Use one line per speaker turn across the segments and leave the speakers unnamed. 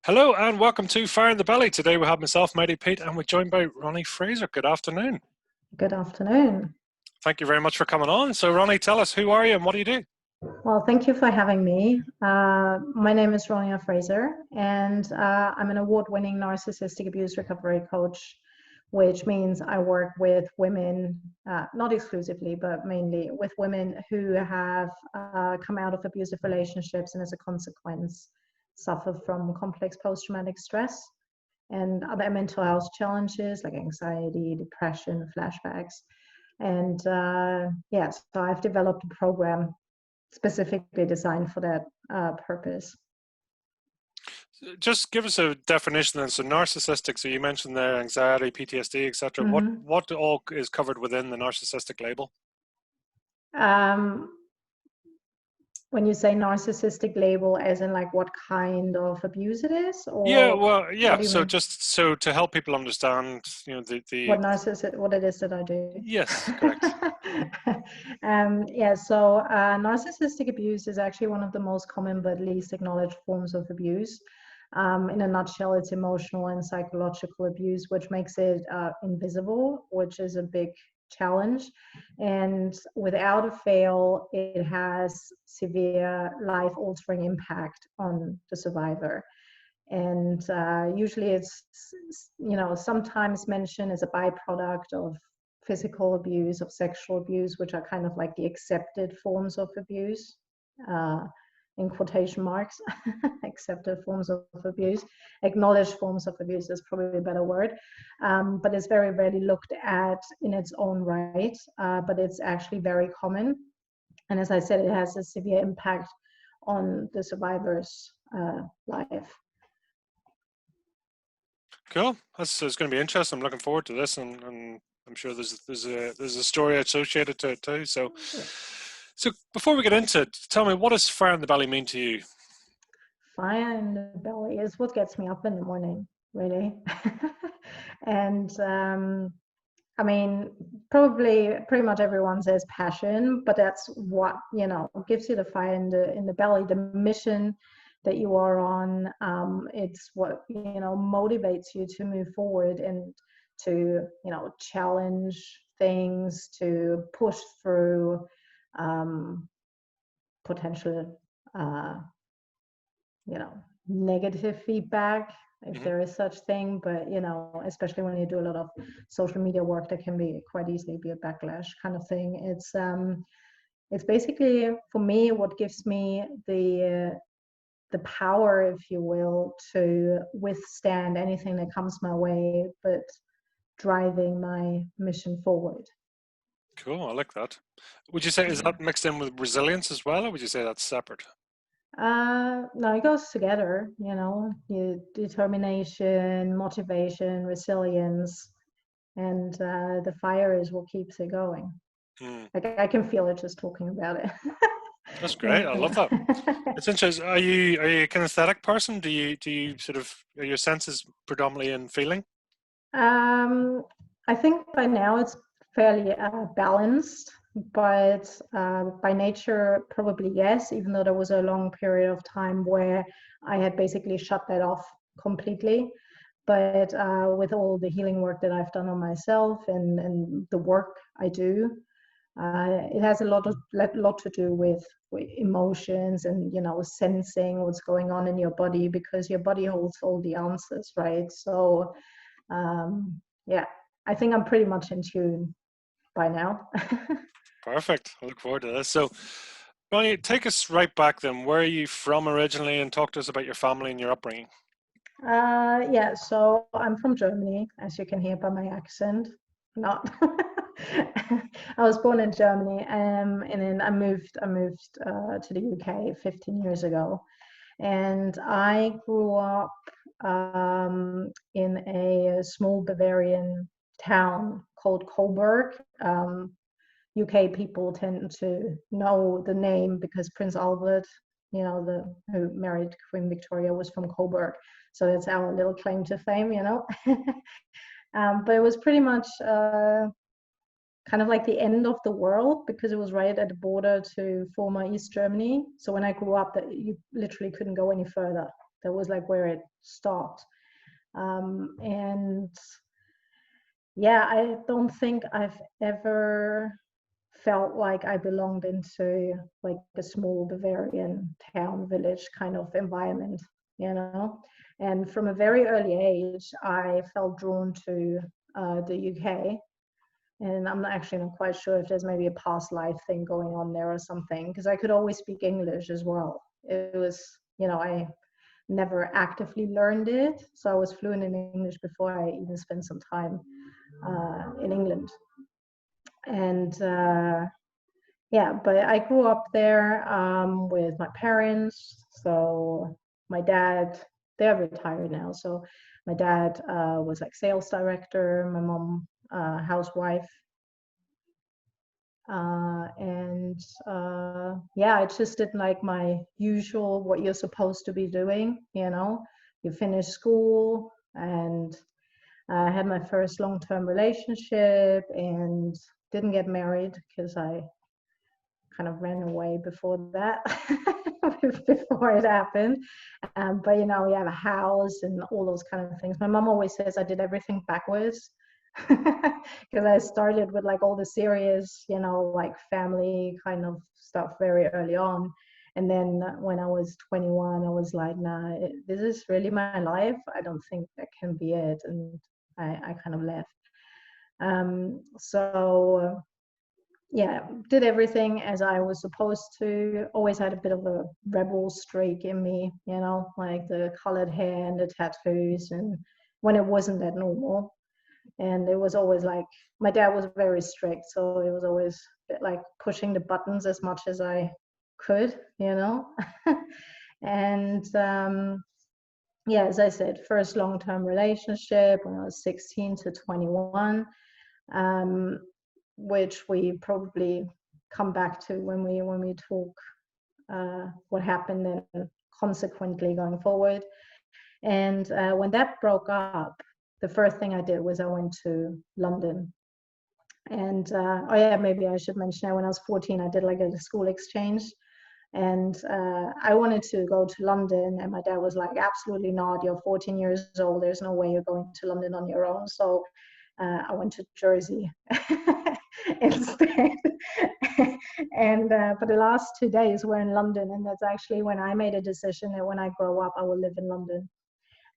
Hello and welcome to Fire in the Belly. Today we have myself, Mighty Pete, and we're joined by Ronia Fraser. Good afternoon.
Good afternoon.
Thank you very much for coming on. So Ronia, tell us, who are you and what do you do?
Well, thank you for having me. My name is Ronia Fraser, and I'm an award-winning narcissistic abuse recovery coach, which means I work with women, not exclusively, but mainly with women who have come out of abusive relationships and as a consequence suffer from complex post-traumatic stress and other mental health challenges like anxiety, depression, flashbacks. And so I've developed a program specifically designed for that purpose.
Just give us a definition then. So narcissistic, so you mentioned there anxiety, PTSD, etc.
Mm-hmm.
What all is covered within the narcissistic label?
When you say narcissistic label, as in like what kind of abuse it is, or
So just so to help people understand,
what it is that I do.
Yes, correct.
So narcissistic abuse is actually one of the most common but least acknowledged forms of abuse. In a nutshell, it's emotional and psychological abuse, which makes it invisible, which is a big challenge. And without a fail, it has severe life-altering impact on the survivor. And usually it's, sometimes mentioned as a byproduct of physical abuse, of sexual abuse, which are kind of like the accepted forms of abuse, in quotation marks, accepted forms of abuse. Acknowledged forms of abuse is probably a better word, but it's very rarely looked at in its own right, but it's actually very common. And as I said, it has a severe impact on the survivor's life.
Cool. It's going to be interesting. I'm looking forward to this, and I'm sure there's a story associated to it too. So before we get into it, tell me, what does fire in the belly mean to you?
Fire in the belly is what gets me up in the morning, really. And I mean, probably pretty much everyone says passion, but that's what gives you the fire in the belly, the mission that you are on. It's what motivates you to move forward and to challenge things, to push through potential negative feedback, if there is such thing. But especially when you do a lot of social media work, that can be quite easily be a backlash kind of thing. It's basically, for me, what gives me the power, if you will, to withstand anything that comes my way, but driving my mission forward.
Cool, I like that. Would you say, is that mixed in with resilience as well, or would you say that's separate?
No, it goes together, determination, motivation, resilience, and the fire is what keeps it going. Like, I can feel it just talking about it.
That's great. I love that. It's interesting. Are you a kinesthetic person? Do you sort of, are your senses predominantly in feeling?
I think by now it's fairly balanced, but by nature, probably yes, even though there was a long period of time where I had basically shut that off completely. But with all the healing work that I've done on myself and the work I do, it has a lot to do with emotions and sensing what's going on in your body, because your body holds all the answers, right? So I think I'm pretty much in tune by now.
Perfect. I look forward to this. So Ronnie, take us right back then. Where are you from originally, and talk to us about your family and your upbringing?
So I'm from Germany, as you can hear by my accent. Not. I was born in Germany, and then I moved to the UK 15 years ago, and I grew up in a small Bavarian town called Coburg. UK people tend to know the name because Prince Albert, who married Queen Victoria, was from Coburg. So that's our little claim to fame, But it was pretty much kind of like the end of the world, because it was right at the border to former East Germany. So when I grew up, that you literally couldn't go any further. That was like where it stopped. And yeah, I don't think I've ever felt like I belonged into like a small Bavarian town, village kind of environment, you know. And from a very early age, I felt drawn to the UK. And I'm actually not quite sure if there's maybe a past life thing going on there or something, because I could always speak English as well. It was, you know, I never actively learned it. So I was fluent in English before I even spent some time in England. And yeah, but I grew up there with my parents. So my dad, they're retired now. So my dad was like sales director, my mom housewife. And yeah, I just did like my usual, what you're supposed to be doing, you know. You finish school, and I had my first long-term relationship and didn't get married because I kind of ran away before that, before it happened. But you know, we have a house and all those kind of things. My mom always says I did everything backwards, because I started with like all the serious, you know, like family kind of stuff very early on. And then when I was 21, I was like, nah, this is really my life. I don't think that can be it. And I kind of left. So yeah, did everything as I was supposed to. Always had a bit of a rebel streak in me, you know, like the colored hair and the tattoos, and when it wasn't that normal. And it was always like, my dad was very strict, so it was always like pushing the buttons as much as I could, you know. And yeah, as I said, first long-term relationship when I was 16 to 21, which we probably come back to when we talk what happened and consequently going forward. And when that broke up, the first thing I did was I went to London. And oh yeah, maybe I should mention that when I was 14, I did like a school exchange. And I wanted to go to London, and my dad was like, absolutely not, you're 14 years old, there's no way you're going to London on your own. So I went to Jersey instead. And for the last 2 days we're in London, and that's actually when I made a decision that when I grow up I will live in London.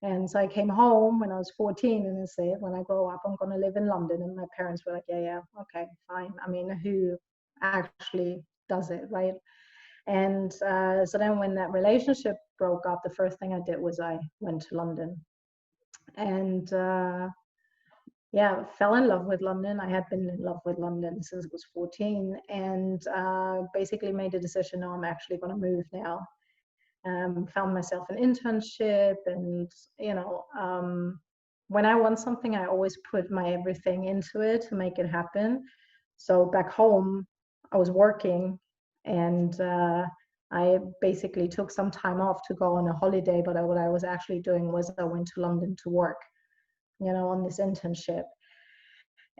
And so I came home when I was 14 and I said, when I grow up, I'm going to live in London. And my parents were like, yeah, okay, fine. I mean, who actually does it, right? And so then when that relationship broke up, the first thing I did was I went to London. And yeah, fell in love with London. I had been in love with London since I was 14, and basically made a decision, no, I'm actually going to move now. Found myself an internship, and you know, when I want something, I always put my everything into it to make it happen. So back home, I was working, and I basically took some time off to go on a holiday, but what I was actually doing was I went to London to work, you know, on this internship.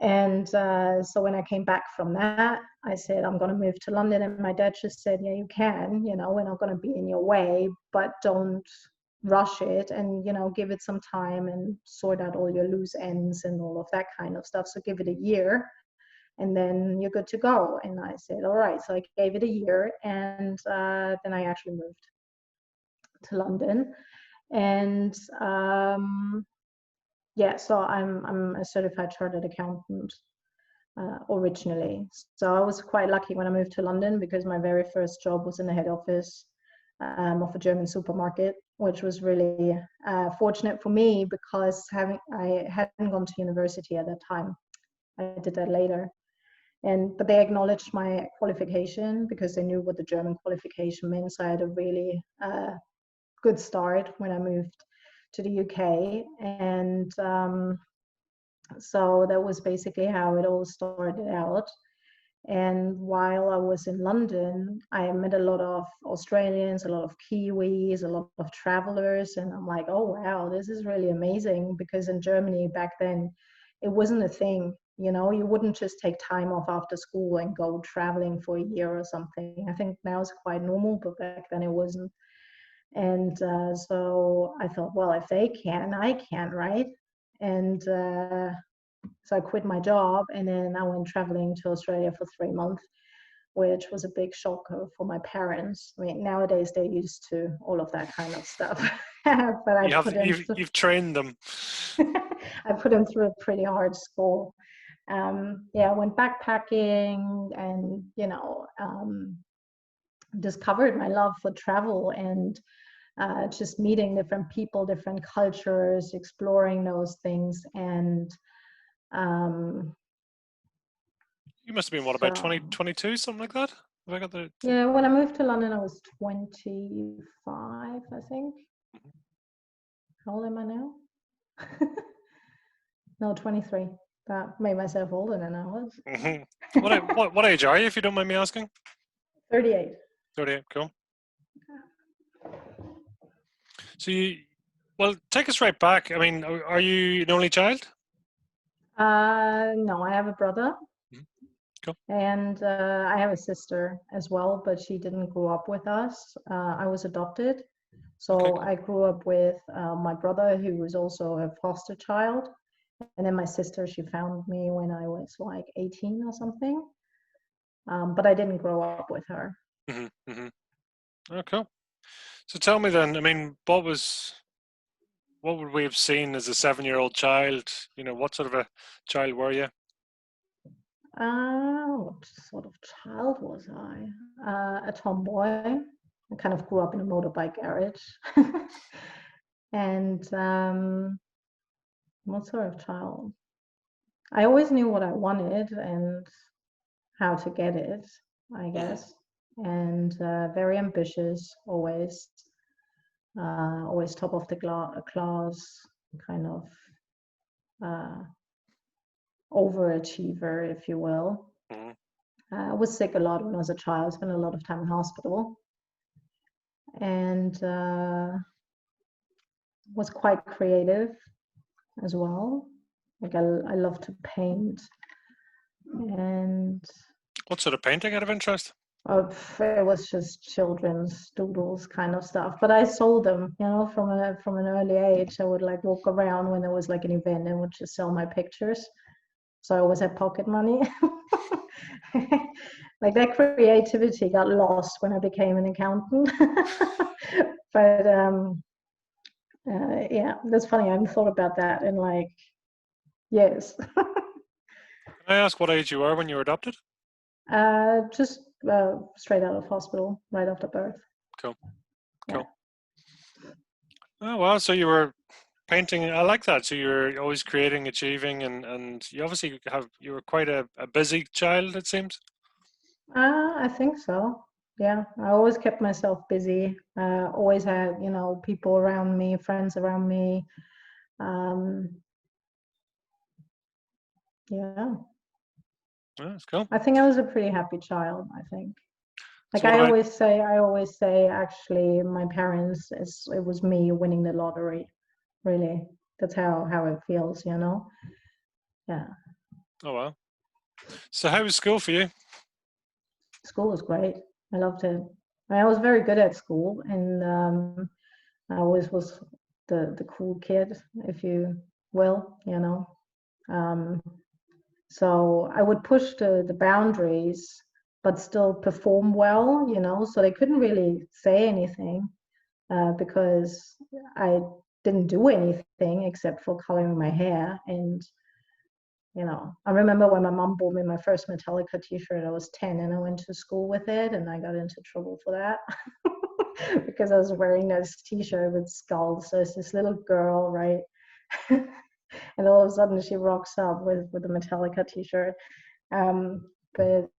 And so when I came back from that, I said, I'm going to move to London. And my dad just said, yeah, you can, you know, we're not going to be in your way, but don't rush it, and, you know, give it some time and sort out all your loose ends and all of that kind of stuff. So give it a year and then you're good to go. And I said, all right. So I gave it a year, and then I actually moved to London. And yeah, so I'm a certified chartered accountant originally. So I was quite lucky when I moved to London, because my very first job was in the head office of a German supermarket, which was really fortunate for me, because I hadn't gone to university at that time. I did that later. But they acknowledged my qualification because they knew what the German qualification meant. So I had a really good start when I moved to the UK. And so that was basically how it all started out. And while I was in London, I met a lot of Australians, a lot of Kiwis, a lot of travelers. And I'm like, oh, wow, this is really amazing. Because in Germany back then, it wasn't a thing. You know, you wouldn't just take time off after school and go traveling for a year or something. I think now it's quite normal, but back then it wasn't. And so I thought, well, if they can, I can, right? And so I quit my job, and then I went traveling to Australia for 3 months, which was a big shock for my parents. I mean, nowadays they're used to all of that kind of stuff. But
you've trained them.
I put them through a pretty hard school. I went backpacking, and discovered my love for travel, and just meeting different people, different cultures, exploring those things. And
you must have been, what, about 20, 22, something like that? Have I got the...
Yeah, when I moved to London, I was 25, I think. How old am I now? No, 23. That made myself older than I was.
What age are you, if you don't mind me asking?
38.
38, cool. So well, take us right back. I mean, are you an only child?
No, I have a brother.
Cool.
And I have a sister as well, but she didn't grow up with us. I was adopted. So
Okay, cool.
I grew up with my brother, who was also a foster child. And then my sister, she found me when I was like 18 or something. But I didn't grow up with her.
Mm-hmm, mm-hmm. Oh, cool. So tell me then, I mean, what would we have seen as a 7-year-old child? You know, what sort of a child were you?
What sort of child was I? A tomboy. I kind of grew up in a motorbike garage. And what sort of child? I always knew what I wanted and how to get it, I guess. And very ambitious, always top of the class, kind of overachiever, if you will. I was sick a lot when I was a child, spent a lot of time in hospital, and was quite creative as well. Like I love to paint. And
what sort of painting out of interest?
It was just children's doodles kind of stuff, but I sold them, from an early age. I would like walk around when there was like an event and would just sell my pictures, so I always had pocket money. Like that creativity got lost when I became an accountant. But yeah, that's funny. I haven't thought about that in like years.
Can I ask what age you were when you were adopted?
Just straight out of hospital, right after birth.
Cool. Yeah. Oh, well, so you were painting. I like that. So you were always creating, achieving, and you obviously you were quite a busy child, it seems.
I think so. Yeah, I always kept myself busy. Always had, people around me, friends around me. Yeah.
That's cool.
I think I was a pretty happy child, I think. Like
So
I always say, actually, my parents, it was me winning the lottery. Really, that's how it feels, Yeah.
Oh, wow. So how was school for you?
School was great. I loved it. I was very good at school, and I always was the cool kid, if you will, So I would push the boundaries, but still perform well, so they couldn't really say anything because I didn't do anything except for coloring my hair. And, I remember when my mom bought me my first Metallica t-shirt, I was 10 and I went to school with it and I got into trouble for that because I was wearing this t-shirt with skulls. So it's this little girl, right? And all of a sudden she rocks up with a Metallica t-shirt. But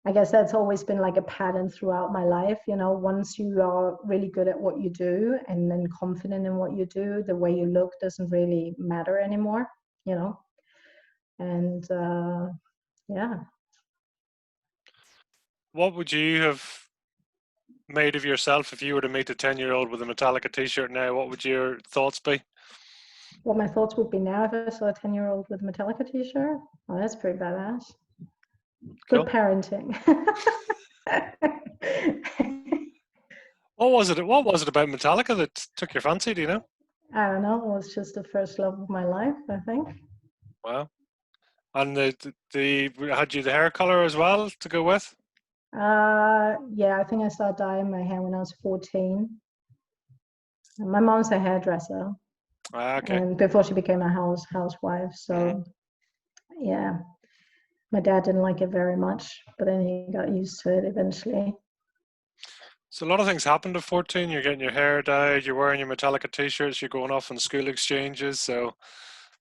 I guess that's always been like a pattern throughout my life. Once you are really good at what you do and then confident in what you do, the way you look doesn't really matter anymore, and yeah.
What would you have made of yourself if you were to meet a 10-year-old with a Metallica t-shirt now? What would your thoughts be?
What my thoughts would be now if I saw a 10-year-old with a Metallica t-shirt? Oh, that's pretty badass. Good parenting.
What was it? What was it about Metallica that took your fancy? Do you know?
I don't know. It was just the first love of my life, I think.
Wow. And the had you the hair color as well to go with?
Yeah, I think I started dyeing my hair when I was 14. And my mom's a hairdresser,
Okay.
and before she became a housewife.
Mhm.
So yeah, my dad didn't like it very much, but then he got used to it eventually.
So a lot of things happened at 14. You're getting your hair dyed. You're wearing your Metallica t-shirts. You're going off on school exchanges. So it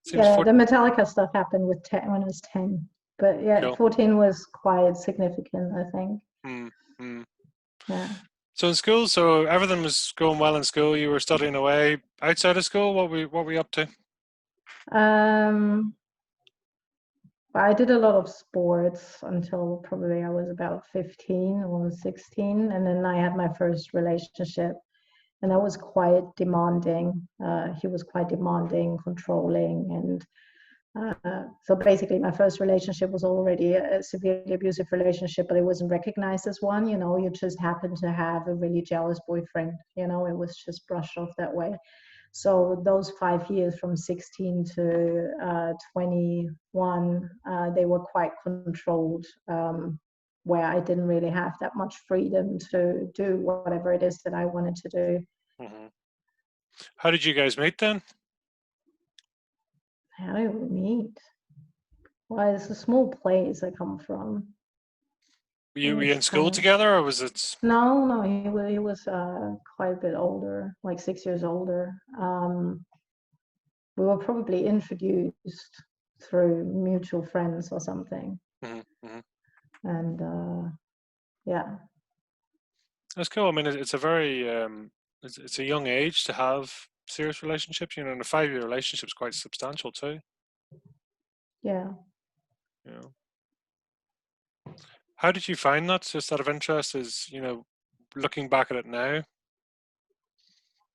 seems
Yeah, the Metallica stuff happened with 10 when I was 10, but yeah,
cool.
14 was quite significant, I think.
Mm, mm.
Yeah.
So in school, so everything was going well in school. You were studying away outside of school. What were you up to?
Um, I did a lot of sports until probably I was about 15 or 16, and then I had my first relationship, and that was quite demanding. He was quite demanding, controlling, and so basically my first relationship was already a severely abusive relationship, but it wasn't recognized as one. You just happened to have a really jealous boyfriend. It was just brushed off that way. So those 5 years from 16 to 21, they were quite controlled, where I didn't really have that much freedom to do whatever it is that I wanted to do.
Hmm. How did you guys meet then?
How did we meet? Well, it's a small place I come from.
Were you
It's
in school
kind of
together, or was it?
no. He was quite a bit older, like 6 years older. We were probably introduced through mutual friends or something,
Mhm, mhm.
and yeah,
That's cool. I mean, it's a very it's a young age to have serious relationships. And a 5-year relationship is quite substantial too.
yeah.
You know, how did you find that? Just out of interest, looking back at it now.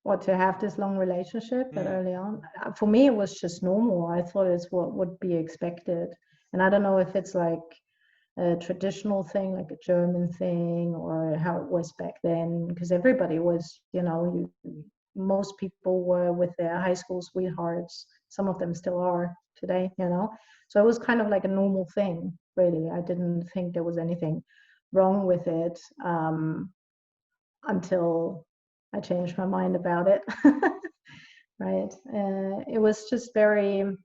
What, to have this long relationship that
Mm,
early on? For me, it was just normal. I thought it's what would be expected, and I don't know if it's like a traditional thing, like a German thing, or how it was back then, because everybody was, most people were with their high school sweethearts. Some of them still are today. So it was kind of like a normal thing, really. I didn't think there was anything wrong with it, until I changed my mind about it. Right. It was just very,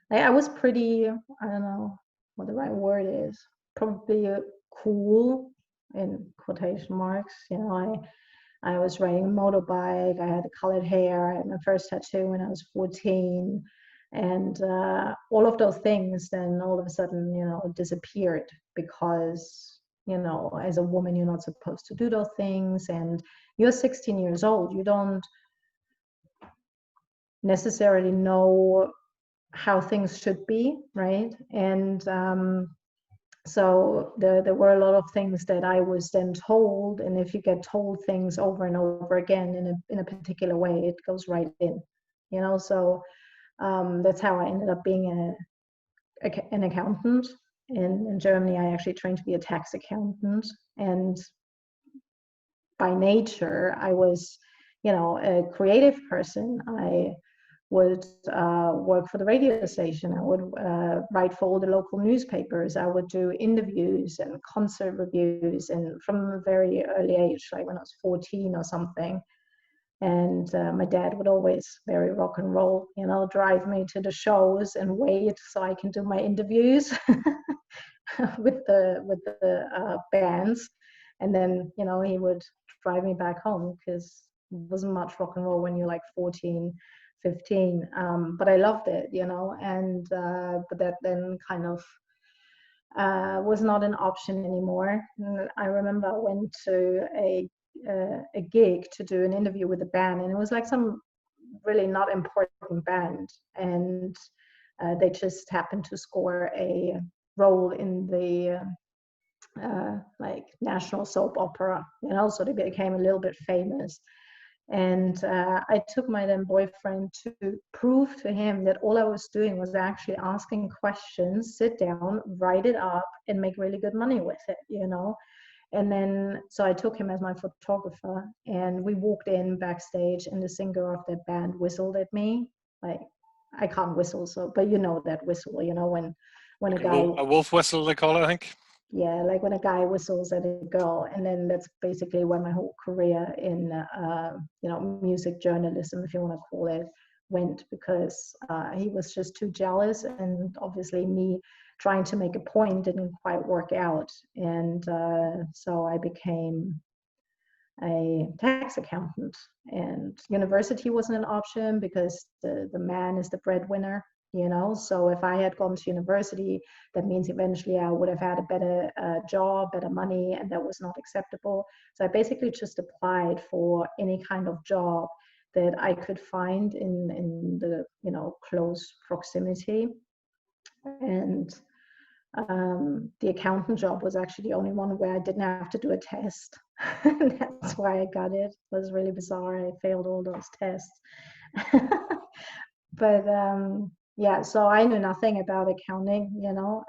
I was pretty, I don't know what the right word is, probably cool in quotation marks. I was riding a motorbike, I had colored hair, I had my first tattoo when I was 14. And all of those things then all of a sudden, disappeared because, as a woman, you're not supposed to do those things. And you're 16 years old. You don't necessarily know how things should be, right? And so there were a lot of things that I was then told, and if you get told things over and over again in a particular way, it goes right in. So that's how I ended up being an accountant. In Germany, I actually trained to be a tax accountant, and by nature, I was, a creative person. I would work for the radio station. I would write for all the local newspapers. I would do interviews and concert reviews, and from a very early age, like when I was 14 or something. And my dad would always, very rock and roll, drive me to the shows and wait so I can do my interviews with the bands. And then, he would drive me back home because it wasn't much rock and roll when you're like 14, 15. But I loved it, and but that then kind of was not an option anymore. And I remember I went to a gig to do an interview with a band, and it was like some really not important band, and they just happened to score a role in the like national soap opera, so they became a little bit famous. And I took my then boyfriend to prove to him that all I was doing was actually asking questions, sit down, write it up, and make really good money with it. And then, so I took him as my photographer, and we walked in backstage, and the singer of that band whistled at me. Like, I can't whistle, so, but you know that whistle, when a
Like
guy,
a wolf whistle, they call it, I think.
yeah, like when a guy whistles at a girl. And then that's basically where my whole career in, music journalism, if you want to call it, went, because he was just too jealous, and obviously me trying to make a point didn't quite work out. And so I became a tax accountant, and university wasn't an option because the man is the breadwinner. So if I had gone to university, that means eventually I would have had a better job, better money, and that was not acceptable. So I basically just applied for any kind of job that I could find in the close proximity. And the accountant job was actually the only one where I didn't have to do a test. That's why I got it. It was really bizarre. I failed all those tests. But yeah, so I knew nothing about accounting,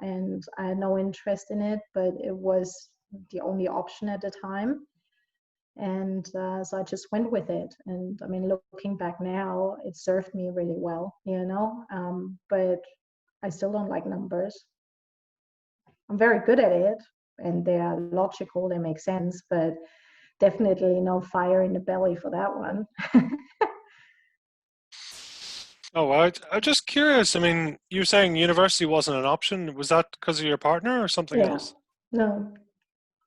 and I had no interest in it, but it was the only option at the time. And so I just went with it. And I mean, looking back now, it served me really well, but I still don't like numbers. I'm very good at it, and they are logical, they make sense, but definitely no fire in the belly for that one.
Oh, well, I'm just curious. I mean, you were saying university wasn't an option. Was that because of your partner or something
Yeah,
else?
no,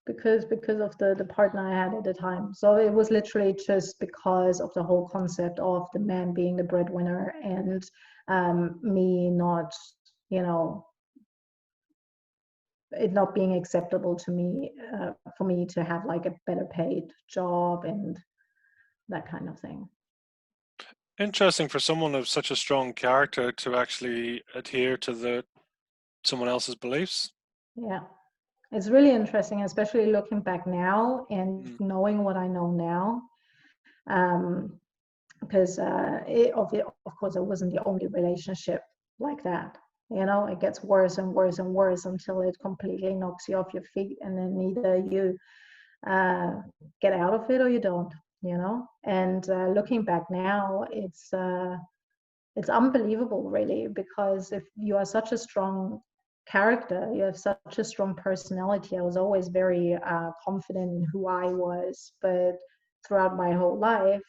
because of the partner I had at the time. So it was literally just because of the whole concept of the man being the breadwinner, and me not, it not being acceptable to me, for me to have like a better paid job and that kind of thing.
Interesting for someone of such a strong character to actually adhere to someone else's beliefs.
Yeah, it's really interesting, especially looking back now and
Mm.
knowing what I know now. Because of course, it wasn't the only relationship like that. It gets worse and worse and worse until it completely knocks you off your feet, and then either you uh, get out of it or you don't. And looking back now, it's unbelievable, really, because if you are such a strong character, you have such a strong personality. I was always very confident in who I was, but throughout my whole life,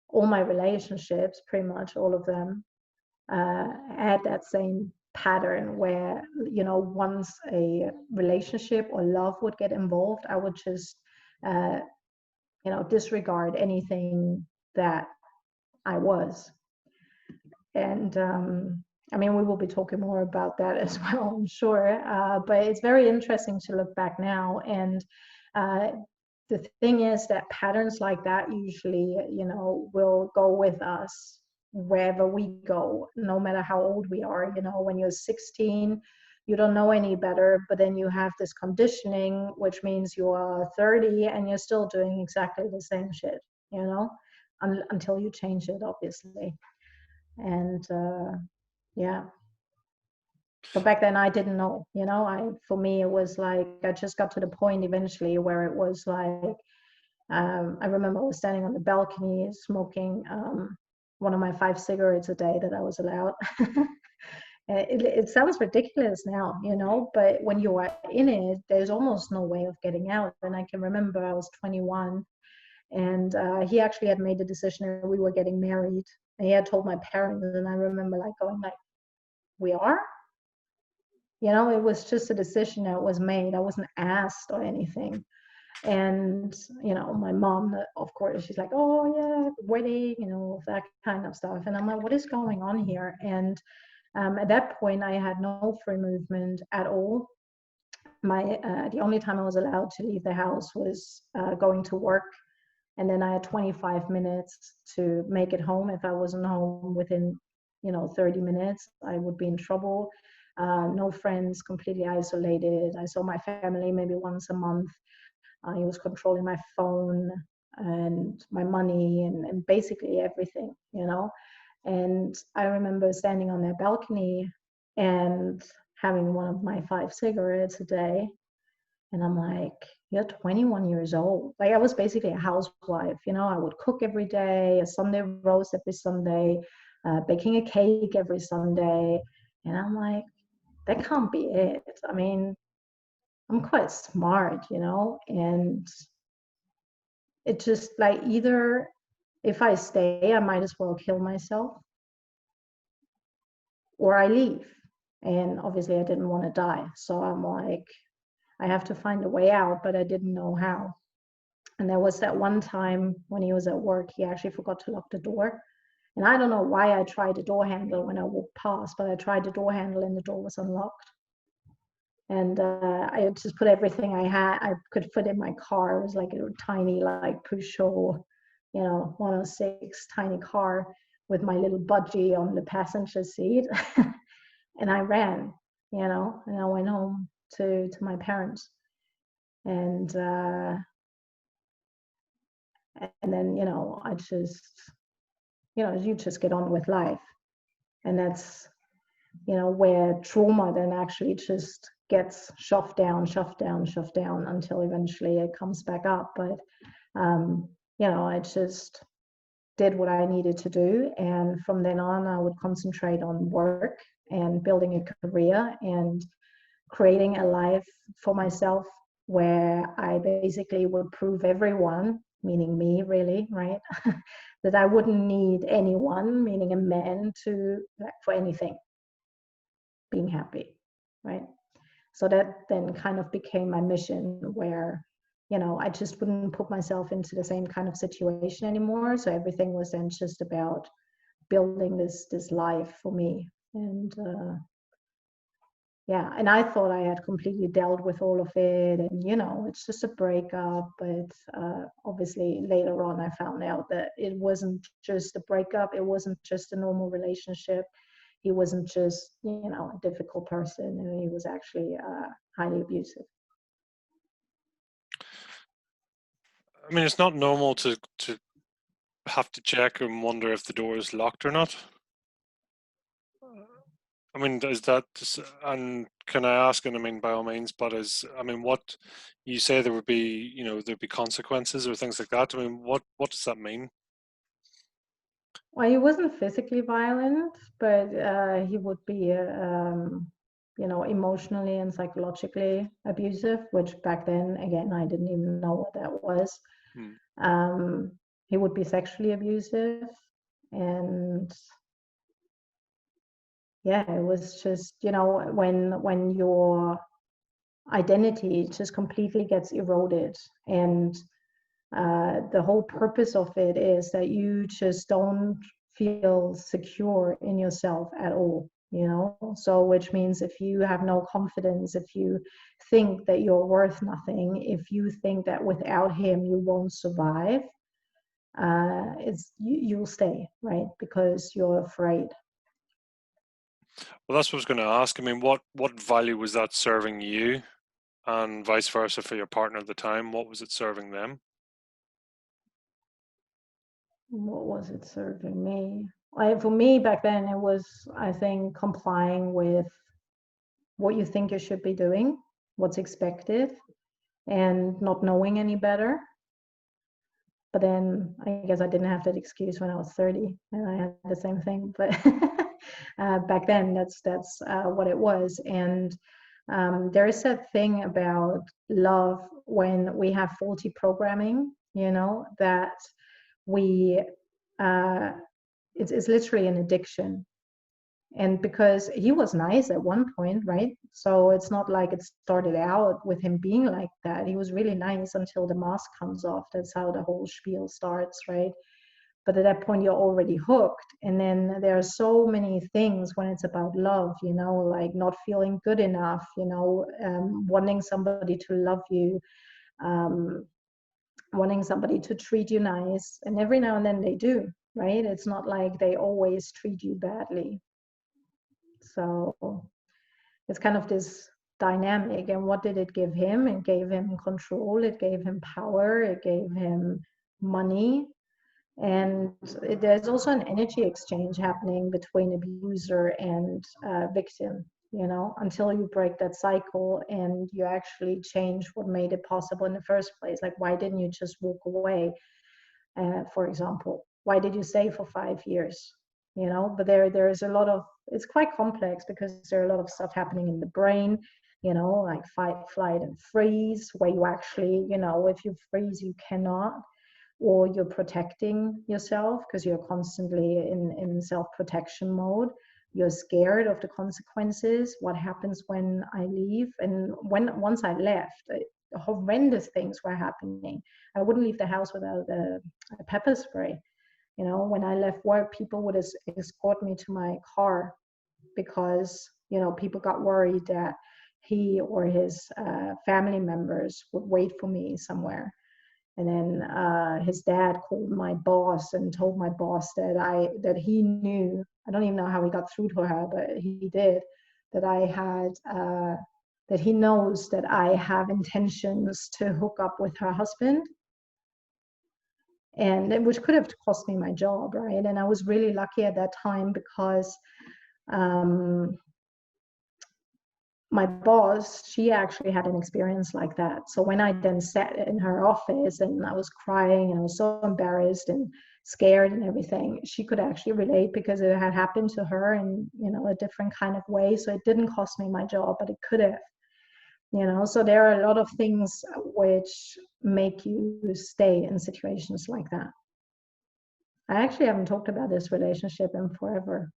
all my relationships, pretty much all of them, had that same pattern where, once a relationship or love would get involved, I would just, disregard anything that I was. And I mean, we will be talking more about that as well, I'm sure. But it's very interesting to look back now. And the thing is that patterns like that usually, will go with us wherever we go, no matter how old we are. When you're 16, you don't know any better, but then you have this conditioning, which means you are 30 and you're still doing exactly the same shit, until you change it, obviously. And yeah, but back then I didn't know. For me it was like I just got to the point eventually where it was like, I remember I was standing on the balcony smoking one of my 5 cigarettes a day that I was allowed. It sounds ridiculous now, but when you are in it, there's almost no way of getting out. And I can remember I was 21, and he actually had made the decision that we were getting married. And he had told my parents, and I remember like going like, we are? It was just a decision that was made. I wasn't asked or anything. And, my mom, of course, she's like, oh yeah, wedding, that kind of stuff. And I'm like, what is going on here? And at that point, I had no free movement at all. The only time I was allowed to leave the house was going to work. And then I had 25 minutes to make it home. If I wasn't home within 30 minutes, I would be in trouble. No friends, completely isolated. I saw my family maybe once a month. He was controlling my phone and my money and basically everything. And I remember standing on that balcony and having one of my 5 cigarettes a day. And I'm like, you're 21 years old. Like, I was basically a housewife, you know, I would cook every day, a Sunday roast every Sunday, baking a cake every Sunday. And I'm like, that can't be it. I mean, I'm quite smart, you know, and it just like, either if I stay, I might as well kill myself, or I leave. And obviously I didn't want to die. So I'm like, I have to find a way out, but I didn't know how. And there was that one time when he was at work, he actually forgot to lock the door. And I don't know why I tried the door handle when I walked past, but I tried the door handle and the door was unlocked. And I just put everything I could fit in my car. It was like a tiny, like Peugeot, you know, 106 tiny car with my little budgie on the passenger seat. And I ran, you know, and I went home to my parents. And then, you know, I just, you know, you just get on with life. And that's, you know, where trauma then actually just gets shoved down until eventually it comes back up. But, you know, I just did what I needed to do. And from then on, I would concentrate on work and building a career and creating a life for myself where I basically would prove everyone, meaning me really, right, that I wouldn't need anyone, meaning a man, to for anything, being happy, right? So that then kind of became my mission, where, you know, I just wouldn't put myself into the same kind of situation anymore. So everything was then just about building this life for me. And yeah, and I thought I had completely dealt with all of it, and you know, it's just a breakup. But obviously later on I found out that it wasn't just a breakup, it wasn't just a normal relationship, he wasn't just, you know, a difficult person, and he was actually highly abusive.
I mean, it's not normal to have to check and wonder if the door is locked or not. I mean, is that, and can I ask, and I mean, by all means, but I mean, what you say there would be, you know, there'd be consequences or things like that. I mean, what does that mean?
Well, he wasn't physically violent, but he would be, you know, emotionally and psychologically abusive, which back then, again, I didn't even know what that was. He would be sexually abusive, and yeah, it was just, you know, when your identity just completely gets eroded, and the whole purpose of it is that you just don't feel secure in yourself at all, you know. So which means if you have no confidence, if you think that you're worth nothing, if you think that without him you won't survive, you'll stay, right, because you're afraid.
Well, that's what I was going to ask. I mean, what value was that serving you, and vice versa for your partner at the time? What was it serving them?
What was it serving me? For me back then, it was, I think, complying with what you think you should be doing, what's expected, and not knowing any better. But then I guess I didn't have that excuse when I was 30, and I had the same thing. But back then, that's what it was. And there is that thing about love when we have faulty programming, you know, that we it's literally an addiction. And because he was nice at one point, right, so it's not like it started out with him being like that. He was really nice until the mask comes off. That's how the whole spiel starts, right? But at that point you're already hooked. And then there are so many things when it's about love, you know, like not feeling good enough, you know, wanting somebody to love you, wanting somebody to treat you nice, and every now and then they do, right? It's not like they always treat you badly. So it's kind of this dynamic. And what did it give him? It gave him control, it gave him power, it gave him money. And there's also an energy exchange happening between abuser and victim. until you break that cycle and you actually change what made it possible in the first place. Like, why didn't you just walk away, for example? Why did you stay for 5 years? But there is a lot of, it's quite complex because there are a lot of stuff happening in the brain, like fight, flight, and freeze, where you actually, if you freeze, you cannot, or you're protecting yourself because you're constantly in self-protection mode. You're scared of the consequences. What happens when I leave? And once I left, horrendous things were happening. I wouldn't leave the house without a pepper spray. When I left work, people would escort me to my car because, people got worried that he or his family members would wait for me somewhere. And then his dad called my boss and told my boss that he knew, I don't even know how he got through to her, but he did, that he knows that I have intentions to hook up with her husband. And which could have cost me my job, right? And I was really lucky at that time because my boss, she actually had an experience like that. So when I then sat in her office and I was crying and I was so embarrassed and scared and everything, she could actually relate because it had happened to her in, a different kind of way. So it didn't cost me my job, but it could have. So there are a lot of things which make you stay in situations like that. I actually haven't talked about this relationship in forever.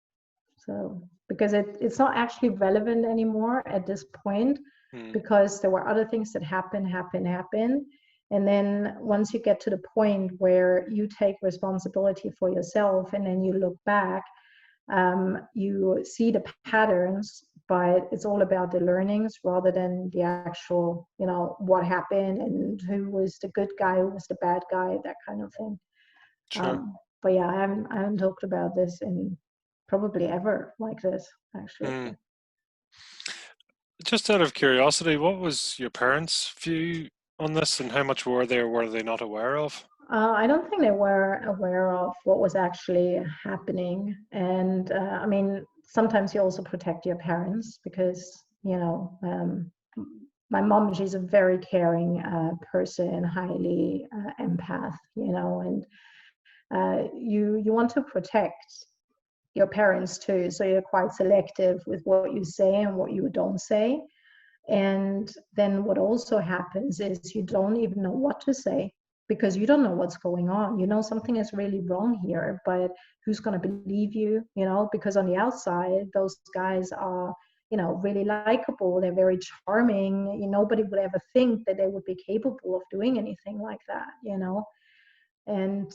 So, because it's not actually relevant anymore at this point, because there were other things that happen. And then once you get to the point where you take responsibility for yourself and then you look back, you see the patterns, but it's all about the learnings rather than the actual, what happened and who was the good guy, who was the bad guy, that kind of thing.
Sure.
But yeah, I haven't talked about this in probably ever like this, actually.
Just out of curiosity, what was your parents' view on this, and how much were they or were they not aware of?
I don't think they were aware of what was actually happening. And I mean, sometimes you also protect your parents because, my mom, she's a very caring person, highly empath, and you want to protect your parents too. So you're quite selective with what you say and what you don't say. And then what also happens is you don't even know what to say because you don't know what's going on. Something is really wrong here, but who's going to believe you? Because on the outside, those guys are, really likable. They're very charming. Nobody would ever think that they would be capable of doing anything like that, And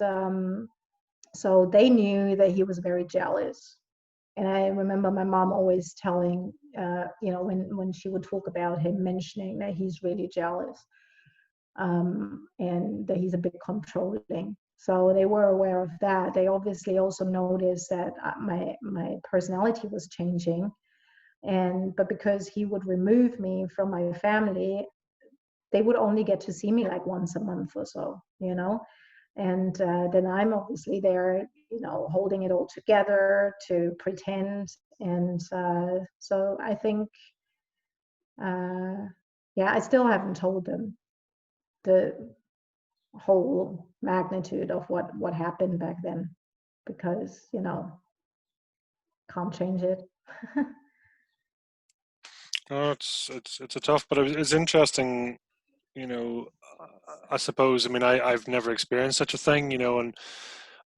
so they knew that he was very jealous. And I remember my mom always telling, when she would talk about him, mentioning that he's really jealous, and that he's a bit controlling. So they were aware of that. They obviously also noticed that my personality was changing, but because he would remove me from my family, they would only get to see me like once a month or so, and then I'm obviously there, holding it all together to pretend. And so I think, I still haven't told them the whole magnitude of what happened back then because, can't change it.
Oh, it's a tough, but it's interesting. I suppose. I mean, I've never experienced such a thing. And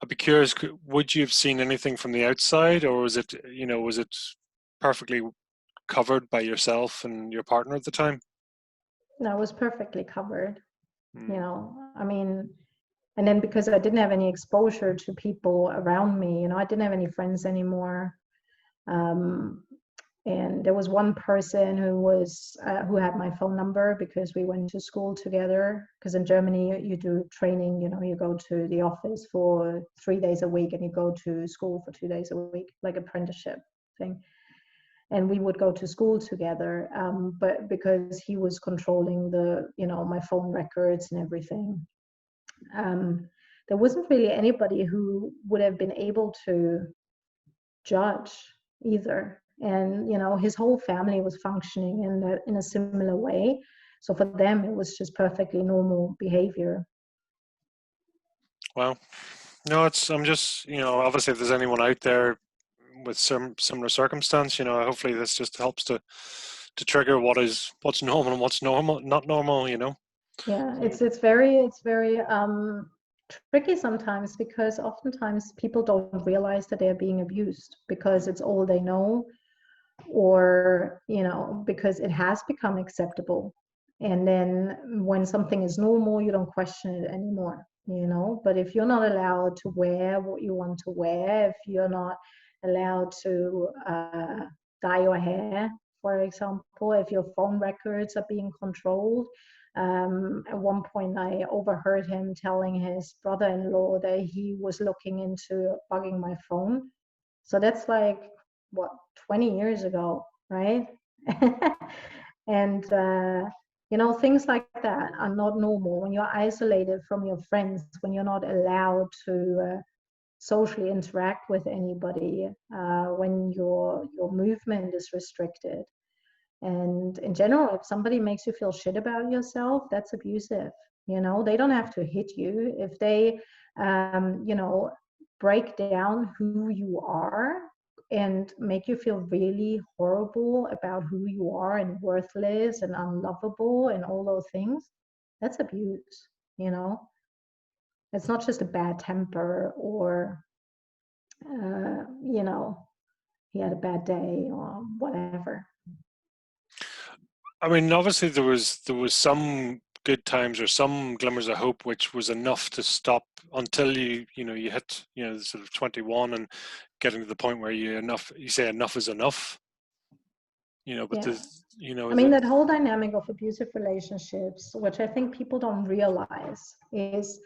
I'd be curious. Would you have seen anything from the outside, or was it perfectly covered by yourself and your partner at the time?
No, it was perfectly covered. I mean, and then because I didn't have any exposure to people around me, I didn't have any friends anymore. And there was one person who had my phone number because we went to school together. Because in Germany you do training, you go to the office for 3 days a week and you go to school for 2 days a week, like apprenticeship thing. And we would go to school together, but because he was controlling my phone records and everything, there wasn't really anybody who would have been able to judge either. And, you know, his whole family was functioning in a similar way. So for them, it was just perfectly normal behavior.
Well, no, I'm just, obviously if there's anyone out there with some similar circumstance, hopefully this just helps to trigger what's normal and what's not normal.
Yeah, it's very tricky sometimes, because oftentimes people don't realize that they're being abused because it's all they know, or, you know, because it has become acceptable. And then when something is normal, you don't question it anymore, you know. But if you're not allowed to wear what you want to wear, if you're not allowed to dye your hair, for example, if your phone records are being controlled. At one point, I overheard him telling his brother-in-law that he was looking into bugging my phone. So that's like, what, 20 years ago, right? And you know, things like that are not normal when you're isolated from your friends, when you're not allowed to socially interact with anybody, when your movement is restricted. And in general, if somebody makes you feel shit about yourself, that's abusive. You know, they don't have to hit you. If they, you know, break down who you are and make you feel really horrible about who you are and worthless and unlovable and all those things, that's abuse, you know. It's not just a bad temper, or, you know, he had a bad day or whatever.
I mean, obviously there was some good times or some glimmers of hope, which was enough to stop until you hit sort of 21 and getting to the point where you say enough is enough. But
Yeah. I mean,
the,
that whole dynamic of abusive relationships, which I think people don't realize, is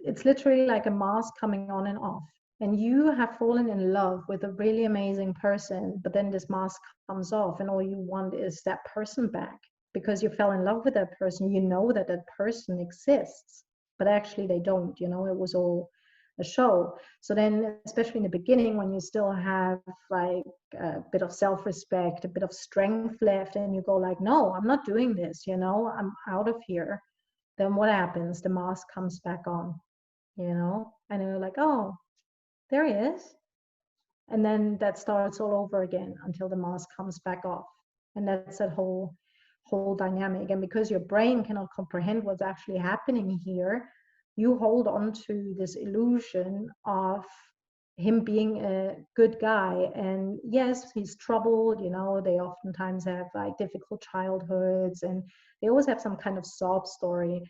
it's literally like a mask coming on and off. And you have fallen in love with a really amazing person, but then this mask comes off, and all you want is that person back because you fell in love with that person. You know that that person exists, but actually they don't. You know, it was all a show. So then, especially in the beginning, when you still have like a bit of self-respect, a bit of strength left, and you go like, no, I'm not doing this, you know, I'm out of here. Then what happens? The mask comes back on, you know, and you're like, oh, there he is. And then that starts all over again until the mask comes back off. And that's that whole dynamic. And because your brain cannot comprehend what's actually happening here, you hold on to this illusion of him being a good guy. And yes, he's troubled, you know, they oftentimes have like difficult childhoods, and they always have some kind of sob story,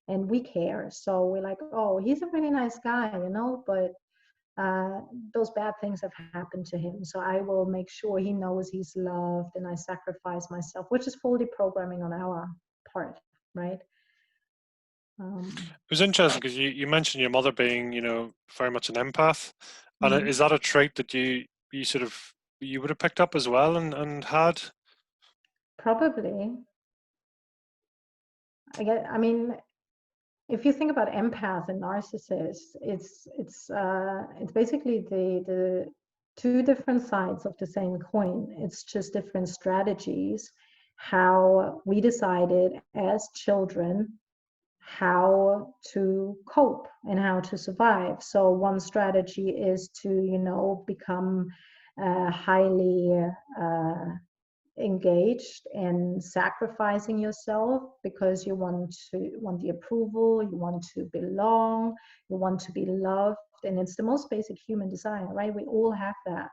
and we care. So we're like, oh, he's a really nice guy, you know, but those bad things have happened to him. So I will make sure he knows he's loved, and I sacrifice myself, which is faulty programming on our part, right?
It was interesting because you mentioned your mother being, very much an empath. And is
Mm-hmm.
that a trait that you sort of, you would have picked up as well and had?
Probably. I mean, if you think about empath and narcissist, it's basically the two different sides of the same coin. It's just different strategies, how we decided as children how to cope and how to survive. So one strategy is to, you know, become highly engaged and sacrificing yourself because you want the approval, you want to belong, you want to be loved, and it's the most basic human desire, right? We all have that.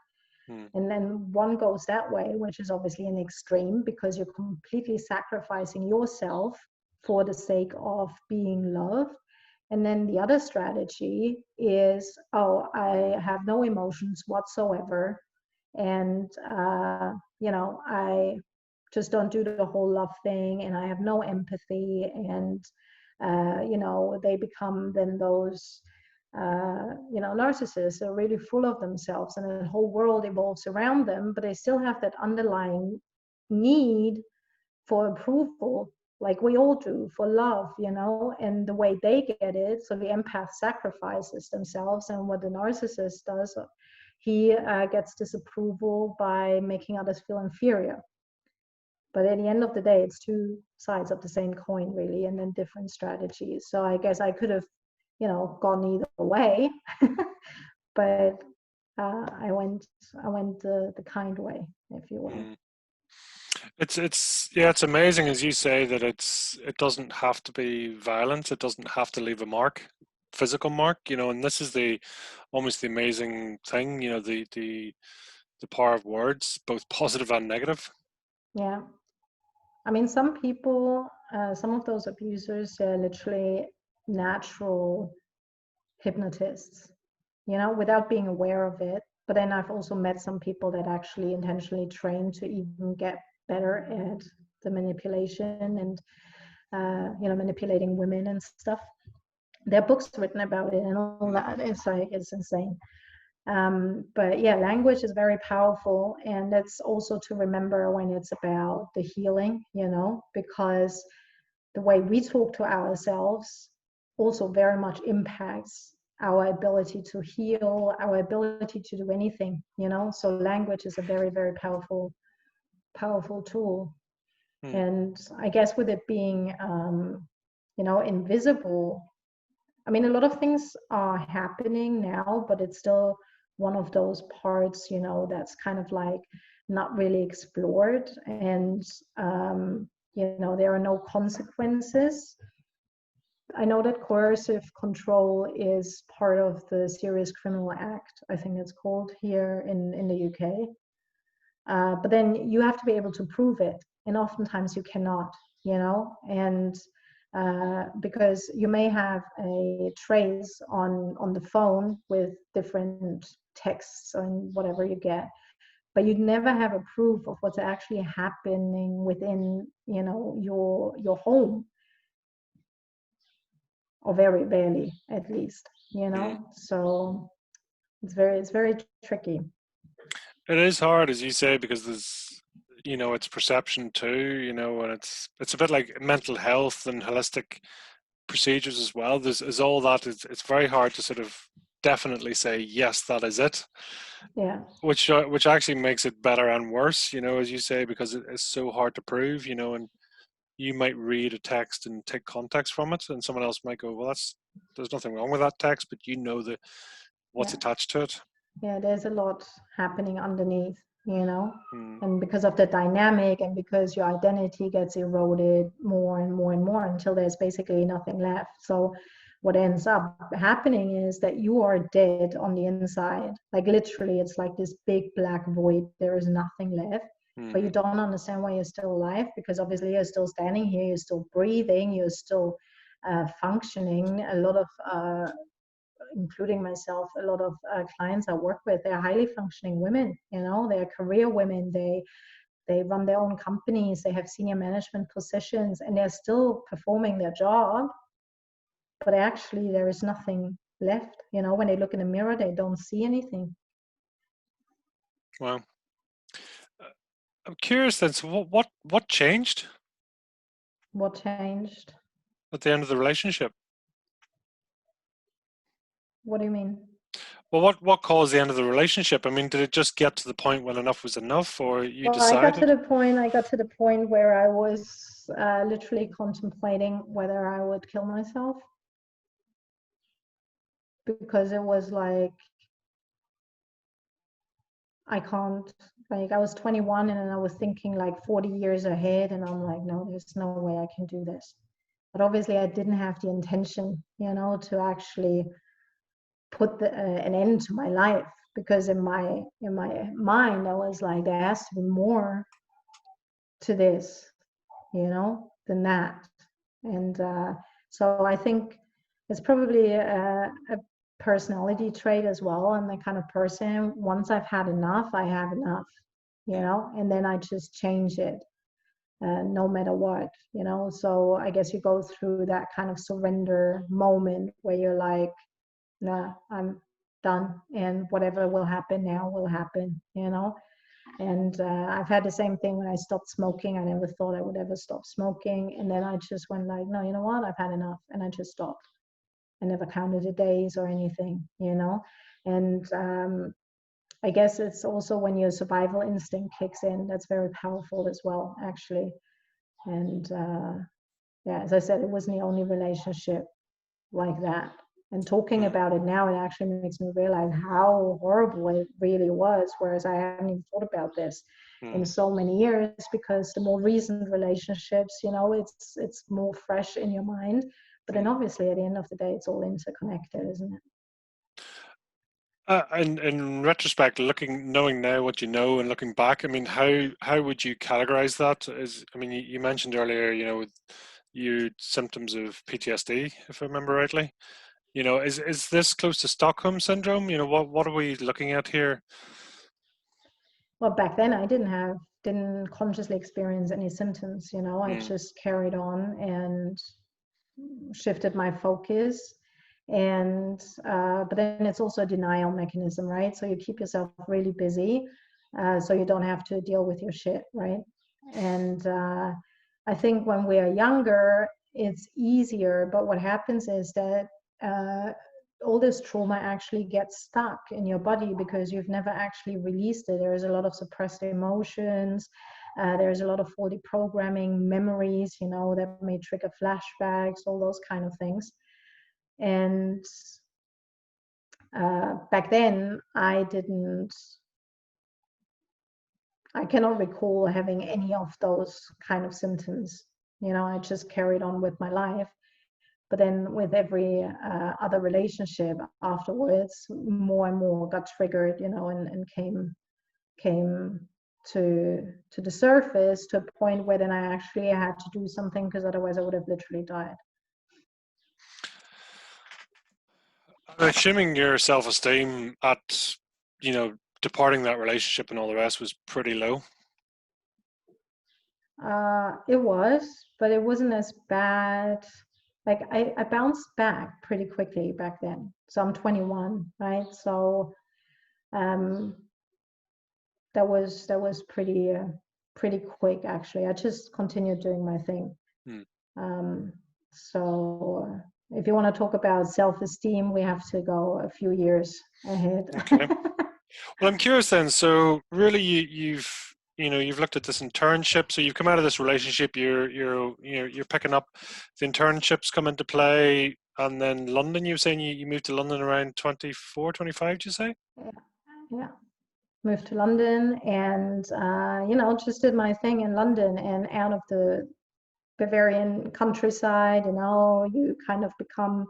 And then one goes that way, which is obviously an extreme because you're completely sacrificing yourself for the sake of being loved. And then the other strategy is, oh, I have no emotions whatsoever, and you know, I just don't do the whole love thing, and I have no empathy, and you know, they become then those you know, narcissists are really full of themselves, and the whole world evolves around them, but they still have that underlying need for approval, like we all do, for love, you know. And the way they get it, so the empath sacrifices themselves, and what the narcissist does, he gets disapproval by making others feel inferior. But at the end of the day, it's two sides of the same coin, really, and then different strategies. So I guess I could have, gone either way, but I went the kind way, if you will.
It's amazing, as you say, that it doesn't have to be violence. It doesn't have to leave a mark, physical mark, and this is almost the amazing thing, the power of words, both positive and negative.
Yeah. I mean, some people, some of those abusers, they're literally natural hypnotists, without being aware of it. But then I've also met some people that actually intentionally train to even get better at the manipulation and, manipulating women and stuff. There are books written about it and all that. It's insane. But yeah, language is very powerful, and that's also to remember when it's about the healing, because the way we talk to ourselves also very much impacts our ability to heal, our ability to do anything, so language is a very, very powerful tool. And I guess with it being invisible, I mean, a lot of things are happening now, but it's still one of those parts, that's kind of like not really explored. And, there are no consequences. I know that coercive control is part of the Serious Criminal Act, I think it's called here in the UK. But then you have to be able to prove it. And oftentimes you cannot, and because you may have a trace on the phone with different texts and whatever you get, but you'd never have a proof of what's actually happening within, your home, or very rarely, at least, So it's very tricky.
It is hard, as you say, because there's, it's perception too, and it's a bit like mental health and holistic procedures as well. There's all that. It's very hard to sort of definitely say, yes, that is it.
Yeah.
Which actually makes it better and worse, as you say, because it's so hard to prove, and you might read a text and take context from it, and someone else might go, well, there's nothing wrong with that text, but what's attached to it.
Yeah, there's a lot happening underneath, and because of the dynamic and because your identity gets eroded more and more and more until there's basically nothing left. So what ends up happening is that you are dead on the inside. Like literally, it's like this big black void. There is nothing left, but you don't understand why you're still alive, because obviously you're still standing here, you're still breathing, you're still functioning. A lot of including myself, a lot of clients I work with, they're highly functioning women, they're career women, they run their own companies, they have senior management positions, and they're still performing their job, but actually there is nothing left. When they look in the mirror, they don't see anything.
Wow. I'm curious then, so what changed?
What changed?
At the end of the relationship?
What do you mean?
Well, what caused the end of the relationship? I mean, did it just get to the point when enough was enough, or you decided?
I got to the point where I was literally contemplating whether I would kill myself, because it was like, I can't, like I was 21 and then I was thinking like 40 years ahead, and I'm like, no, there's no way I can do this. But obviously I didn't have the intention, to actually put an end to my life, because in my mind I was like, there has to be more to this, than that. And so I think it's probably a personality trait as well. I'm the kind of person, once I've had enough, I have enough, and then I just change it, no matter what, So I guess you go through that kind of surrender moment where you're like, nah, I'm done, and whatever will happen now will happen, And I've had the same thing when I stopped smoking. I never thought I would ever stop smoking, and then I just went like, no, you know what, I've had enough, and I just stopped. I never counted the days or anything, And I guess it's also when your survival instinct kicks in, that's very powerful as well, actually. And yeah, as I said, it wasn't the only relationship like that. And talking about it now, it actually makes me realize how horrible it really was, whereas I hadn't even thought about this in so many years, because the more recent relationships, you know, it's more fresh in your mind. But then obviously at the end of the day, it's all interconnected, isn't it?
In retrospect, knowing now what you know and looking back, I mean, how would you categorize that? I mean, you mentioned earlier, you know, you symptoms of PTSD, if I remember rightly. You know, is this close to Stockholm syndrome? You know, what are we looking at here?
Well, back then I didn't consciously experience any symptoms, you know. I just carried on and shifted my focus. And but then it's also a denial mechanism, right? So you keep yourself really busy, so you don't have to deal with your shit, right? And I think when we are younger, it's easier. But what happens is that all this trauma actually gets stuck in your body because you've never actually released it. There is a lot of suppressed emotions. There's a lot of faulty programming, memories, you know, that may trigger flashbacks, all those kind of things. And back then, I cannot recall having any of those kind of symptoms. You know, I just carried on with my life. But then with every other relationship afterwards, more and more got triggered, you know, and came to the surface, to a point where then I actually had to do something, because otherwise I would have literally died.
I'm assuming your self-esteem at, you know, departing that relationship and all the rest was pretty low.
It was, but it wasn't as bad. Like I bounced back pretty quickly back then. So I'm 21, right? So that was pretty quick, actually. I just continued doing my thing. So if you want to talk about self-esteem, we have to go a few years ahead.
Okay. Well, I'm curious then. So really, you've looked at this internship. So you've come out of this relationship. You're picking up the internships come into play, and then London. You were saying you moved to London around 24, 25. Did you say?
Yeah. Moved to London, and you know, just did my thing in London, and out of the Bavarian countryside, you know, you kind of become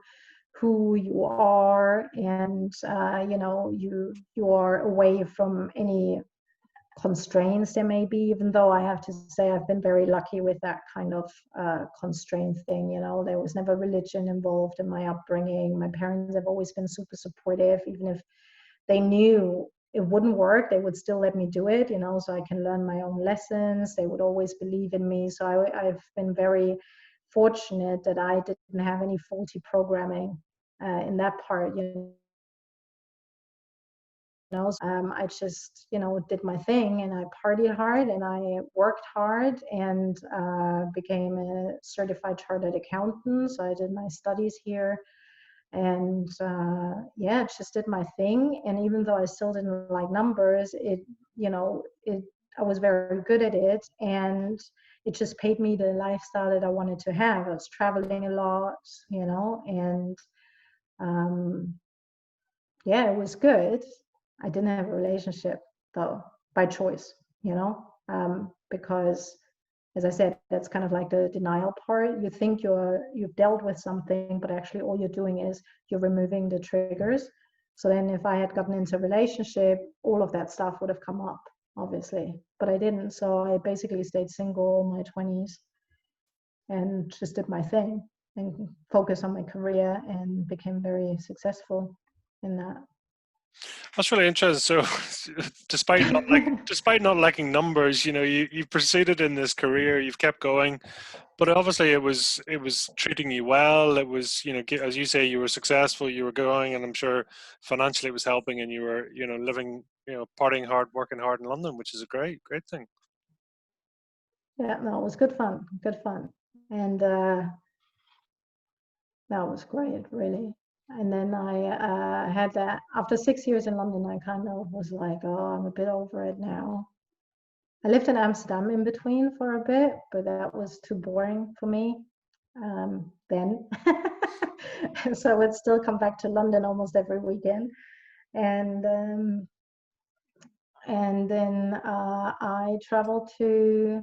who you are, and you know, you are away from any constraints there may be, even though I have to say I've been very lucky with that kind of constraint thing. You know, there was never religion involved in my upbringing. My parents have always been super supportive, even if they knew it wouldn't work, they would still let me do it, you know, so I can learn my own lessons. They would always believe in me. So I've been very fortunate that I didn't have any faulty programming in that part, you know. I just, you know, did my thing, and I partied hard, and I worked hard, and became a certified chartered accountant. So I did my studies here, and yeah, just did my thing. And even though I still didn't like numbers, you know, I was very good at it, and it just paid me the lifestyle that I wanted to have. I was traveling a lot, you know, and yeah, it was good. I didn't have a relationship though, by choice, you know, because as I said, that's kind of like the denial part. You think you've dealt with something, but actually all you're doing is you're removing the triggers. So then if I had gotten into a relationship, all of that stuff would have come up, obviously, but I didn't. So I basically stayed single in my 20s and just did my thing and focused on my career, and became very successful in that.
That's really interesting. So, despite not liking numbers, you know, you've proceeded in this career. You've kept going, but obviously it was treating you well. It was, you know, as you say, you were successful. You were going, and I'm sure financially it was helping. And you were, you know, living, you know, partying hard, working hard in London, which is a great thing.
Yeah, no, it was good fun, and that was great, really. And then I had that, after 6 years in London, I kind of was like, oh, I'm a bit over it now. I lived in Amsterdam in between for a bit, but that was too boring for me then. So I would still come back to London almost every weekend. And then I traveled to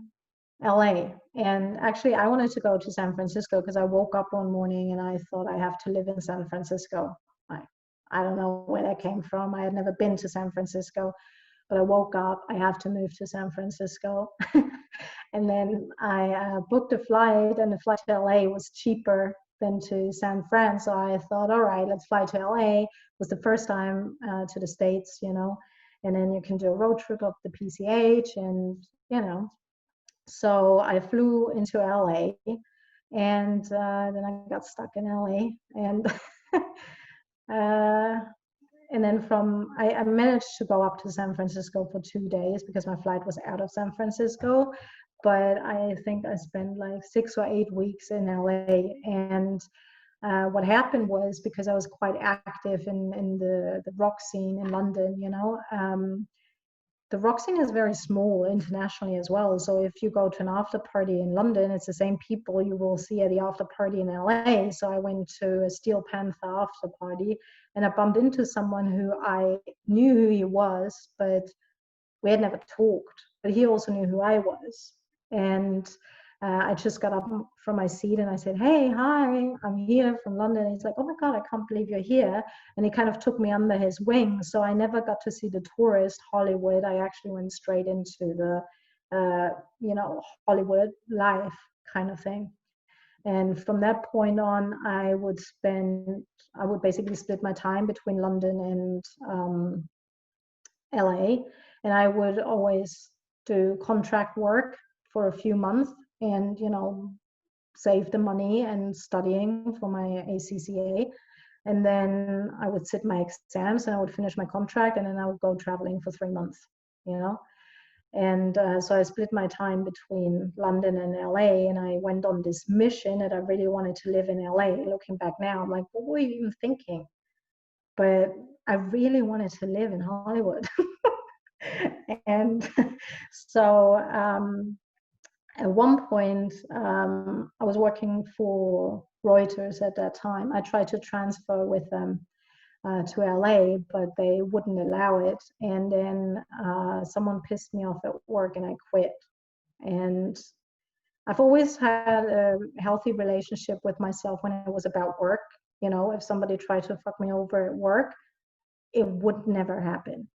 LA. And actually, I wanted to go to San Francisco because I woke up one morning and I thought I have to live in San Francisco. I don't know where that came from. I had never been to San Francisco, but I woke up, I have to move to San Francisco. And then I booked a flight, and the flight to LA was cheaper than to San Fran. So I thought, all right, let's fly to LA. It was the first time to the States, you know, and then you can do a road trip up the PCH, and, you know. So I flew into LA, and then I got stuck in LA, and and then I managed to go up to San Francisco for 2 days because my flight was out of San Francisco, but I think I spent like 6 or 8 weeks in LA. And what happened was, because I was quite active in the rock scene in London, you know, the rock scene is very small internationally as well. So if you go to an after party in London, it's the same people you will see at the after party in LA. So I went to a Steel Panther after party, and I bumped into someone who I knew who he was, but we had never talked. But he also knew who I was. And I just got up from my seat and I said, hey, hi, I'm here from London. And he's like, oh my God, I can't believe you're here. And he kind of took me under his wing. So I never got to see the tourist Hollywood. I actually went straight into the, you know, Hollywood life kind of thing. And from that point on, I would basically split my time between London and LA. And I would always do contract work for a few months, and, you know, save the money and studying for my ACCA. And then I would sit my exams and I would finish my contract, and then I would go traveling for 3 months, you know. And so I split my time between London and LA, and I went on this mission that I really wanted to live in LA. Looking back now, I'm like, what were you even thinking? But I really wanted to live in Hollywood. And so at one point, I was working for Reuters at that time. I tried to transfer with them to LA, but they wouldn't allow it. And then someone pissed me off at work and I quit. And I've always had a healthy relationship with myself when it was about work. You know, if somebody tried to fuck me over at work, it would never happen,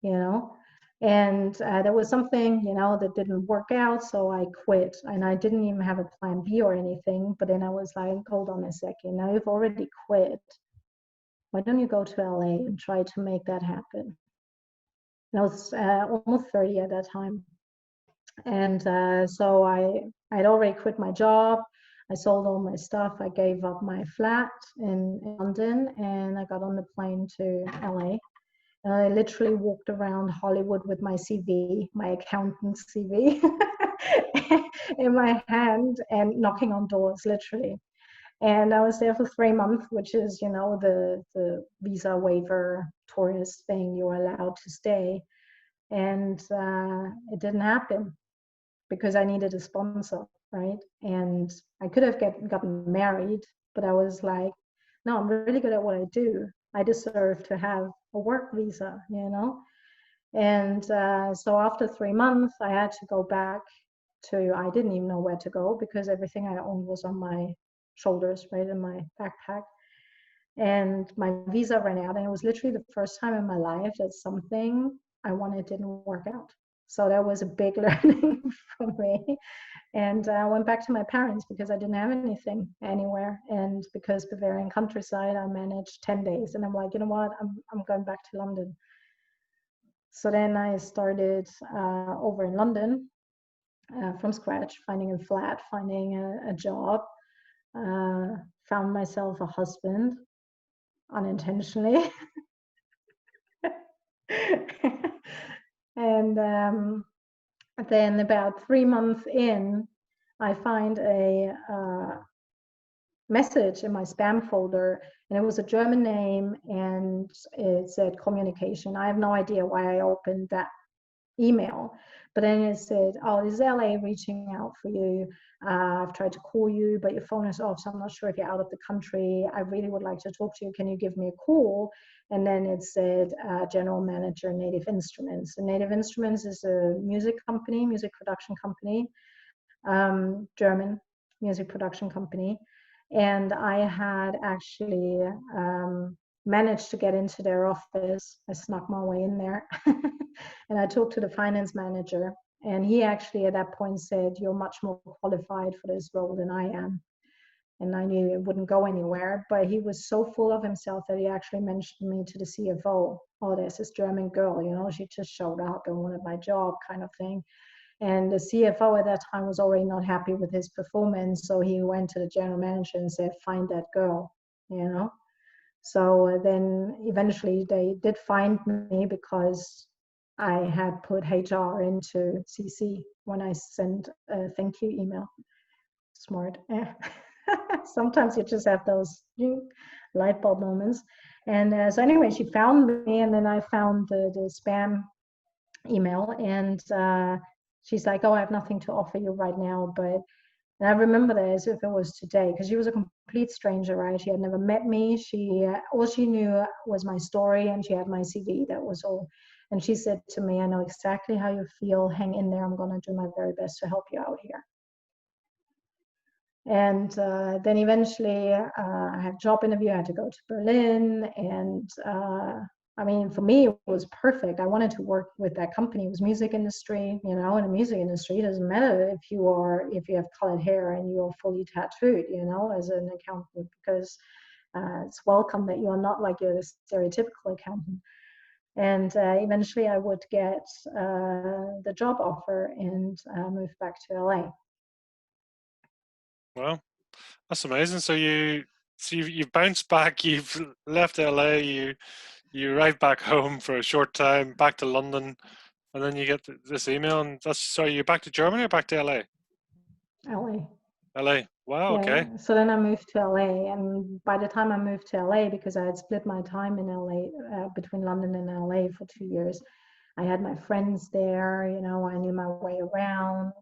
you know. And there was something, you know, that didn't work out, so I quit. And I didn't even have a plan B or anything. But then I was like, hold on a second, now you've already quit, why don't you go to LA and try to make that happen? And I was almost 30 at that time. And so I'd already quit my job. I sold all my stuff. I gave up my flat in London, and I got on the plane to LA. And I literally walked around Hollywood with my CV, my accountant's CV, in my hand, and knocking on doors, literally. And I was there for 3 months, which is, you know, the visa waiver tourist thing, you're allowed to stay. And it didn't happen because I needed a sponsor, right? And I could have gotten married, but I was like, no, I'm really good at what I do. I deserve to have a work visa, you know? And so after 3 months, I had to go back to, I didn't even know where to go because everything I owned was on my shoulders, right, in my backpack. And my visa ran out, and it was literally the first time in my life that something I wanted didn't work out. So that was a big learning for me. And I went back to my parents because I didn't have anything anywhere. And because Bavarian countryside, I managed 10 days. And I'm like, you know what, I'm going back to London. So then I started over in London from scratch, finding a flat, finding a job, found myself a husband unintentionally. And then about 3 months in, I find a message in my spam folder, and it was a German name, and it said communication. I have no idea why I opened that email, but then it said, oh, this is LA reaching out for you. I've tried to call you, but your phone is off, so I'm not sure if you're out of the country. I really would like to talk to you. Can you give me a call? And then it said, general manager, Native Instruments. And Native Instruments is a music company, music production company, German music production company. And I had actually managed to get into their office. I snuck my way in there and I talked to the finance manager, and he actually at that point said, you're much more qualified for this role than I am. And I knew it wouldn't go anywhere, but he was so full of himself that he actually mentioned me to the CFO. Oh, there's this German girl, you know, she just showed up and wanted my job, kind of thing. And the CFO at that time was already not happy with his performance, so he went to the general manager and said, find that girl, you know. So then eventually they did find me because I had put HR into CC when I sent a thank you email. Smart. Sometimes you just have those light bulb moments. And so anyway, she found me, and then I found the spam email, and she's like, oh, I have nothing to offer you right now, but, and I remember that as if it was today, because she was a complete stranger, right? She had never met me. All she knew was my story, and she had my CV, that was all. And she said to me, I know exactly how you feel, hang in there, I'm gonna do my very best to help you out here. And then eventually I had a job interview, I had to go to Berlin, and I mean, for me, it was perfect. I wanted to work with that company. It was music industry, you know, in the music industry, it doesn't matter if you have colored hair and you're fully tattooed, you know, as an accountant, because it's welcome that you're not like you're the stereotypical accountant. And eventually I would get the job offer and move back to LA.
Well, that's amazing. So you've bounced back, you've left LA, you arrive back home for a short time, back to London, and then you get this email, and you're back to Germany or back to LA?
LA.
LA. Wow,
Yeah.
okay.
So then I moved to LA, and by the time I moved to LA, because I had split my time in LA between London and LA for 2 years, I had my friends there, you know, I knew my way around.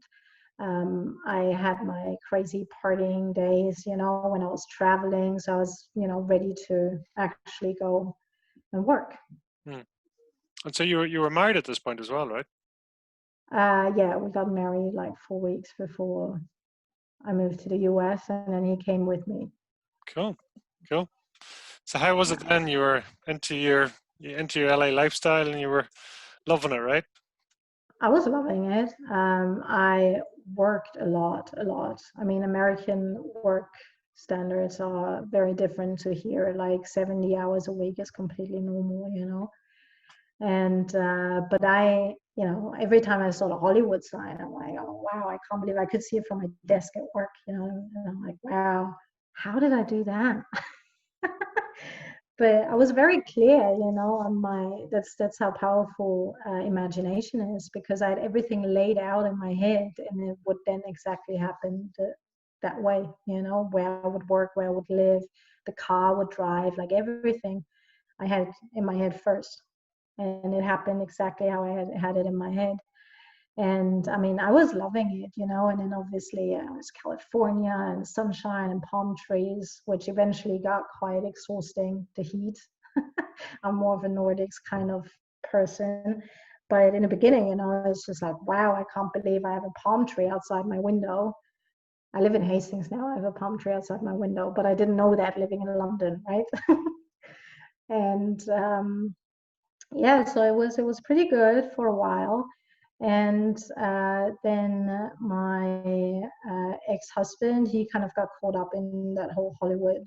I had my crazy partying days, you know, when I was traveling. So I was, you know, ready to actually go and work.
Hmm. And so you were married at this point as well, right?
Yeah, we got married like 4 weeks before I moved to the US, and then he came with me.
Cool. So how was it then? You were into your LA lifestyle and you were loving it, right?
I was loving it. I worked a lot. I mean, American work standards are very different to here. Like 70 hours a week is completely normal, you know. And but I, you know, every time I saw the Hollywood sign, I'm like, oh wow, I can't believe I could see it from my desk at work, you know. And I'm like, wow, how did I do that? But I was very clear, you know, on that's how powerful imagination is, because I had everything laid out in my head, and it would then exactly happen that way, you know, where I would work, where I would live, the car would drive, like everything I had in my head first, and it happened exactly how I had it in my head. And I mean, I was loving it, you know, and then obviously it was California and sunshine and palm trees, which eventually got quite exhausting, the heat. I'm more of a Nordics kind of person. But in the beginning, you know, it's just like, wow, I can't believe I have a palm tree outside my window. I live in Hastings now. I have a palm tree outside my window, but I didn't know that living in London, right? And yeah, so it was pretty good for a while. And then my ex-husband, he kind of got caught up in that whole Hollywood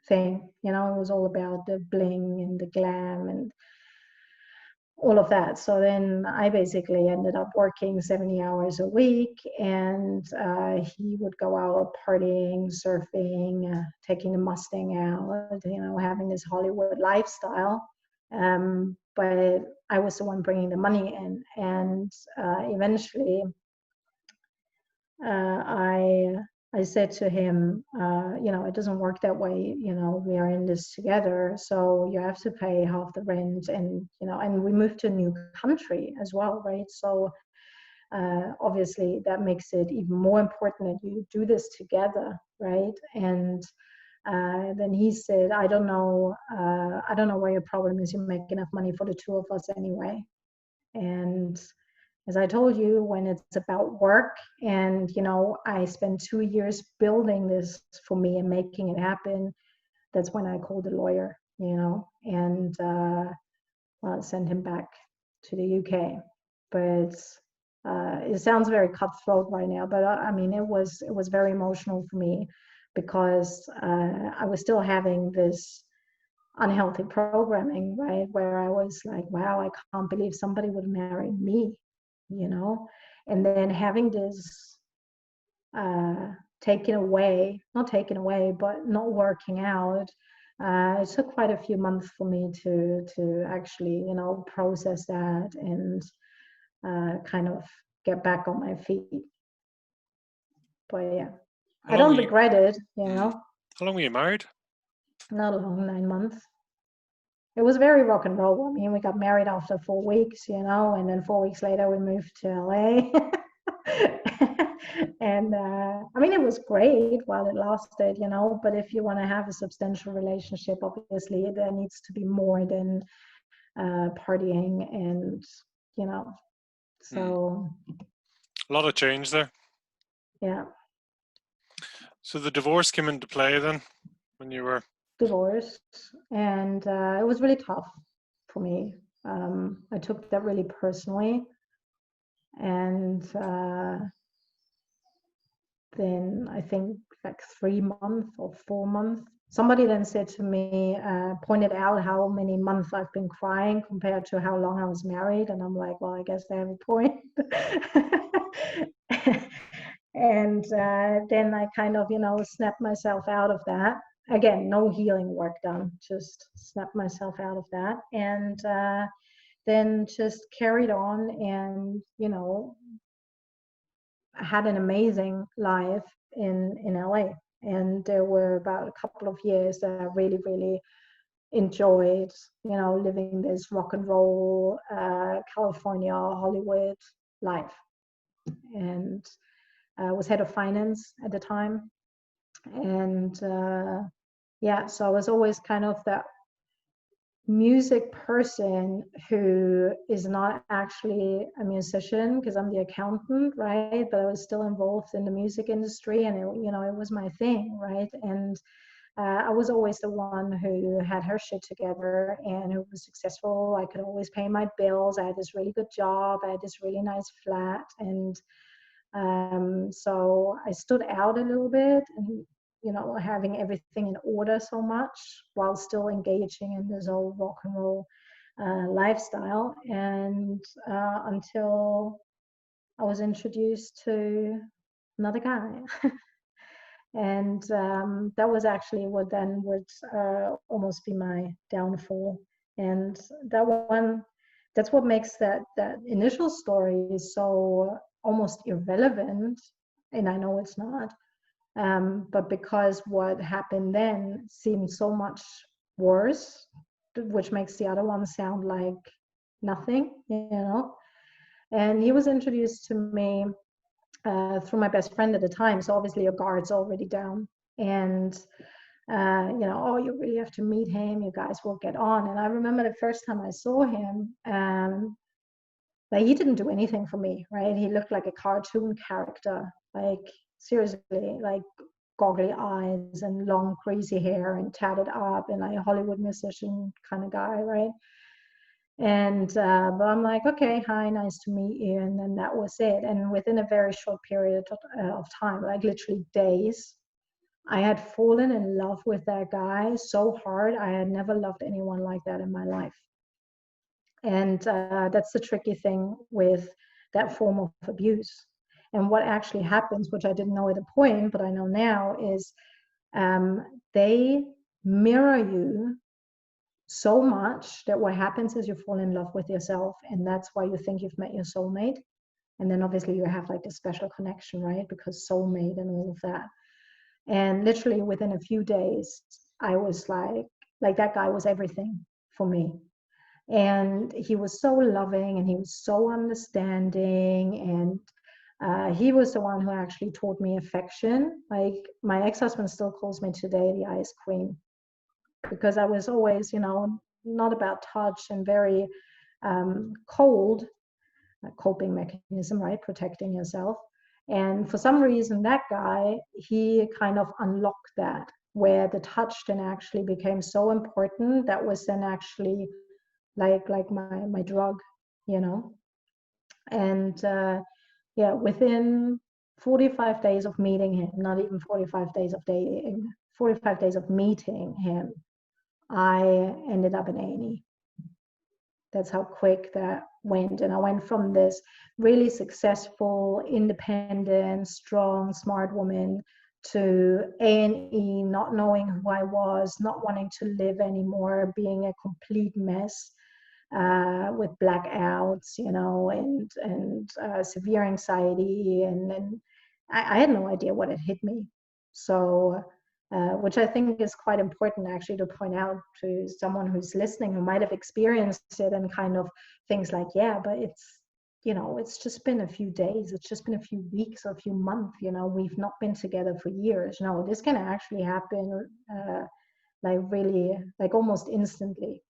thing. You know, it was all about the bling and the glam and all of that. So then I basically ended up working 70 hours a week, and he would go out partying, surfing, taking the Mustang out, you know, having this Hollywood lifestyle. But I was the one bringing the money in, and eventually I I said to him, it doesn't work that way. We are in this together, so you have to pay half the rent, and and we moved to a new country as well, right? So obviously that makes it even more important that you do this together, right? And then he said, I don't know where your problem is. You make enough money for the two of us anyway. And as I told you, when it's about work, and I spent 2 years building this for me and making it happen, that's when I called a lawyer, and sent him back to the UK. But it sounds very cutthroat right now, but I mean, it was very emotional for me, because I was still having this unhealthy programming, right? Where I was like, wow, I can't believe somebody would marry me, and then having this taken away, not taken away, but not working out. It took quite a few months for me to actually, process that and kind of get back on my feet. But yeah, I don't regret it,
How long were you married?
Not long, 9 months. It was very rock and roll. I mean, we got married after 4 weeks, and then 4 weeks later we moved to LA. And I mean, it was great while it lasted, but if you want to have a substantial relationship, obviously there needs to be more than partying, and so
a lot of change there.
Yeah.
So the divorce came into play then when you were
divorced, and it was really tough for me. I took that really personally, and then I think like 3 months or 4 months, somebody then said to me, pointed out how many months I've been crying compared to how long I was married, and I'm like, well, I guess they have a point. And then I kind of, snapped myself out of that. Again, no healing work done, just snapped myself out of that, and then just carried on, and had an amazing life in LA. And there were about a couple of years that I really, really enjoyed, living this rock and roll California, Hollywood life. And was head of finance at the time. And yeah, so I was always kind of that music person who is not actually a musician, because I'm the accountant, right? But I was still involved in the music industry, and it was my thing, right? And I was always the one who had her shit together and who was successful. I could always pay my bills. I had this really good job. I had this really nice flat, and so I stood out a little bit, and having everything in order so much while still engaging in this old rock and roll lifestyle, and until I was introduced to another guy. And that was actually what then would almost be my downfall. And that's what makes that initial story so almost irrelevant, and I know it's not, but because what happened then seemed so much worse, which makes the other one sound like nothing, And he was introduced to me through my best friend at the time, so obviously your guard's already down, and oh, you really have to meet him, you guys will get on. And I remember the first time I saw him, like, he didn't do anything for me, right? He looked like a cartoon character, like seriously, like goggly eyes and long crazy hair and tatted up and like a Hollywood musician kind of guy, right? And but I'm like, okay, hi, nice to meet you. And then that was it. And within a very short period of time, like literally days, I had fallen in love with that guy so hard. I had never loved anyone like that in my life. And that's the tricky thing with that form of abuse. And what actually happens, which I didn't know at the point, but I know now, is they mirror you so much that what happens is you fall in love with yourself, and that's why you think you've met your soulmate. And then obviously you have like this special connection, right? Because soulmate and all of that. And literally within a few days, I was like that guy was everything for me. And he was so loving and he was so understanding. And he was the one who actually taught me affection. Like my ex-husband still calls me today the ice queen, because I was always, not about touch and very cold, coping mechanism, right? Protecting yourself. And for some reason, that guy, he kind of unlocked that, where the touch then actually became so important. That was then actually like my drug, you know. And yeah, within 45 days of meeting him, not even 45 days of dating, 45 days of meeting him, I ended up in A&E. That's how quick that went. And I went from this really successful, independent, strong, smart woman to A&E, not knowing who I was, not wanting to live anymore, being a complete mess, with blackouts, and severe anxiety. And I had no idea what had hit me. So which I think is quite important actually to point out to someone who's listening who might have experienced it and kind of things like, yeah, but it's just been a few days, it's just been a few weeks or a few months, we've not been together for years. No, this can actually happen like really, like almost instantly,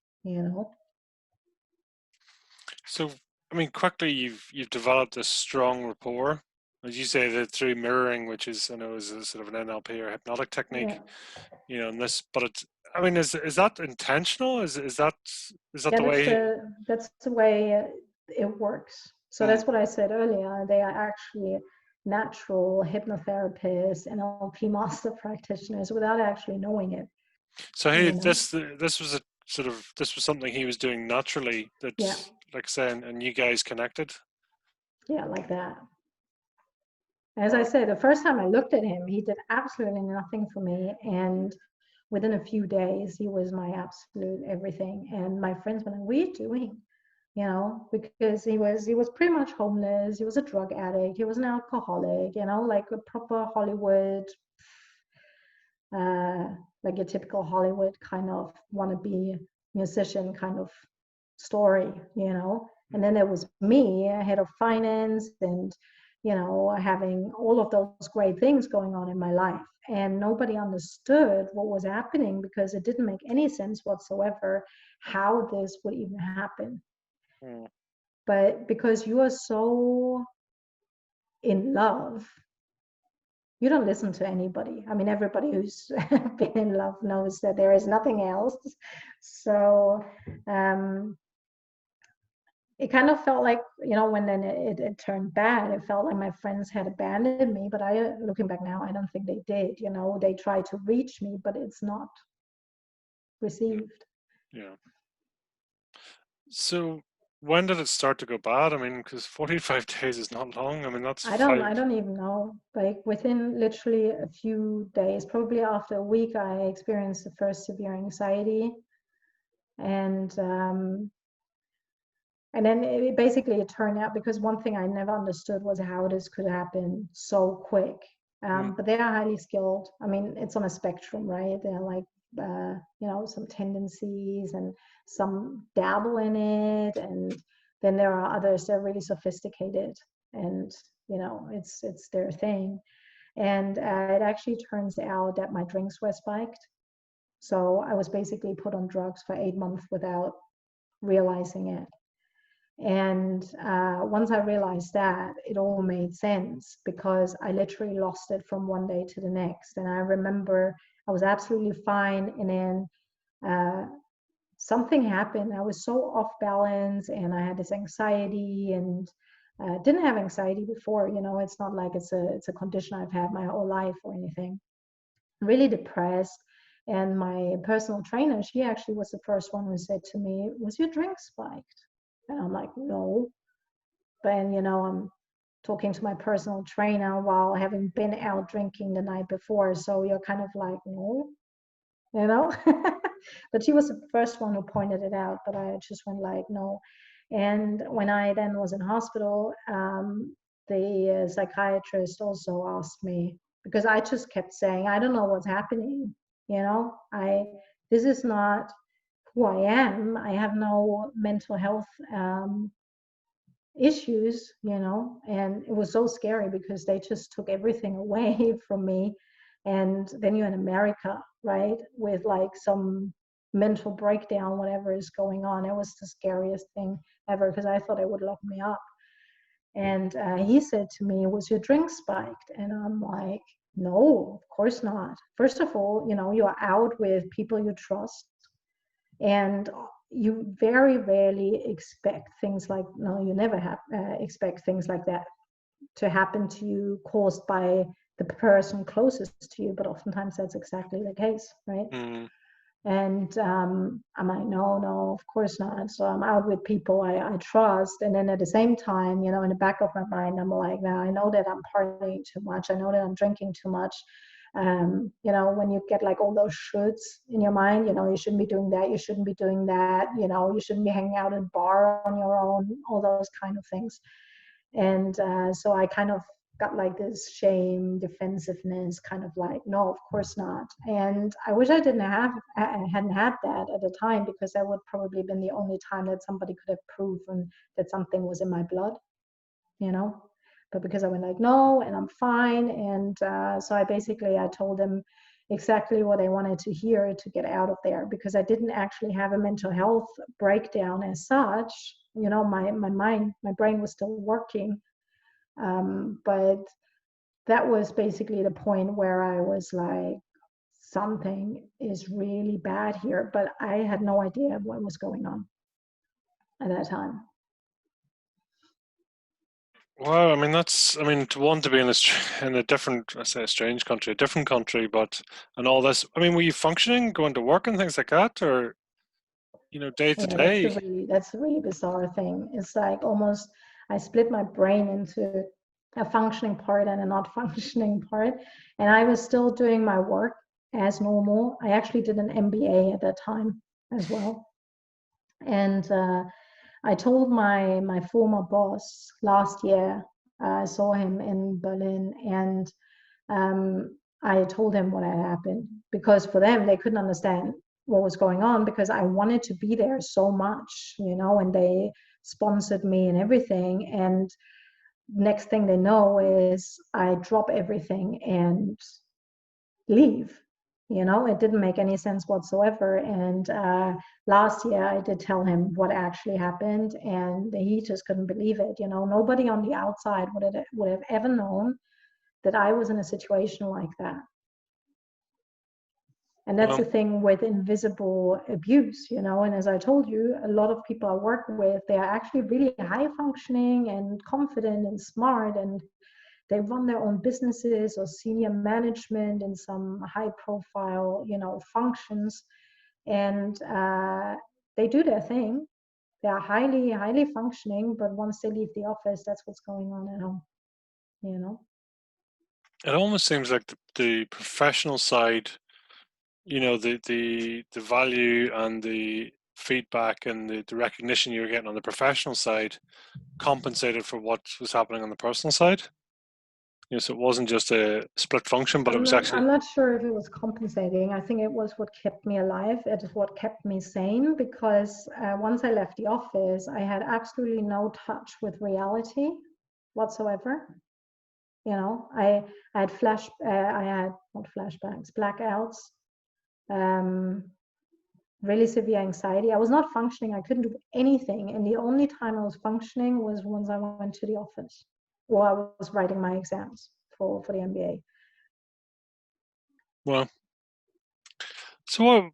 So, I mean, quickly you've developed a strong rapport, as you say, that through mirroring, which is, I know, is a sort of an NLP or hypnotic technique,
yeah.
and this, but it's, I mean, is that intentional? Is that
Yeah,
the way?
that's the way it works. So
Hmm.
that's what I said earlier. They are actually natural hypnotherapists, NLP master practitioners without actually knowing it,
So hey,
you know?
this was a sort of, this was something he was doing naturally that,
Yeah,
like saying, and you guys connected.
yeah, like that. As I
Wow.
said, the first time I looked at him, he did absolutely nothing for me. And within a few days, he was my absolute everything. And my friends were like, what are you doing? Because he was pretty much homeless. He was a drug addict. He was an alcoholic, like a proper Hollywood, uh, like a typical Hollywood kind of wannabe musician kind of story. And then there was me, head of finance, and having all of those great things going on in my life. And nobody understood what was happening because it didn't make any sense whatsoever how this would even happen.
Hmm.
But because you are so in love, you don't listen to anybody. I mean, everybody who's been in love knows that there is nothing else. So it kind of felt like, when then it turned bad, it felt like my friends had abandoned me. But looking back now, I don't think they did. They tried to reach me, but it's not received.
Yeah. So when did it start to go bad? I mean, because 45 days is not long. I mean, that's
I
five.
don't even know. Like within literally a few days, probably after a week, I experienced the first severe anxiety. And then it turned out, because one thing I never understood was how this could happen so quick.
Hmm.
But they are highly skilled. I mean, it's on a spectrum, right? They're like, some tendencies and some dabble in it. And then there are others that are really sophisticated and, it's their thing. And it actually turns out that my drinks were spiked. So I was basically put on drugs for 8 months without realizing it. And once I realized that, it all made sense, because I literally lost it from one day to the next. And I remember I was absolutely fine. And then something happened. I was so off balance and I had this anxiety, and didn't have anxiety before. It's not like it's a condition I've had my whole life or anything. Really depressed. And my personal trainer, she actually was the first one who said to me, was your drink spiked? And I'm like, no. But I'm talking to my personal trainer while having been out drinking the night before. So you're kind of like, no, you know? But she was the first one who pointed it out, but I just went like, no. And when I then was in hospital, the psychiatrist also asked me, because I just kept saying, I don't know what's happening. This is not who I am. I have no mental health issues, and it was so scary because they just took everything away from me. And then you're in America, right, with like some mental breakdown, whatever is going on. It was the scariest thing ever because I thought it would lock me up. And he said to me, was your drink spiked? And I'm like, no, of course not. First of all, you're out with people you trust, and you very rarely expect things like, no, you never expect things like that to happen to you caused by the person closest to you, but oftentimes that's exactly the case, right?
Mm.
And I'm like, no, of course not. So I'm out with people I trust. And then at the same time, in the back of my mind, I'm like, now I know that I'm partying too much. I know that I'm drinking too much. When you get like all those shoulds in your mind, you shouldn't be doing that. You shouldn't be doing that. You shouldn't be hanging out in a bar on your own, all those kind of things. And so I kind of got like this shame, defensiveness, kind of like, no, of course not. And I wish I hadn't had that at the time, because that would probably been the only time that somebody could have proven that something was in my blood, But because I went like, no, and I'm fine. And so I told them exactly what I wanted to hear to get out of there, because I didn't actually have a mental health breakdown as such. My mind, my brain was still working. But that was basically the point where I was like, something is really bad here, but I had no idea what was going on at that time.
Wow, I mean, to want to be in a different, I say a strange country, a different country, but and all this. I mean, were you functioning, going to work and things like that, or day to
Yeah,
day?
that's a really bizarre thing. It's like almost I split my brain into a functioning part and a not functioning part, and I was still doing my work as normal. I actually did an MBA at that time as well, and I told my former boss last year. I saw him in Berlin, and I told him what had happened, because for them they couldn't understand what was going on, because I wanted to be there so much, and they sponsored me and everything. And next thing they know is I drop everything and leave. It didn't make any sense whatsoever. And last year I did tell him what actually happened, and he just couldn't believe it. Nobody on the outside would have ever known that I was in a situation like that. And that's the thing with invisible abuse, and as I told you, a lot of people I work with, they are actually really high functioning and confident and smart, and they run their own businesses or senior management in some high profile, functions. And they do their thing. They are highly, highly functioning, but once they leave the office, that's what's going on at home,
It almost seems like the professional side, the value and the feedback and the recognition you were getting on the professional side compensated for what was happening on the personal side. So it wasn't just a split function, but it was actually.
I'm not sure if it was compensating. I think it was what kept me alive. It is what kept me sane, because once I left the office, I had absolutely no touch with reality whatsoever. I had not flashbacks, blackouts, really severe anxiety. I was not functioning. I couldn't do anything. And the only time I was functioning was once I went to the office, or I was writing my exams for the MBA.
Well, so what?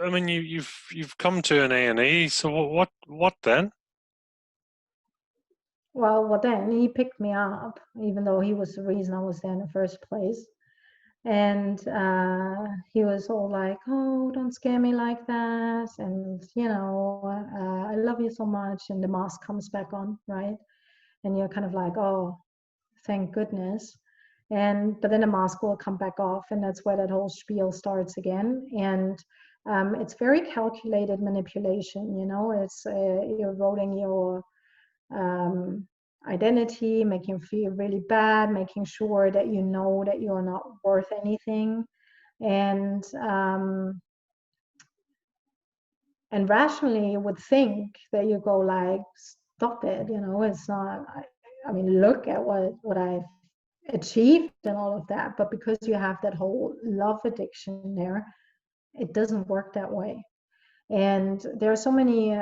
I mean, you've come to an A&E. So what then?
Well, then he picked me up, even though he was the reason I was there in the first place. And he was all like, oh, don't scare me like that. And, I love you so much. And the mask comes back on, right? And you're kind of like, oh, thank goodness. But then the mask will come back off. And that's where that whole spiel starts again. And it's very calculated manipulation, it's eroding your identity, making you feel really bad, making sure that you know that you are not worth anything. And rationally you would think that you go like, stop it, it's not, I mean, look at what I've achieved and all of that. But because you have that whole love addiction there, it doesn't work that way. And there are so many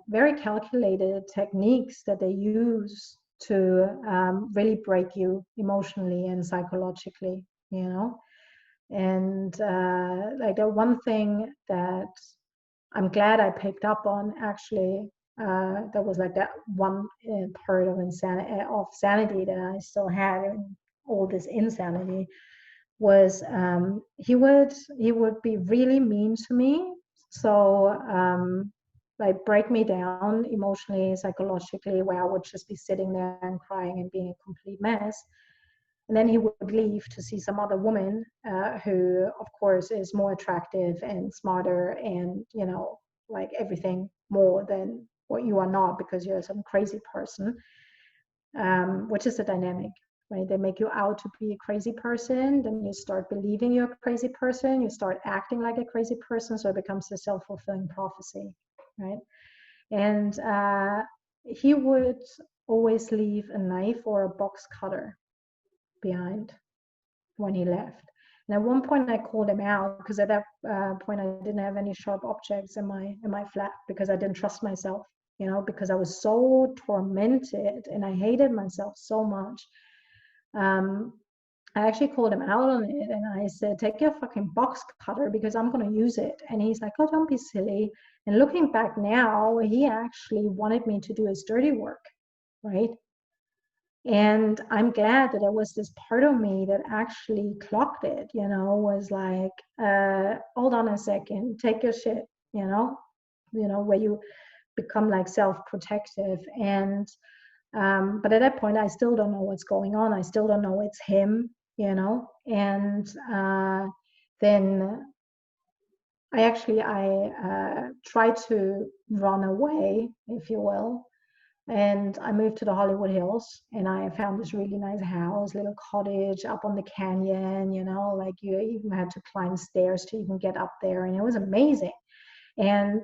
very calculated techniques that they use to really break you emotionally and psychologically, And like the one thing that I'm glad I picked up on, actually, that was like that one part of sanity that I still had in all this insanity, was he would be really mean to me. So like break me down emotionally, psychologically, where I would just be sitting there and crying and being a complete mess. And then he would leave to see some other woman who, of course, is more attractive and smarter and, like everything more than what you are not, because you're some crazy person, which is the dynamic, right? They make you out to be a crazy person. Then you start believing you're a crazy person. You start acting like a crazy person. So it becomes a self-fulfilling prophecy, right? And he would always leave a knife or a box cutter behind when he left. And at one point I called him out, because at that point I didn't have any sharp objects in my flat, because I didn't trust myself, because I was so tormented and I hated myself so much. I actually called him out on it, and I said, take your fucking box cutter, because I'm going to use it. And he's like, oh, don't be silly. And looking back now, he actually wanted me to do his dirty work, right? And I'm glad that there was this part of me that actually clocked it, was like, hold on a second, take your shit, where you become like self-protective. And but at that point I still don't know what's going on. I still don't know it's him, and then I tried to run away, if you will. And I moved to the Hollywood Hills, and I found this really nice house, little cottage up on the canyon, like you even had to climb stairs to even get up there. And it was amazing. And,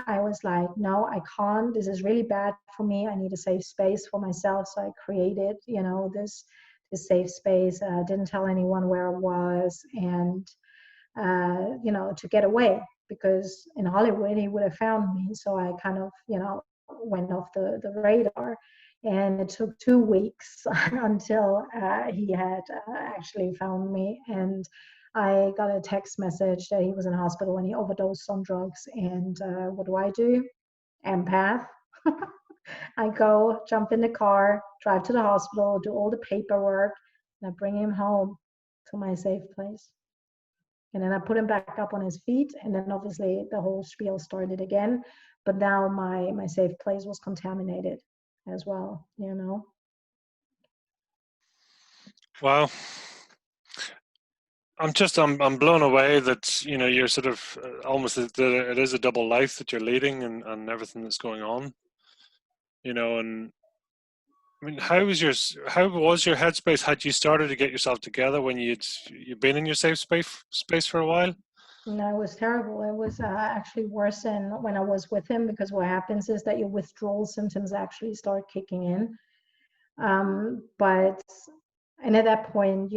I was like, no, I can't. This is really bad for me. I need a safe space for myself. So I created, this safe space. I didn't tell anyone where I was, and, to get away, because in Hollywood he would have found me. So I kind of, went off the radar. And it took 2 weeks until he had actually found me. And I got a text message that he was in hospital and he overdosed on drugs. And what do? Empath. I go, jump in the car, drive to the hospital, do all the paperwork, and I bring him home to my safe place. And then I put him back up on his feet, and then obviously the whole spiel started again. But now my safe place was contaminated as well,
Wow. I'm blown away that you're sort of almost it is a double life that you're leading, and everything that's going on, and I mean, how was your headspace? Had you started to get yourself together when you'd been in your safe space for a while?
No, it was terrible. It was actually worse than when I was with him, because what happens is that your withdrawal symptoms actually start kicking in. And at that point,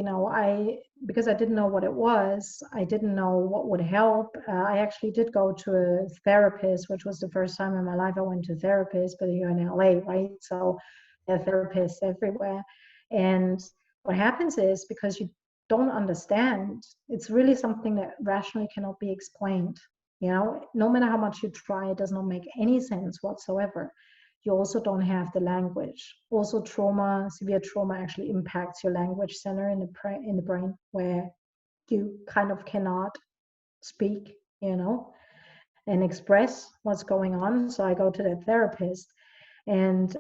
because I didn't know what it was, I didn't know what would help. I actually did go to a therapist, which was the first time in my life I went to a therapist, but you're in LA, right? So there are therapists everywhere. And what happens is, because you don't understand, it's really something that rationally cannot be explained. No matter how much you try, it does not make any sense whatsoever. You also don't have the language. Also, severe trauma actually impacts your language center in the brain, where you kind of cannot speak, and express what's going on. So I go to that therapist, and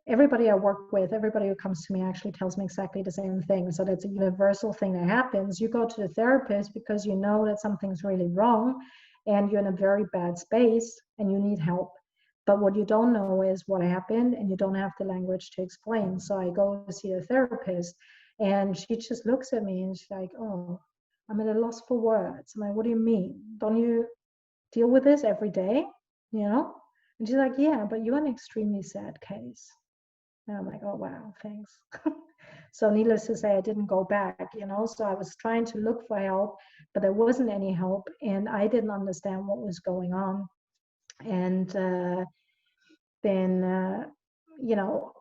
everybody I work with, everybody who comes to me actually tells me exactly the same thing. So that's a universal thing that happens. You go to the therapist because you know that something's really wrong and you're in a very bad space and you need help. But what you don't know is what happened, and you don't have the language to explain. So I go see a therapist, and she just looks at me and she's like, oh, I'm at a loss for words. I'm like, what do you mean? Don't you deal with this every day? You know? And she's like, yeah, but you're an extremely sad case. And I'm like, oh, wow, thanks. So needless to say, I didn't go back, you know? So I was trying to look for help, but there wasn't any help, and I didn't understand what was going on. And then, you know,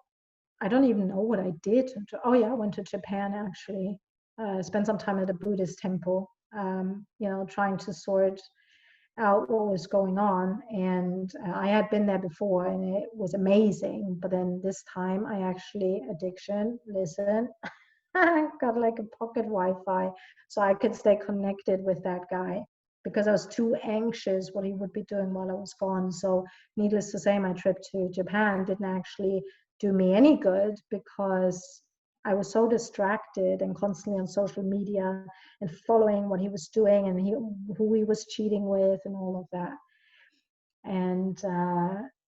I don't even know what I did. Oh yeah, I went to Japan actually. Spent some time at a Buddhist temple, you know, trying to sort out what was going on. And I had been there before and it was amazing. But then this time I actually, addiction, listen, I got like a pocket Wi-Fi so I could stay connected with that guy, because I was too anxious what he would be doing while I was gone. So needless to say, my trip to Japan didn't actually do me any good, because I was so distracted and constantly on social media and following what he was doing and who he was cheating with and all of that. And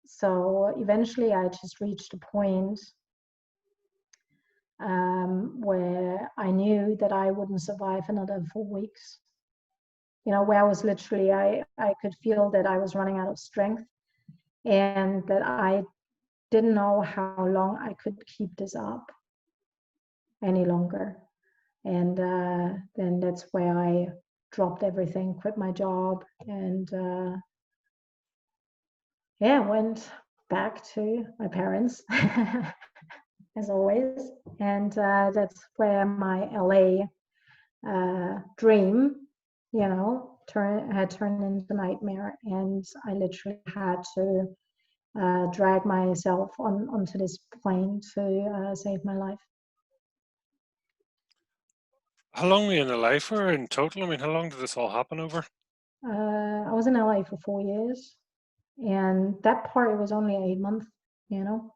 so eventually I just reached a point where I knew that I wouldn't survive another 4 weeks. You know, where I was literally, I could feel that I was running out of strength, and that I didn't know how long I could keep this up any longer. And then that's where I dropped everything, quit my job, and yeah, went back to my parents as always. And that's where my LA dream, you know, had turned into nightmare, and I literally had to drag myself onto this plane to save my life.
How long were you in LA for in total? I mean, how long did this all happen over?
I was in LA for 4 years, and that part, it was only 8 months, you know.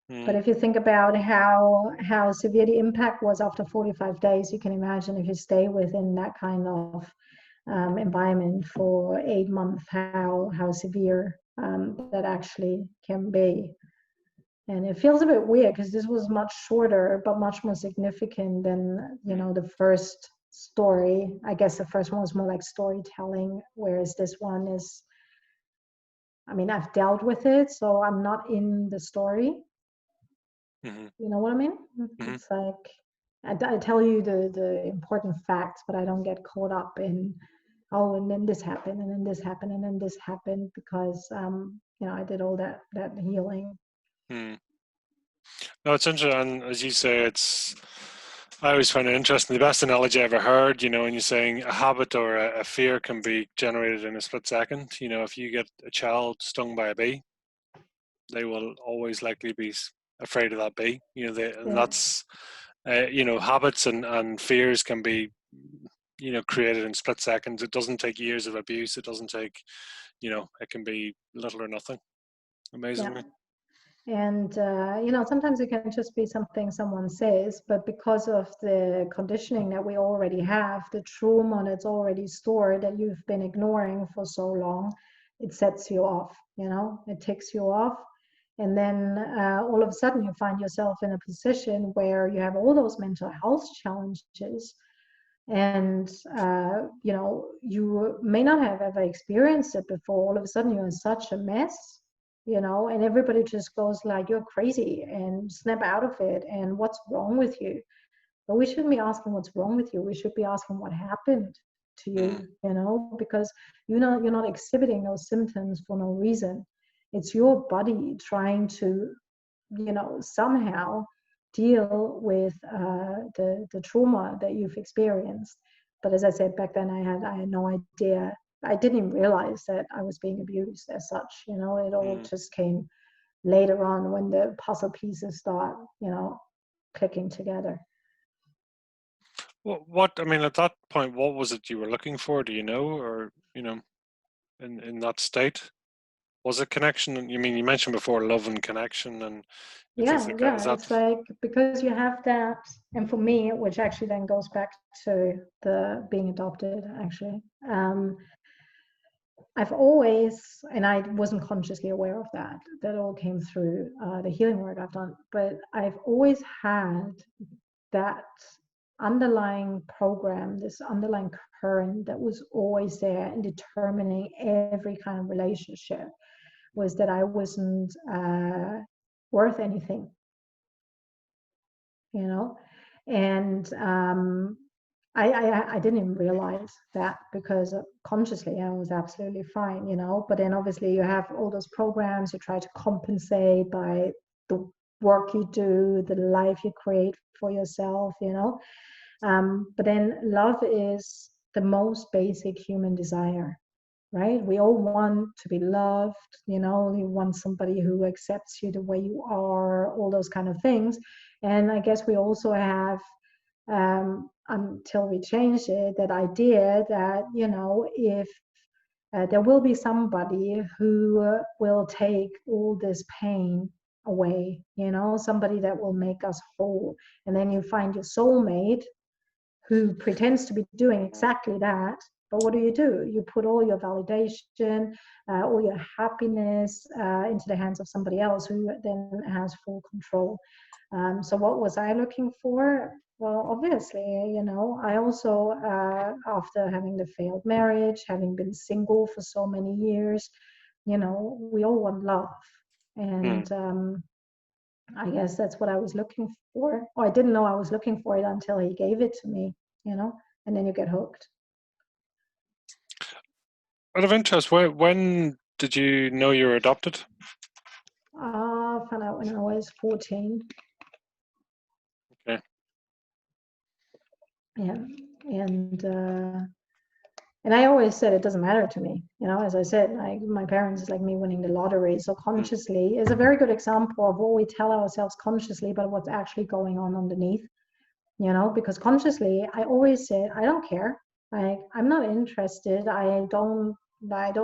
But if you think about how severe the impact was after 45 days, you can imagine if you stay within that kind of environment for 8 months, how severe that actually can be. And it feels a bit weird because this was much shorter, but much more significant than, you know, the first story. I guess the first one was more like storytelling, whereas this one is, I mean, I've dealt with it, so I'm not in the story.
Mm-hmm.
You know what I mean?
Mm-hmm.
It's like, I tell you the important facts, but I don't get caught up in, oh, and then this happened, and then this happened, and then this happened, because, you know, I did all that healing.
Mm. No, it's interesting. And as you say, I always find it interesting. The best analogy I ever heard, you know, when you're saying a habit or a fear can be generated in a split second. You know, if you get a child stung by a bee, they will always likely be afraid of that bee. You know, and that's, you know, habits and fears can be, you know, created in split seconds. It doesn't take years of abuse. It doesn't take, you know, it can be little or nothing. Amazingly.
And, you know, sometimes it can just be something someone says, but because of the conditioning that we already have, the trauma that's already stored that you've been ignoring for so long, it sets you off, you know, it takes you off. And then all of a sudden you find yourself in a position where you have all those mental health challenges. And, you know, you may not have ever experienced it before. All of a sudden you're in such a mess, you know, and everybody just goes like, you're crazy, and snap out of it, and what's wrong with you? But we shouldn't be asking what's wrong with you. We should be asking what happened to you, you know, because you're not exhibiting those symptoms for no reason. It's your body trying to, you know, somehow deal with the trauma that you've experienced. But as I said, back then I had no idea. I didn't even realize that I was being abused as such. You know, it all just came later on when the puzzle pieces start, you know, clicking together.
What I mean, at that point, what was it you were looking for? Do you know, or you know, in that state, was it connection? And you mean you mentioned before love and connection and things like that. Is that?
It's like, because you have that, and for me, which actually then goes back to the being adopted, actually. I've always, and I wasn't consciously aware of that, that all came through the healing work I've done, but I've always had that underlying program, this underlying current that was always there and determining every kind of relationship, was that I wasn't worth anything, you know? And I didn't even realize that, because consciously I was absolutely fine, you know. But then obviously you have all those programs, you try to compensate by the work you do, the life you create for yourself, you know. But then love is the most basic human desire, right? We all want to be loved, you know, you want somebody who accepts you the way you are, all those kind of things. And I guess we also have, until we change it, that idea that, you know, if there will be somebody who will take all this pain away, you know, somebody that will make us whole. And then you find your soulmate who pretends to be doing exactly that. But what do? You put all your validation, all your happiness into the hands of somebody else who then has full control. So what was I looking for? Well, obviously, you know, I also, after having the failed marriage, having been single for so many years, you know, we all want love. And I guess that's what I was looking for. Or I didn't know I was looking for it until he gave it to me, you know, and then you get hooked.
Out of interest, when did you know you were adopted?
I found out when I was 14.
Okay.
Yeah. And I always said it doesn't matter to me. You know, as I said, my parents is like me winning the lottery. So consciously is a very good example of what we tell ourselves consciously, but what's actually going on underneath. You know, because consciously I always said, I don't care. I'm not interested. I don't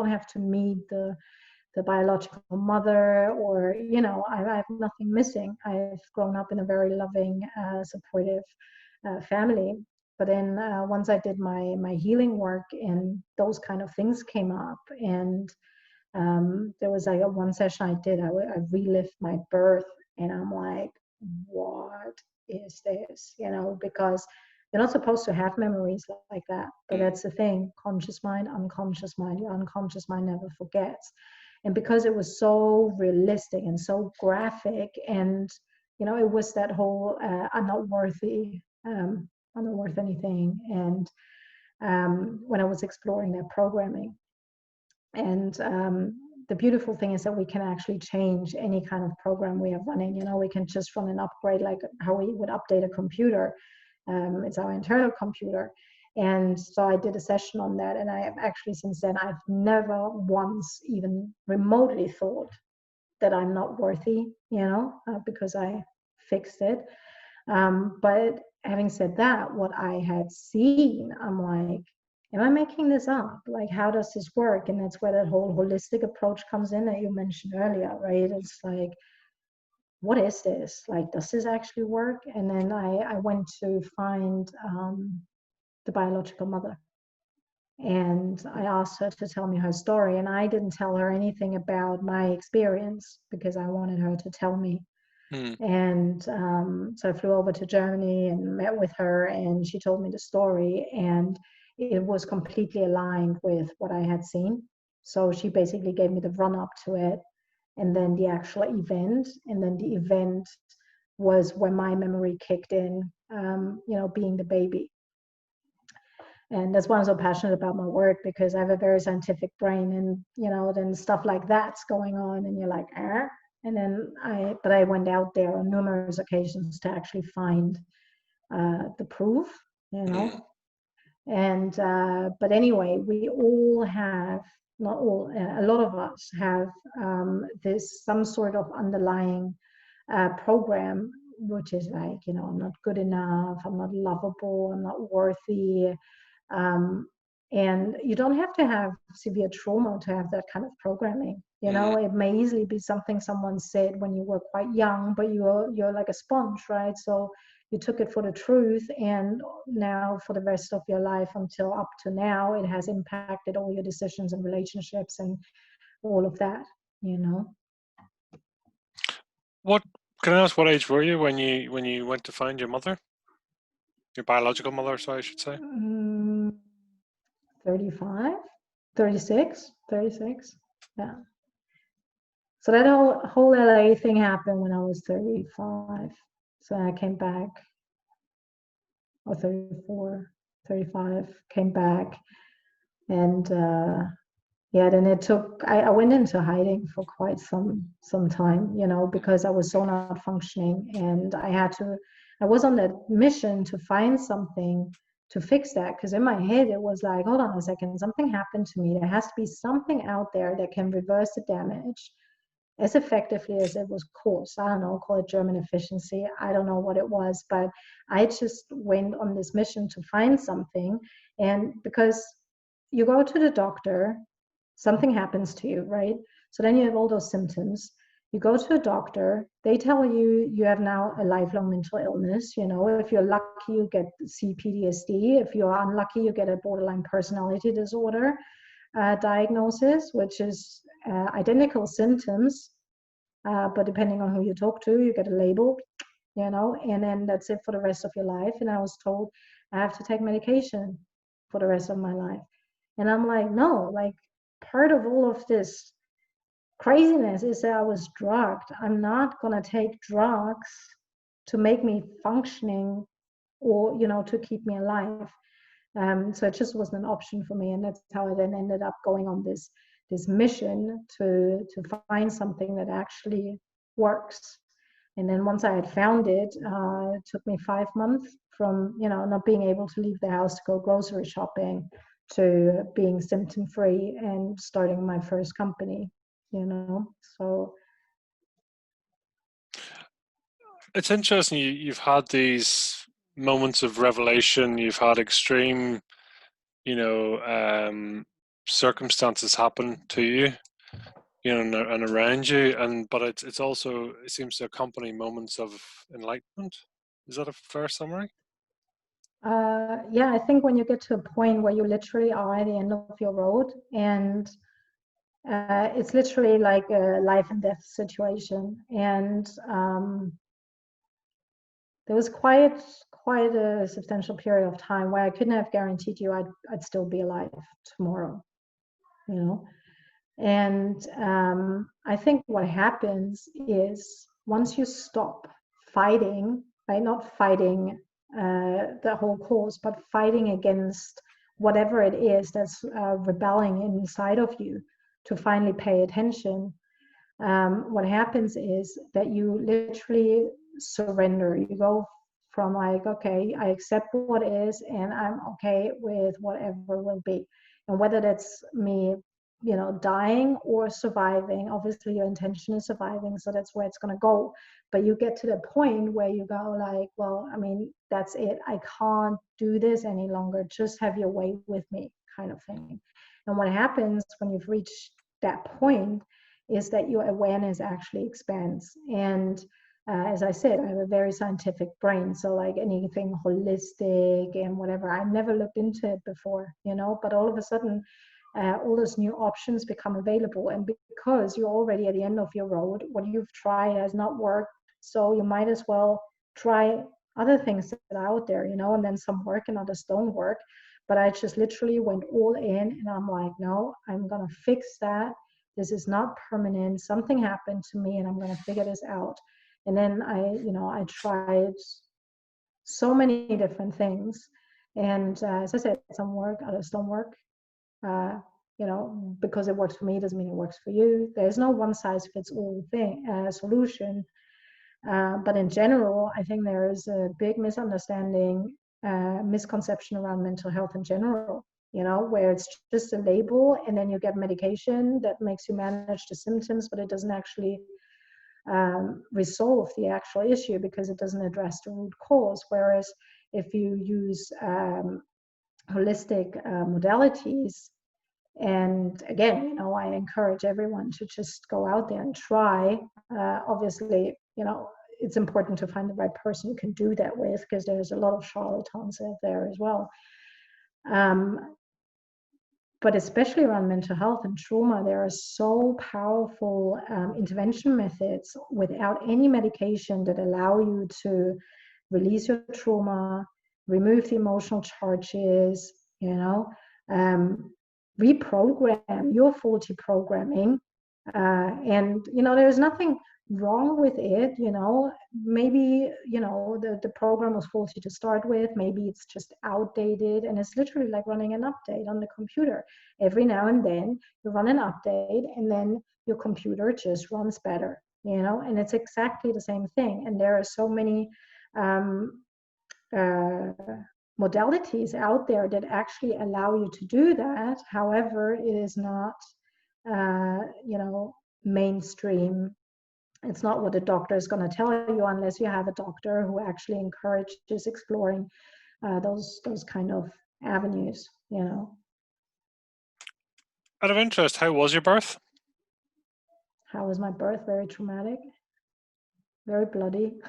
have to meet the biological mother, or, you know, I have nothing missing. I've grown up in a very loving, supportive family. But then once I did my healing work, and those kind of things came up, and there was like one session I did, I relived my birth, and I'm like, what is this? You know, because you're not supposed to have memories like that. But that's the thing, conscious mind, unconscious mind. Your unconscious mind never forgets. And because it was so realistic and so graphic, and, you know, it was that whole I'm not worthy, I'm not worth anything. And when I was exploring that programming, and the beautiful thing is that we can actually change any kind of program we are running. You know, we can just run an upgrade, like how we would update a computer. It's our internal computer. And so I did a session on that, and I have actually since then, I've never once even remotely thought that I'm not worthy, you know, because I fixed it. But having said that, what I had seen, I'm like, am I making this up? Like, how does this work? And that's where that whole holistic approach comes in that you mentioned earlier, right? It's like, what is this? Like, does this actually work? And then I went to find the biological mother. And I asked her to tell me her story. And I didn't tell her anything about my experience because I wanted her to tell me. And so I flew over to Germany and met with her, and she told me the story, and it was completely aligned with what I had seen. So she basically gave me the run up to it, and then the actual event. And then the event was when my memory kicked in, you know, being the baby. And that's why I'm so passionate about my work, because I have a very scientific brain, and, you know, then stuff like that's going on, and you're like, eh? And then I went out there on numerous occasions to actually find the proof, you know. And but anyway, we all have, not all, a lot of us have this some sort of underlying program, which is like, you know, I'm not good enough, I'm not lovable, I'm not worthy. And you don't have to have severe trauma to have that kind of programming. You know, it may easily be something someone said when you were quite young, but you're like a sponge, right? So you took it for the truth, and now for the rest of your life until up to now, it has impacted all your decisions and relationships and all of that, you know.
What can I ask? What age were you when you went to find your mother, your biological mother? Sorry, I should say.
35, 36, 36. Yeah. So that whole LA thing happened when I was 35. So I came back, or 34, 35, came back, and yeah, then it took, I went into hiding for quite some time, you know, because I was so not functioning, and I was on that mission to find something to fix that, because in my head it was like, hold on a second, something happened to me. There has to be something out there that can reverse the damage as effectively as it was caused. I don't know, call it German efficiency. I don't know what it was, but I just went on this mission to find something. And because you go to the doctor, something happens to you, right? So then you have all those symptoms. You go to a doctor, they tell you you have now a lifelong mental illness. You know, if you're lucky, you get Ptsd. If you're unlucky, you get a borderline personality disorder diagnosis, which is identical symptoms, but depending on who you talk to, you get a label, you know, and then that's it for the rest of your life. And I was told I have to take medication for the rest of my life. And I'm like, no, like, part of all of this craziness is that I was drugged. I'm not going to take drugs to make me functioning or, you know, to keep me alive. So it just wasn't an option for me. And that's how I then ended up going on this mission to find something that actually works. And then once I had found it, it took me 5 months from, you know, not being able to leave the house to go grocery shopping to being symptom free and starting my first company, you know. So
It's interesting. You've had these moments of revelation. You've had extreme, you know, circumstances happen to you, you know, and around you, but it's also, it seems to accompany moments of enlightenment. Is that a fair summary?
yeah, I think when you get to a point where you literally are at the end of your road, and it's literally like a life and death situation, and there was quite a substantial period of time where I couldn't have guaranteed you I'd still be alive tomorrow, you know. And I think what happens is once you stop fighting, right, not fighting the whole cause, but fighting against whatever it is that's rebelling inside of you, to finally pay attention, what happens is that you literally surrender. You go from like, okay, I accept what is, and I'm okay with whatever will be. And whether that's me, you know, dying or surviving, obviously your intention is surviving, so that's where it's going to go. But you get to the point where you go like, well, I mean, that's it. I can't do this any longer. Just have your way with me, kind of thing. And what happens when you've reached that point is that your awareness actually expands. And as I said, I have a very scientific brain. So like anything holistic and whatever, I never looked into it before, you know, but all of a sudden, all those new options become available. And because you're already at the end of your road, what you've tried has not worked. So you might as well try other things that are out there, you know, and then some work and others don't work. But I just literally went all in, and I'm like, no, I'm going to fix that. This is not permanent. Something happened to me and I'm going to figure this out. And then I tried so many different things. And as I said, some work, others don't work. You know, because it works for me doesn't mean it works for you. There's no one size fits all solution. But in general, I think there is a big misunderstanding, misconception around mental health in general, you know, where it's just a label and then you get medication that makes you manage the symptoms, but it doesn't actually resolve the actual issue because it doesn't address the root cause. Whereas if you use holistic modalities, and again, you know, I encourage everyone to just go out there and try. Obviously, you know, it's important to find the right person you can do that with, because there's a lot of charlatans out there as well. But especially around mental health and trauma, there are so powerful intervention methods without any medication that allow you to release your trauma, remove the emotional charges, reprogram your faulty programming. And, there's nothing wrong with it. Maybe, the program was faulty to start with. Maybe it's just outdated, and it's literally like running an update on the computer. Every now and then you run an update, and then your computer just runs better, and it's exactly the same thing. And there are so many modalities out there that actually allow you to do that. However, it is not mainstream. It's not what a doctor is going to tell you, unless you have a doctor who actually encourages exploring those kind of avenues.
Out of interest, how was your birth?
How was my birth? Very traumatic, very bloody.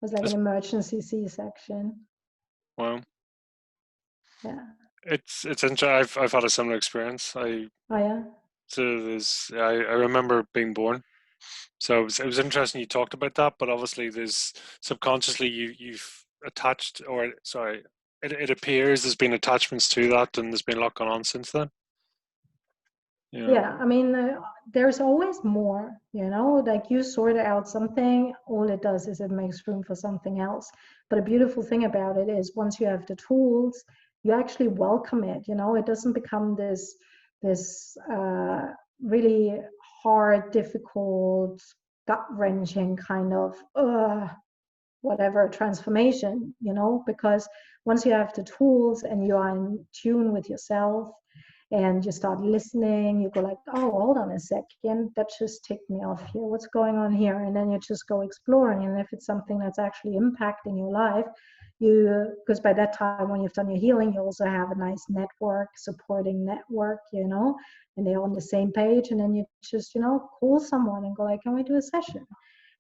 It was like an emergency C-section.
Wow.
Yeah.
It's interesting. I've had a similar experience.
Oh yeah.
So I remember being born. So it was interesting you talked about that, but obviously there's subconsciously you've attached, or sorry, it appears there's been attachments to that, and there's been a lot going on since then.
Yeah, I mean, there's always more, like you sort out something, all it does is it makes room for something else. But a beautiful thing about it is once you have the tools, you actually welcome it. It doesn't become this really hard, difficult, gut-wrenching kind of whatever transformation, because once you have the tools and you are in tune with yourself, and you start listening, you go like, oh, hold on a second, that just ticked me off here. What's going on here? And then you just go exploring. And if it's something that's actually impacting your life, because by that time, when you've done your healing, you also have a nice network, supporting network, and they're on the same page. And then you just, call someone and go like, can we do a session?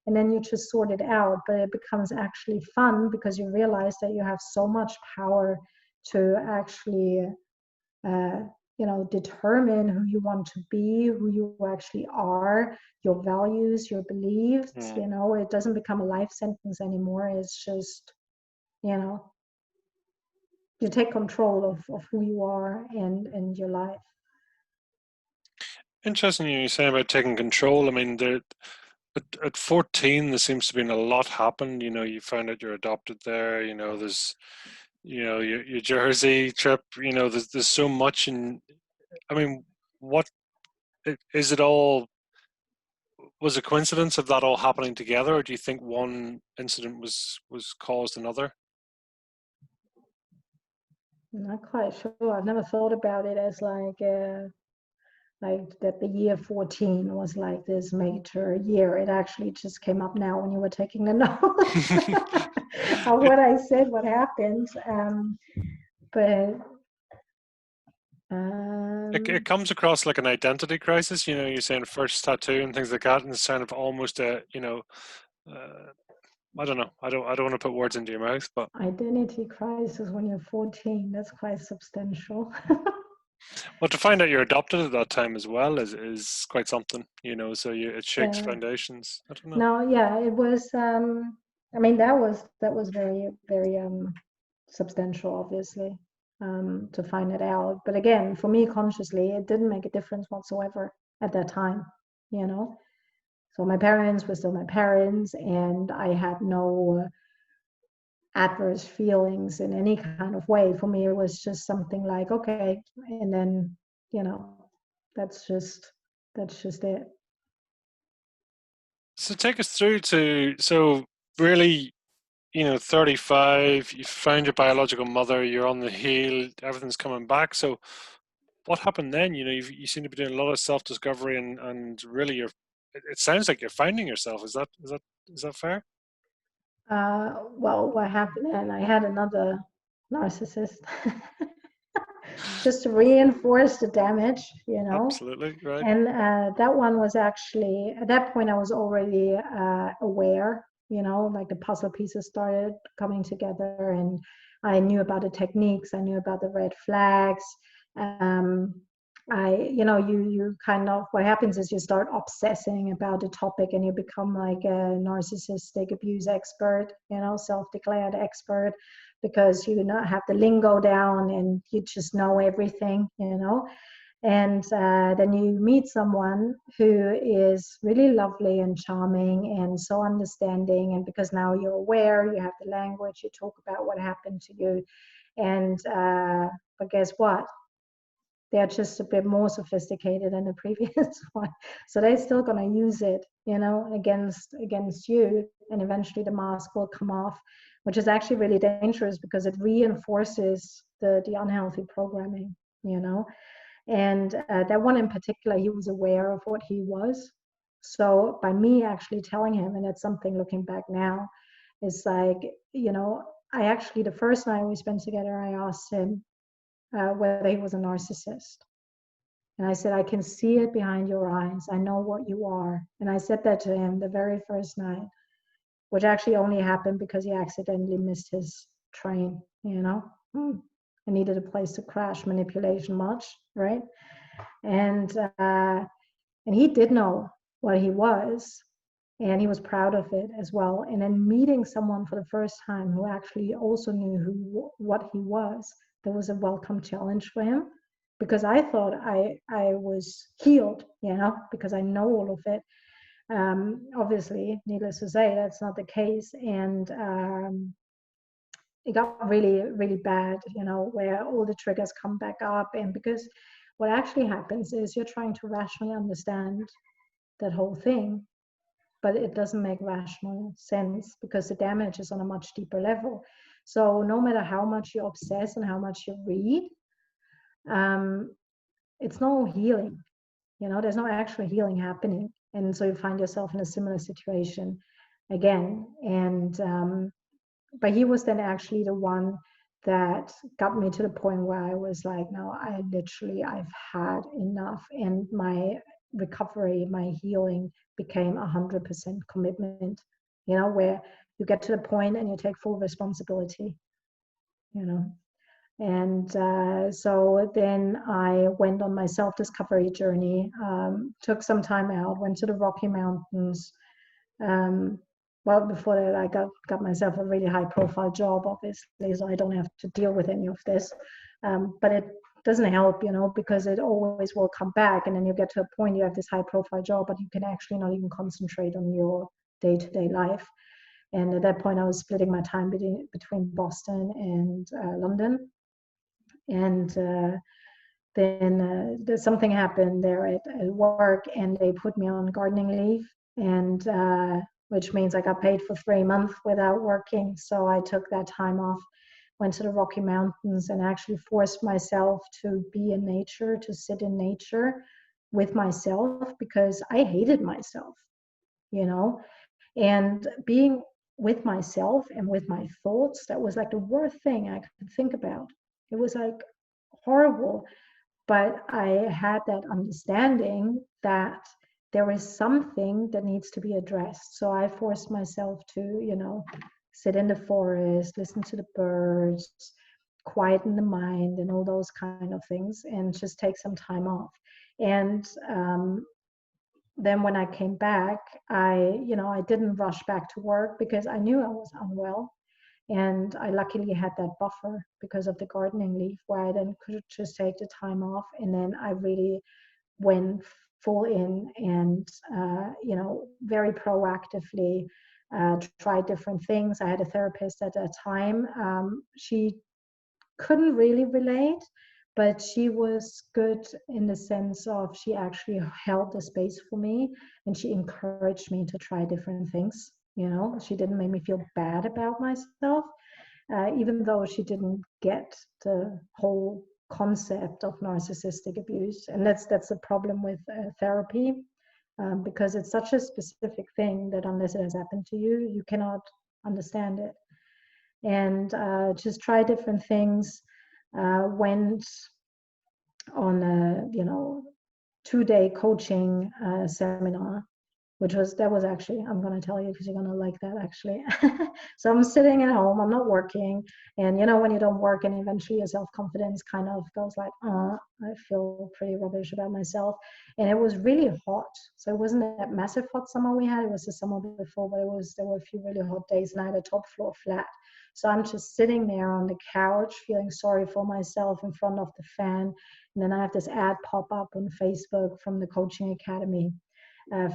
And then you just sort it out. But it becomes actually fun because you realize that you have so much power to actually determine who you want to be, who you actually are, your values, your beliefs. It doesn't become a life sentence anymore. It's just, you take control of who you are and your life.
Interesting you're saying about taking control. I mean, at 14, there seems to be a lot happened. You find out you're adopted there. There's, your Jersey trip. There's so much in. I mean, what is it all? Was a coincidence of that all happening together, or do you think one incident was caused another?
I'm not quite sure. I've never thought about it as like that the year 14 was like this major year. It actually just came up now when you were taking the notes of what I said, what happened. But
it comes across like an identity crisis. You're saying first tattoo and things like that, and it's kind of almost a, I don't know. I don't want to put words into your mouth, but
identity crisis when you're 14, that's quite substantial.
Well, to find out you're adopted at that time as well is quite something, So it shakes foundations. I don't know.
No, yeah, it was. I mean, that was very, very substantial, obviously, to find it out. But again, for me, consciously, it didn't make a difference whatsoever at that time, So my parents were still my parents, and I had no adverse feelings in any kind of way. For me, it was just something like, okay, and then, that's just it.
So take us through so really, 35, you found your biological mother, you're on the heel, everything's coming back. So what happened then? You seem to be doing a lot of self-discovery and really it sounds like you're finding yourself. Is that fair?
Well, what happened then? I had another narcissist. just to reinforce the damage, you know.
Absolutely, right.
And that one was actually, at that point, I was already aware, you know, like the puzzle pieces started coming together, and I knew about the techniques, I knew about the red flags. You know, you kind of, what happens is you start obsessing about the topic and you become like a narcissistic abuse expert, you know, self-declared expert, because you not have the lingo down and you just know everything, you know. And then you meet someone who is really lovely and charming and so understanding. And because now you're aware, you have the language, you talk about what happened to you. And but guess what? They're just a bit more sophisticated than the previous one. So they're still going to use it, you know, against you. And eventually the mask will come off, which is actually really dangerous because it reinforces the unhealthy programming, you know. And that one in particular, he was aware of what he was. So by me actually telling him, and that's something looking back now, is like, you know, I actually, the first night we spent together, I asked him whether he was a narcissist. And I said, I can see it behind your eyes. I know what you are. And I said that to him the very first night, which actually only happened because he accidentally missed his train, you know. I needed a place to crash, manipulation much, right? And he did know what he was, and he was proud of it as well. And then meeting someone for the first time who actually also knew what he was, there was a welcome challenge for him, because I thought I was healed, you know, because I know all of it. Obviously, needless to say, that's not the case. And it got really, really bad, you know, where all the triggers come back up. And because what actually happens is you're trying to rationally understand that whole thing, but it doesn't make rational sense because the damage is on a much deeper level. So no matter how much you obsess and how much you read, it's no healing, you know, there's no actual healing happening. And so you find yourself in a similar situation again. And but he was then actually the one that got me to the point where I was like, no, I've had enough. And my recovery, my healing became 100% commitment, you know, where you get to the point and you take full responsibility, you know. And so then I went on my self-discovery journey, took some time out, went to the Rocky Mountains. Well, before that, I got myself a really high-profile job, obviously, so I don't have to deal with any of this. But it doesn't help, you know, because it always will come back, and then you get to a point you have this high-profile job, but you can actually not even concentrate on your day-to-day life. And at that point, I was splitting my time between Boston and London. And then there's something happened there at work, and they put me on gardening leave, and which means I got paid for 3 months without working. So I took that time off, went to the Rocky Mountains, and actually forced myself to be in nature, to sit in nature with myself, because I hated myself, you know. And being with myself and with my thoughts, that was like the worst thing I could think about. It was like horrible. But I had that understanding that there is something that needs to be addressed. So I forced myself to, you know, sit in the forest, listen to the birds, quieten the mind, and all those kind of things, and just take some time off. And then when I came back, I didn't rush back to work because I knew I was unwell. And I luckily had that buffer because of the gardening leave, where I then could just take the time off. And then I really went full in and, very proactively tried different things. I had a therapist at that time. She couldn't really relate, but she was good in the sense of she actually held the space for me, and she encouraged me to try different things. You know, she didn't make me feel bad about myself, even though she didn't get the whole concept of narcissistic abuse. And that's the problem with therapy, because it's such a specific thing that unless it has happened to you, you cannot understand it. And just try different things. Went on a 2-day coaching seminar, that was actually, I'm going to tell you because you're going to like that actually. So I'm sitting at home, I'm not working, and when you don't work and eventually your self-confidence kind of goes like, I feel pretty rubbish about myself. And it was really hot, so it wasn't that massive hot summer we had, it was the summer before, but there were a few really hot days, and I had a top floor flat. So I'm just sitting there on the couch feeling sorry for myself in front of the fan, and then I have this ad pop up on Facebook from the coaching academy,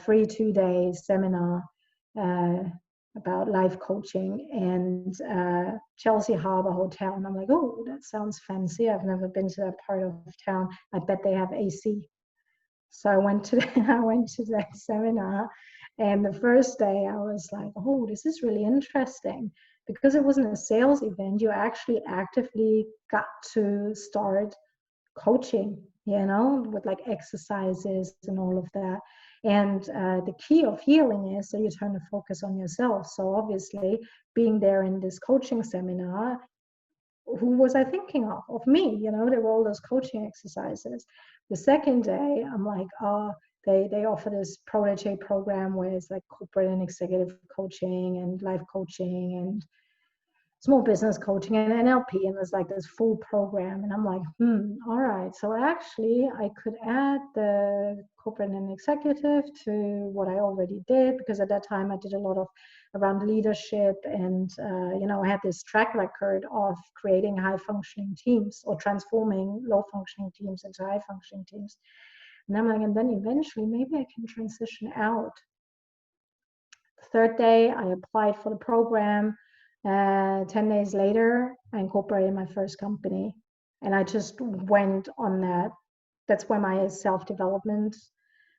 free 2-day seminar about life coaching, and Chelsea Harbour Hotel. And I'm like, oh, that sounds fancy. I've never been to that part of town. I bet they have AC. So I went to that seminar, and the first day I was like, oh, this is really interesting, because it wasn't a sales event. You actually actively got to start coaching, with like exercises and all of that. And the key of healing is that you turn the focus on yourself. So obviously, being there in this coaching seminar, who was I thinking of? Of me, there were all those coaching exercises. The second day, I'm like, they offer this protege program where it's like corporate and executive coaching and life coaching and small business coaching and NLP, and there's like this full program. And I'm like, all right. So actually I could add the corporate and executive to what I already did, because at that time I did a lot of around leadership, and I had this track record of creating high functioning teams or transforming low functioning teams into high functioning teams. And I'm like, and then eventually maybe I can transition out. Third day I applied for the program. 10 days later, I incorporated my first company, and I just went on that. That's where my self-development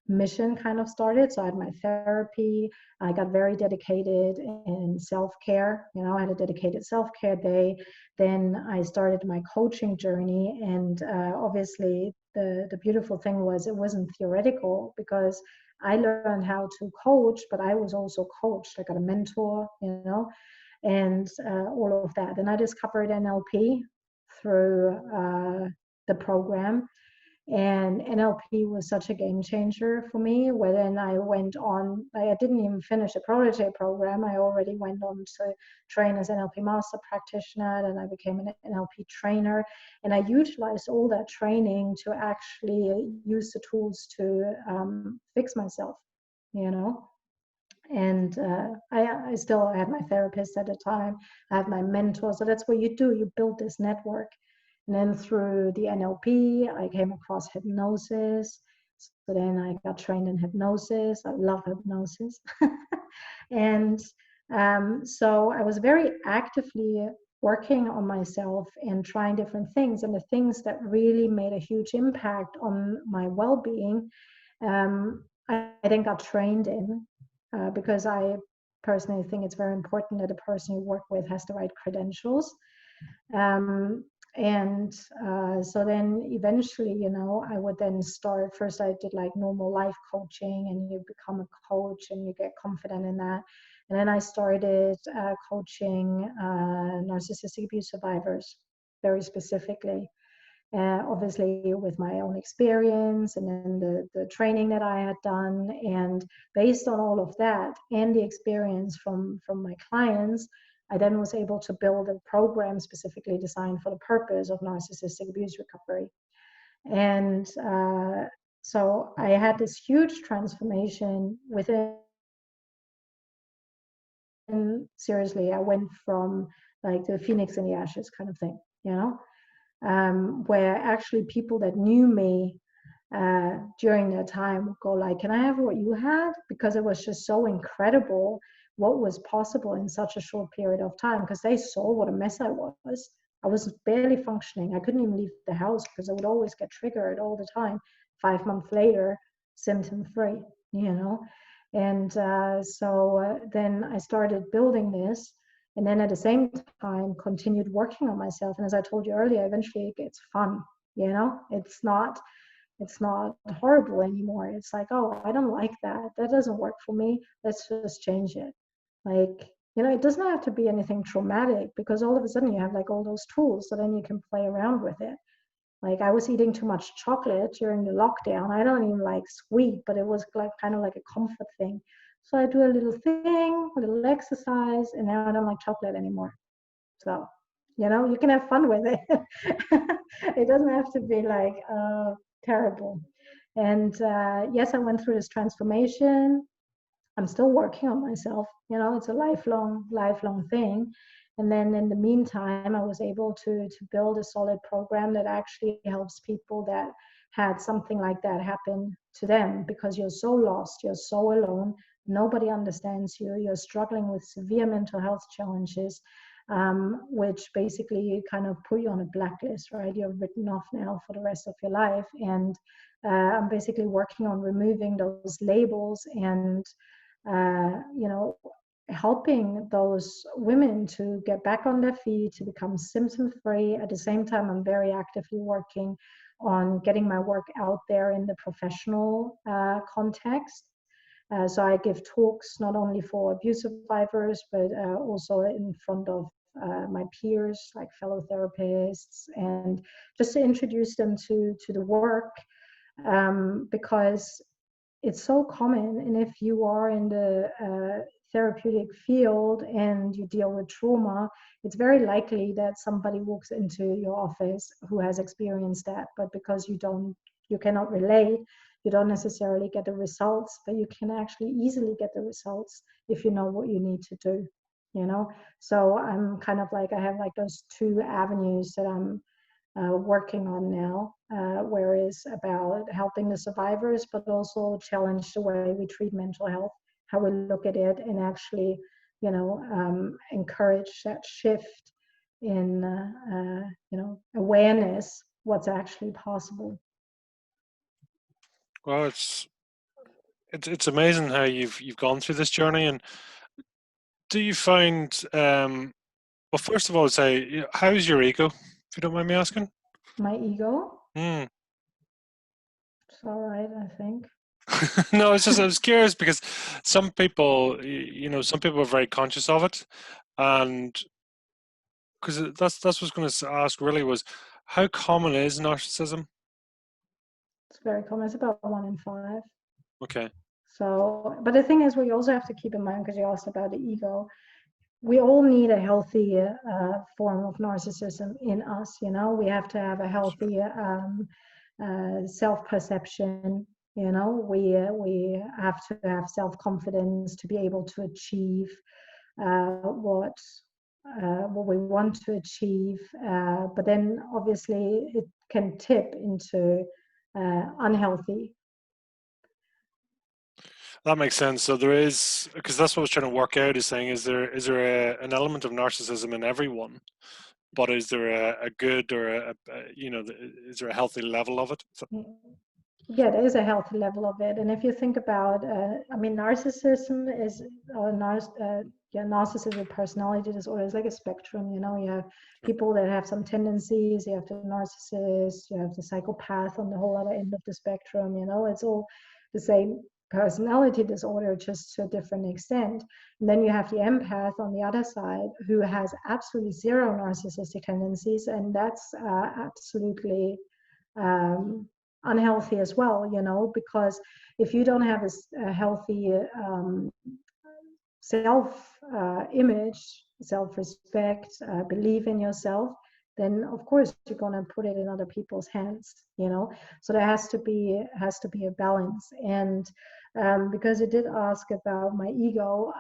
mission kind of started. So I had my therapy. I got very dedicated in self-care. I had a dedicated self-care day. Then I started my coaching journey, and obviously the beautiful thing was it wasn't theoretical, because I learned how to coach, but I was also coached. I got a mentor, and all of that. And I discovered NLP through the program. And NLP was such a game changer for me, where then I went on, I didn't even finish the protege program. I already went on to train as NLP master practitioner, and I became an NLP trainer. And I utilized all that training to actually use the tools to fix myself, And I still had my therapist at the time. I had my mentor. So that's what you do. You build this network. And then through the NLP, I came across hypnosis. So then I got trained in hypnosis. I love hypnosis. And so I was very actively working on myself and trying different things. And the things that really made a huge impact on my well-being, I then got trained in. Because I personally think it's very important that the person you work with has the right credentials. So then eventually, I would then start, first I did like normal life coaching, and you become a coach and you get confident in that. And then I started coaching narcissistic abuse survivors very specifically. Obviously with my own experience, and then the training that I had done. And based on all of that and the experience from my clients, I then was able to build a program specifically designed for the purpose of narcissistic abuse recovery. And so I had this huge transformation within. Seriously, I went from like the phoenix in the ashes kind of thing, where actually people that knew me during that time would go like, can I have what you had? Because it was just so incredible what was possible in such a short period of time, because they saw what a mess I was. I was barely functioning. I couldn't even leave the house because I would always get triggered all the time. 5 months later, symptom free, And so then I started building this, and then at the same time continued working on myself. And as I told you earlier, eventually it gets fun. It's not horrible anymore. It's like, oh, I don't like that. That doesn't work for me. Let's just change it. Like, it doesn't have to be anything traumatic, because all of a sudden you have like all those tools, so then you can play around with it. Like I was eating too much chocolate during the lockdown. I don't even like sweet, but it was like kind of like a comfort thing. So I do a little thing, a little exercise, and now I don't like chocolate anymore. So, you can have fun with it. It doesn't have to be like terrible. And yes, I went through this transformation. I'm still working on myself. It's a lifelong thing. And then in the meantime, I was able to build a solid program that actually helps people that had something like that happen to them, because you're so lost, you're so alone, nobody understands you, you're struggling with severe mental health challenges, which basically kind of put you on a blacklist, right? You're written off now for the rest of your life. And I'm basically working on removing those labels and helping those women to get back on their feet, to become symptom free. At the same time, I'm very actively working on getting my work out there in the professional context. So I give talks not only for abuse survivors, but also in front of my peers, like fellow therapists, and just to introduce them to the work, because it's so common. And if you are in the therapeutic field and you deal with trauma, it's very likely that somebody walks into your office who has experienced that. But because you cannot relate, you don't necessarily get the results, but you can actually easily get the results if you know what you need to do. So I'm kind of like, I have like those two avenues that I'm working on now, where it's about helping the survivors, but also challenge the way we treat mental health, how we look at it, and actually, encourage that shift in, awareness, what's actually possible.
Well, it's amazing how you've gone through this journey. And do you find, well, first of all, I'd say, how's your ego, if you don't mind me asking?
My ego?
Mm.
It's all right, I think.
No, I was curious because some people, some people are very conscious of it, and because that's what I was going to ask. Really, was how common is narcissism?
It's very common. It's about 1 in 5.
Okay.
So, but the thing is, we also have to keep in mind, because you asked about the ego, we all need a healthy form of narcissism in us. We have to have a healthy self-perception. We have to have self-confidence to be able to achieve what we want to achieve. But then obviously it can tip into unhealthy.
That makes sense. So there is, because that's what I was trying to work out, is saying, is there an element of narcissism in everyone, but is there a good or is there a healthy level of it?
Yeah, there is a healthy level of it. And if you think about, narcissism is, narcissism personality disorder is like a spectrum. You have people that have some tendencies, you have the narcissist, you have the psychopath on the whole other end of the spectrum. It's all the same personality disorder, just to a different extent. And then you have the empath on the other side, who has absolutely zero narcissistic tendencies, and that's absolutely unhealthy as well, because if you don't have a healthy self image, self-respect, belief in yourself, then of course you're going to put it in other people's hands. So there has to be a balance. And because it did ask about my ego,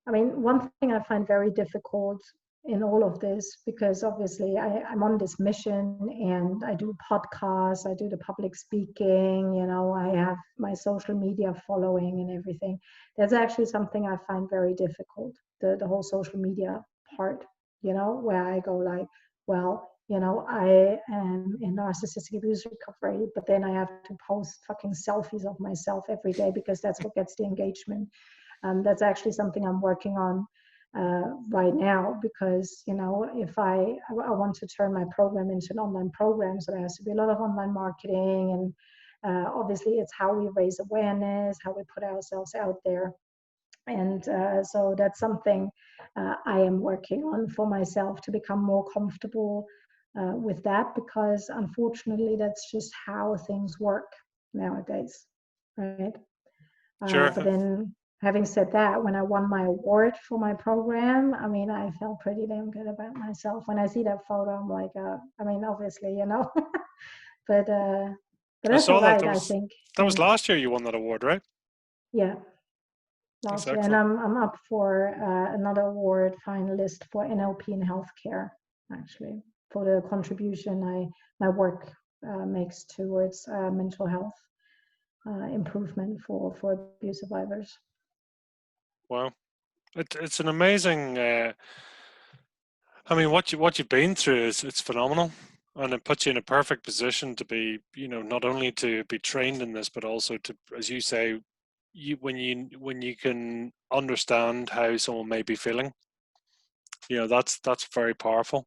one thing I find very difficult in all of this, because obviously I'm on this mission and I do podcasts, I do the public speaking, I have my social media following and everything. That's actually something I find very difficult, the whole social media part, where I go like, well, I am in narcissistic abuse recovery, but then I have to post fucking selfies of myself every day because that's what gets the engagement. That's actually something I'm working on right now, because if I want to turn my program into an online program, so there has to be a lot of online marketing, and obviously it's how we raise awareness, how we put ourselves out there. And so that's something I am working on for myself, to become more comfortable with that, because unfortunately that's just how things work nowadays, right?
Sure.
But then, having said that, when I won my award for my program, I mean, I felt pretty damn good about myself. When I see that photo, I'm like, I mean, obviously, but
I
that's all
saw that.
right, I think.
That was
And
last year you won that award, right?
yeah,
That's
last year, and
excellent.
I'm up for another award finalist for NLP in healthcare, actually, for the contribution my work makes towards mental health improvement for abuse survivors.
Wow, it's an amazing. I mean, what you've been through is it's phenomenal, and it puts you in a perfect position to be, not only to be trained in this, but also to, as you say, when you can understand how someone may be feeling, that's very powerful.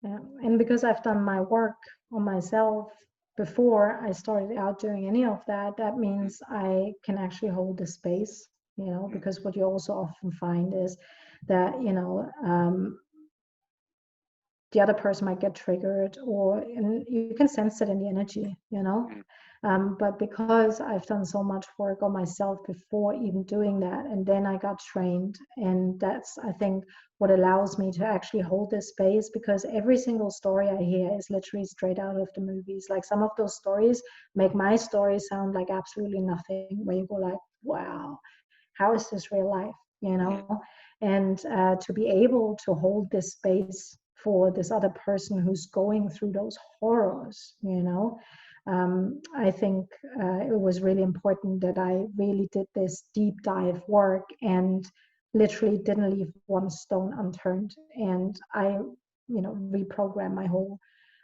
Yeah. And because I've done my work on myself before I started out doing any of that, that means I can actually hold the space, because what you also often find is that, the other person might get triggered, and you can sense it in the energy, but because I've done so much work on myself before even doing that, and then I got trained, and that's, I think, what allows me to actually hold this space, because every single story I hear is literally straight out of the movies. Like, some of those stories make my story sound like absolutely nothing, where you go like, wow, how is this real life, and to be able to hold this space for this other person who's going through those horrors, I think it was really important that I really did this deep dive work and literally didn't leave one stone unturned. And I, reprogrammed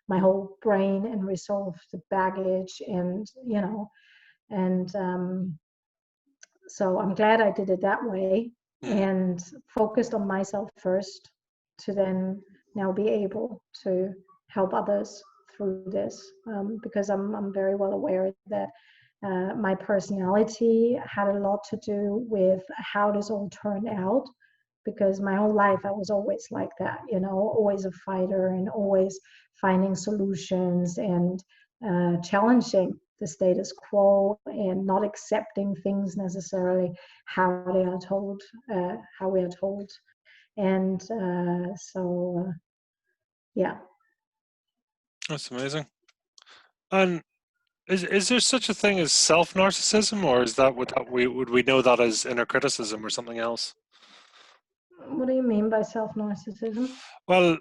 my whole brain and resolved the baggage, and and so I'm glad I did it that way, and focused on myself first, to then now be able to help others through this, because I'm very well aware that my personality had a lot to do with how this all turned out, because my whole life I was always like that, always a fighter, and always finding solutions, and challenging the status quo, and not accepting things necessarily how they are told, how we are told. And yeah.
That's amazing. And is there such a thing as self-narcissism, or is that would we know that as inner criticism or something else?
What do you mean by self-narcissism?
Well,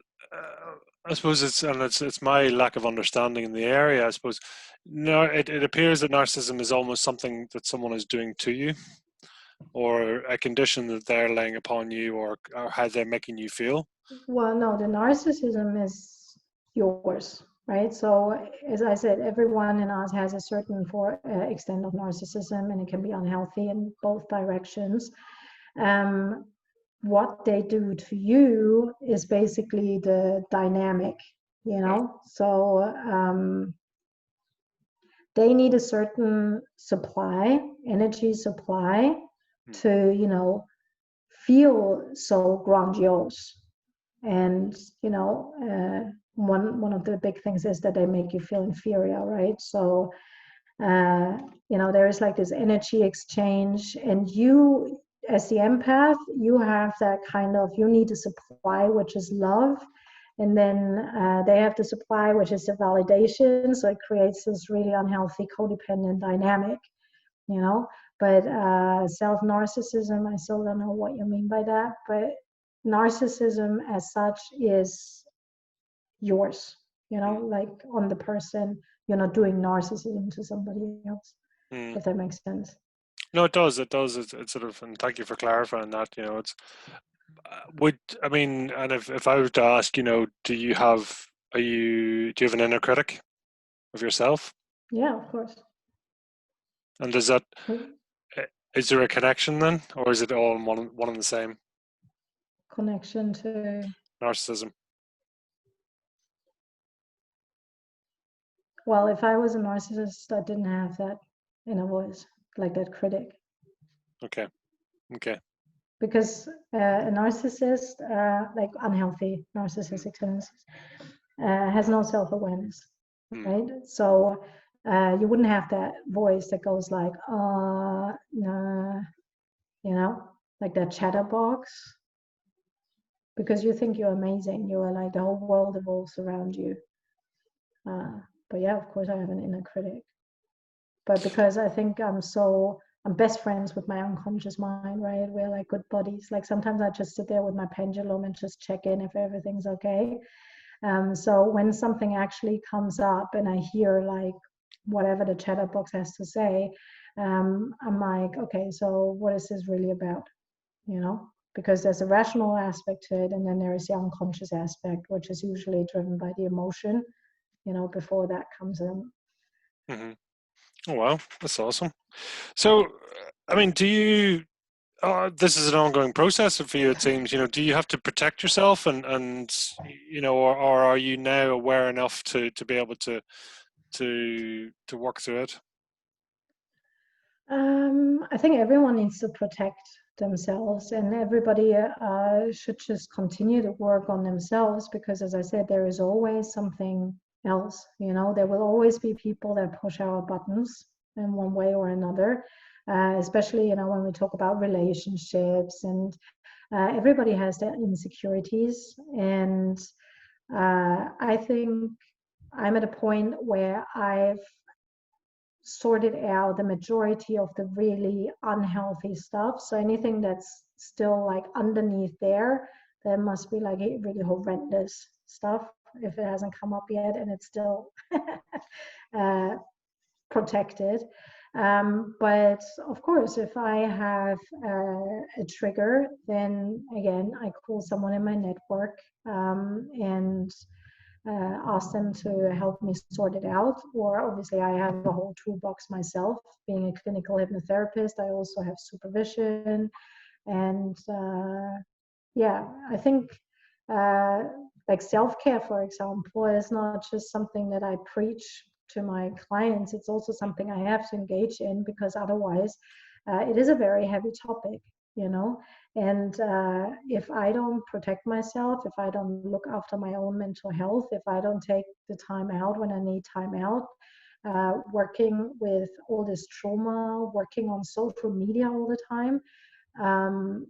I suppose it's my lack of understanding in the area. I suppose no, it appears that narcissism is almost something that someone is doing to you, or a condition that they're laying upon you, or how they're making you feel.
Well, no, the narcissism is yours, right? So, as I said, everyone in us has a certain extent of narcissism, and it can be unhealthy in both directions. What they do to you is basically the dynamic, So they need a certain energy supply, to, feel so grandiose. And one of the big things is that they make you feel inferior, right? So there is like this energy exchange, and you, as the empath, you have that kind of, you need a supply, which is love, and then they have the supply, which is the validation. So it creates this really unhealthy codependent dynamic, but self-narcissism, I still don't know what you mean by that, but narcissism as such is yours, like on the person. You're not doing narcissism to somebody else, if that makes sense.
No, it does. It does. It's sort of, and thank you for clarifying that. It's I mean, and if I were to ask, do you have an inner critic of yourself?
Yeah, of course.
And is there a connection then, or is it all one and the same?
Connection to
Narcissism.
Well, if I was a narcissist, I didn't have that inner voice, like that critic.
Okay.
Because a narcissist, like unhealthy narcissistic tendencies, has no self-awareness,
Mm.
right? So you wouldn't have that voice that goes like, nah, you know, like that chatterbox, because you think you're amazing. You are like the whole world evolves around you. But yeah, of course, I have an inner critic. But because I think I'm best friends with my unconscious mind, right? We're like good buddies. Like sometimes I just sit there with my pendulum and just check in if everything's okay. So when something actually comes up and I hear like whatever the chatterbox has to say, I'm like, okay, so what is this really about? You know, because there's a rational aspect to it, and then there is the unconscious aspect, which is usually driven by the emotion, you know, before that comes in.
Mm-hmm. Oh wow, that's awesome. So, I mean, do you? This is an ongoing process for you, it seems. You know, do you have to protect yourself, and you know, or are you now aware enough to be able to work through it?
I think everyone needs to protect themselves, and everybody should just continue to work on themselves, because, as I said, there is always something else. You know, there will always be people that push our buttons in one way or another, especially, you know, when we talk about relationships, and everybody has their insecurities. And I think I'm at a point where I've sorted out the majority of the really unhealthy stuff. So anything that's still like underneath there must be like really horrendous stuff if it hasn't come up yet and it's still uh, protected. But of course, if I have a trigger, then again, I call someone in my network, and ask them to help me sort it out. Or obviously, I have a whole toolbox myself. Being a clinical hypnotherapist, I also have supervision. And yeah, I think uh, like self-care, for example, is not just something that I preach to my clients. It's also something I have to engage in, because otherwise it is a very heavy topic, you know. And if I don't protect myself, if I don't look after my own mental health, if I don't take the time out when I need time out, working with all this trauma, working on social media all the time, um,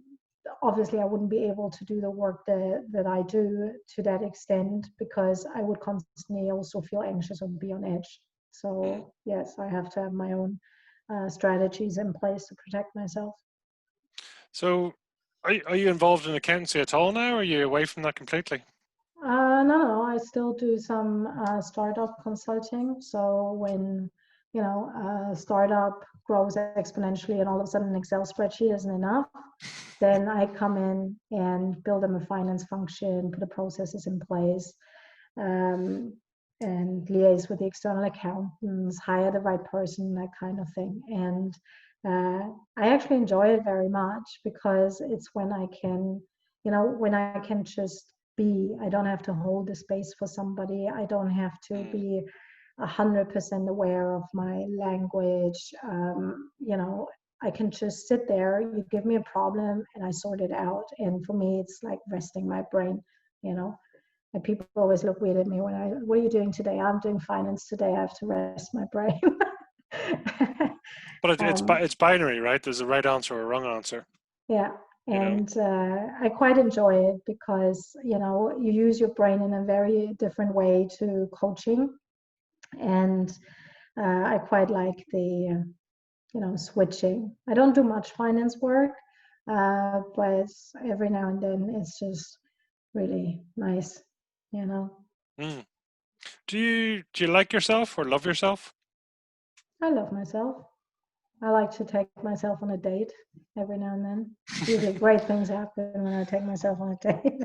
obviously I wouldn't be able to do the work that I do to that extent, because I would constantly also feel anxious or be on edge.
Mm.
So yes, I have to have my own strategies in place to protect myself.
So, are you involved in accountancy at all now, or are you away from that completely?
No, I still do some startup consulting. So when, you know, a startup grows exponentially and all of a sudden an Excel spreadsheet isn't enough, then I come in and build them a finance function, put the processes in place, um, and liaise with the external accountants, hire the right person, that kind of thing. And I actually enjoy it very much, because it's when I can, you know, when I can just be. I don't have to hold the space for somebody. I don't have to
Mm.
be 100% aware of my language. You know, I can just sit there. You give me a problem and I sort it out. And for me, it's like resting my brain, you know. And people always look weird at me when what are you doing today? I'm doing finance today. I have to rest my brain.
But
um,
it's binary, right? There's a right answer or a wrong answer.
yeah.
You know.
And I quite enjoy it, because, you know, you use your brain in a very different way to coaching. And I quite like the, you know, switching. I don't do much finance work, but every now and then it's just really nice, you know.
Mm. Do you like yourself or love yourself?
I love myself. I like to take myself on a date every now and then. Usually great things happen when I take myself on a date.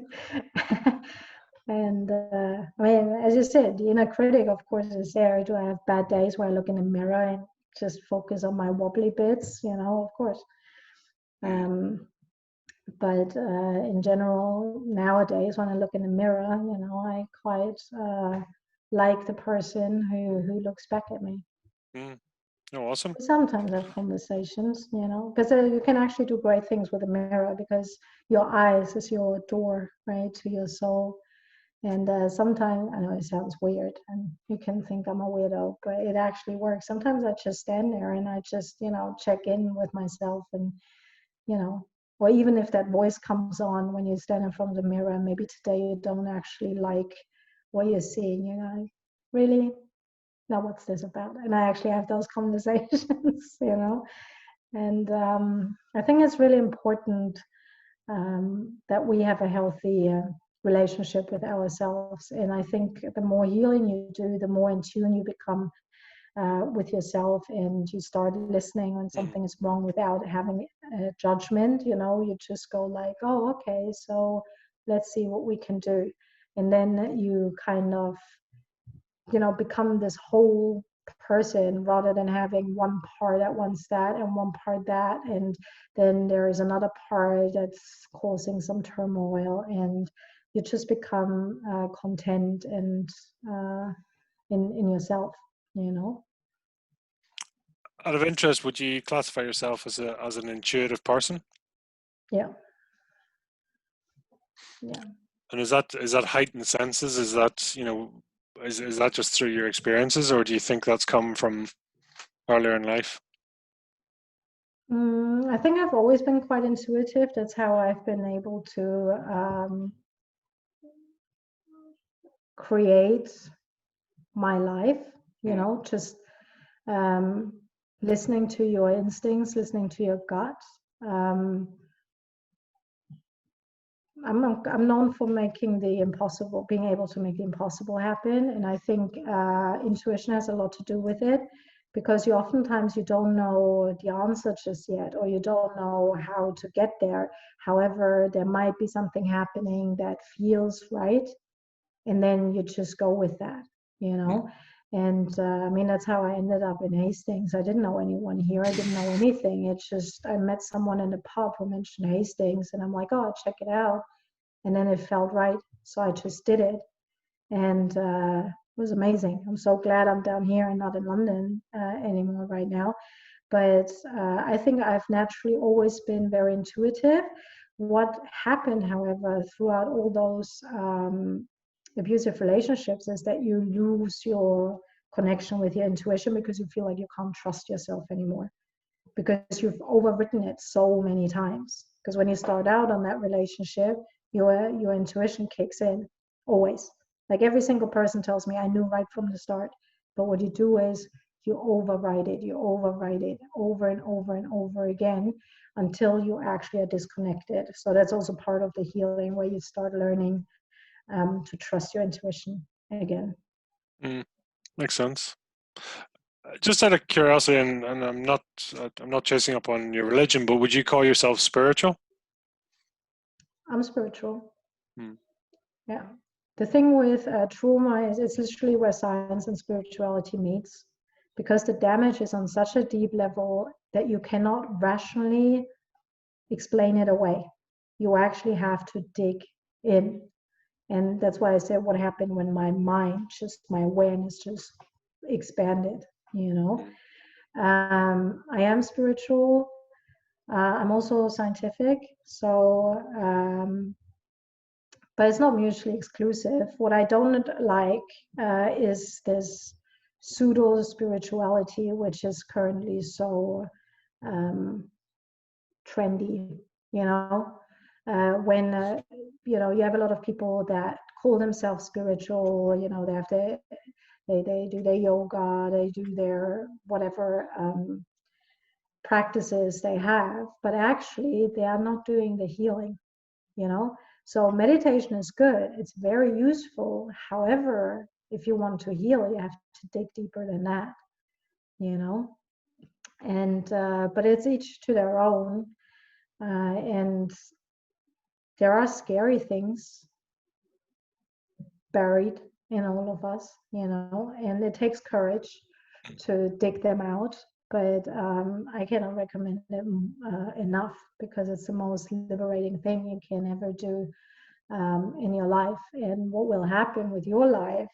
And I mean, as you said, the inner critic, of course, is there. Do I have bad days where I look in the mirror and just focus on my wobbly bits? You know, of course.
Mm.
But in general, nowadays, when I look in the mirror, you know, I quite like the person who looks back at me.
Mm. Oh, awesome.
Sometimes have conversations, you know, because you can actually do great things with a mirror, because your eyes is your door, right, to your soul. And sometimes, I know it sounds weird and you can think I'm a weirdo, but it actually works. Sometimes I just stand there and I just, check in with myself and, or even if that voice comes on when you stand in front of the mirror, maybe today you don't actually like what you're seeing, really? Now what's this about? And I actually have those conversations, And I think it's really important that we have a healthy relationship with ourselves. And I think the more healing you do, the more in tune you become with yourself, and you start listening when something is wrong without having a judgment. You just go like, oh, okay, so let's see what we can do. And then you kind of, become this whole person rather than having one part that wants that and one part that, and then there is another part that's causing some turmoil, and you just become content and in yourself.
Out of interest, would you classify yourself as an intuitive person?
Yeah.
And is that heightened senses? Is that is that just through your experiences, or do you think that's come from earlier in life?
I think I've always been quite intuitive. That's how I've been able to create my life, just listening to your instincts, listening to your gut. I'm known for being able to make the impossible happen. And I think intuition has a lot to do with it, because oftentimes you don't know the answer just yet, or you don't know how to get there. However, there might be something happening that feels right, and then you just go with that, And that's how I ended up in Hastings. I didn't know anyone here. I didn't know anything. It's just, I met someone in the pub who mentioned Hastings, and I'm like, oh, check it out. And then it felt right. So I just did it. And it was amazing. I'm so glad I'm down here and not in London anymore right now. But I think I've naturally always been very intuitive. What happened, however, throughout all those abusive relationships is that you lose your connection with your intuition, because you feel like you can't trust yourself anymore, because you've overwritten it so many times. Because when you start out on that relationship, your intuition kicks in always. Like every single person tells me, I knew right from the start. But what you do is you override it over and over and over again until you actually are disconnected. So that's also part of the healing, where you start learning to trust your intuition again.
Makes sense. Just out of curiosity, and I'm not chasing up on your religion, but would you call yourself spiritual?
I'm spiritual. Yeah. The thing with trauma is it's literally where science and spirituality meets, because the damage is on such a deep level that you cannot rationally explain it away. You actually have to dig in. And that's why I said what happened when my awareness just expanded, I am spiritual. I'm also scientific. So, but it's not mutually exclusive. What I don't like is this pseudo spirituality, which is currently so trendy, when you have a lot of people that call themselves spiritual, they do their yoga, they do their whatever practices they have, but actually they are not doing the healing, So meditation is good, it's very useful. However, if you want to heal, you have to dig deeper than that, and but it's each to their own. And there are scary things buried in all of us, and it takes courage to dig them out. But I cannot recommend it enough, because it's the most liberating thing you can ever do in your life. And what will happen with your life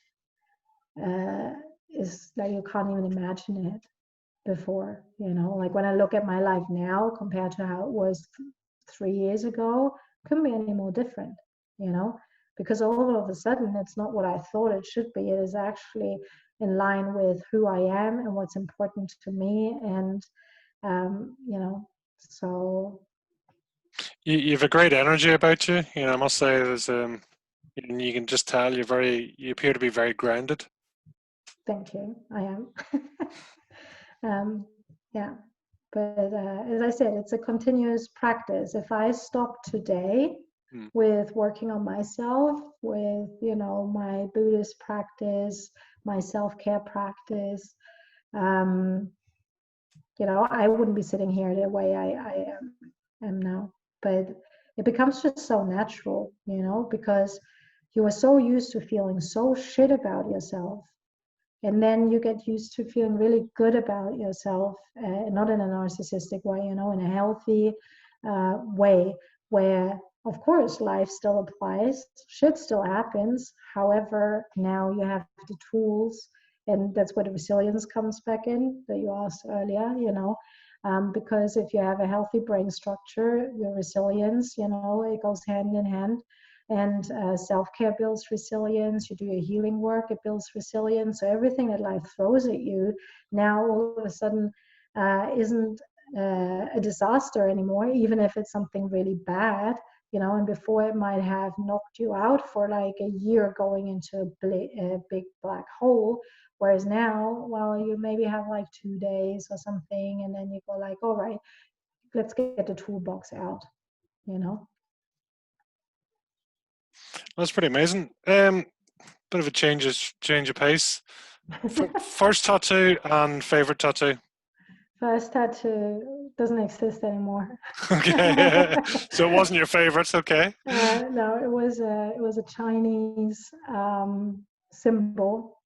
is that you can't even imagine it before, like when I look at my life now compared to how it was 3 years ago, couldn't be any more different, because all of a sudden it's not what I thought it should be. It is actually in line with who I am and what's important to me. And, so.
You have a great energy about you. I must say, you can just tell you appear to be very grounded.
Thank you. I am. Yeah. But as I said, it's a continuous practice. If I stop today with working on myself, with, my Buddhist practice, my self-care practice, I wouldn't be sitting here the way I am now. But it becomes just so natural, because you are so used to feeling so shit about yourself. And then you get used to feeling really good about yourself, not in a narcissistic way, in a healthy way, where, of course, life still applies, shit still happens. However, now you have the tools, and that's where the resilience comes back in that you asked earlier, because if you have a healthy brain structure, your resilience, it goes hand in hand. And self-care builds resilience. You do your healing work, it builds resilience. So everything that life throws at you now all of a sudden isn't a disaster anymore, even if it's something really bad, and before it might have knocked you out for like a year going into a big black hole. Whereas now, well, you maybe have like 2 days or something, and then you go like, all right, let's get the toolbox out,
That's pretty amazing. Bit of a change of pace. First tattoo and favorite tattoo.
First tattoo doesn't exist anymore.
Okay, so it wasn't your favorite. Okay.
No, it was a Chinese symbol,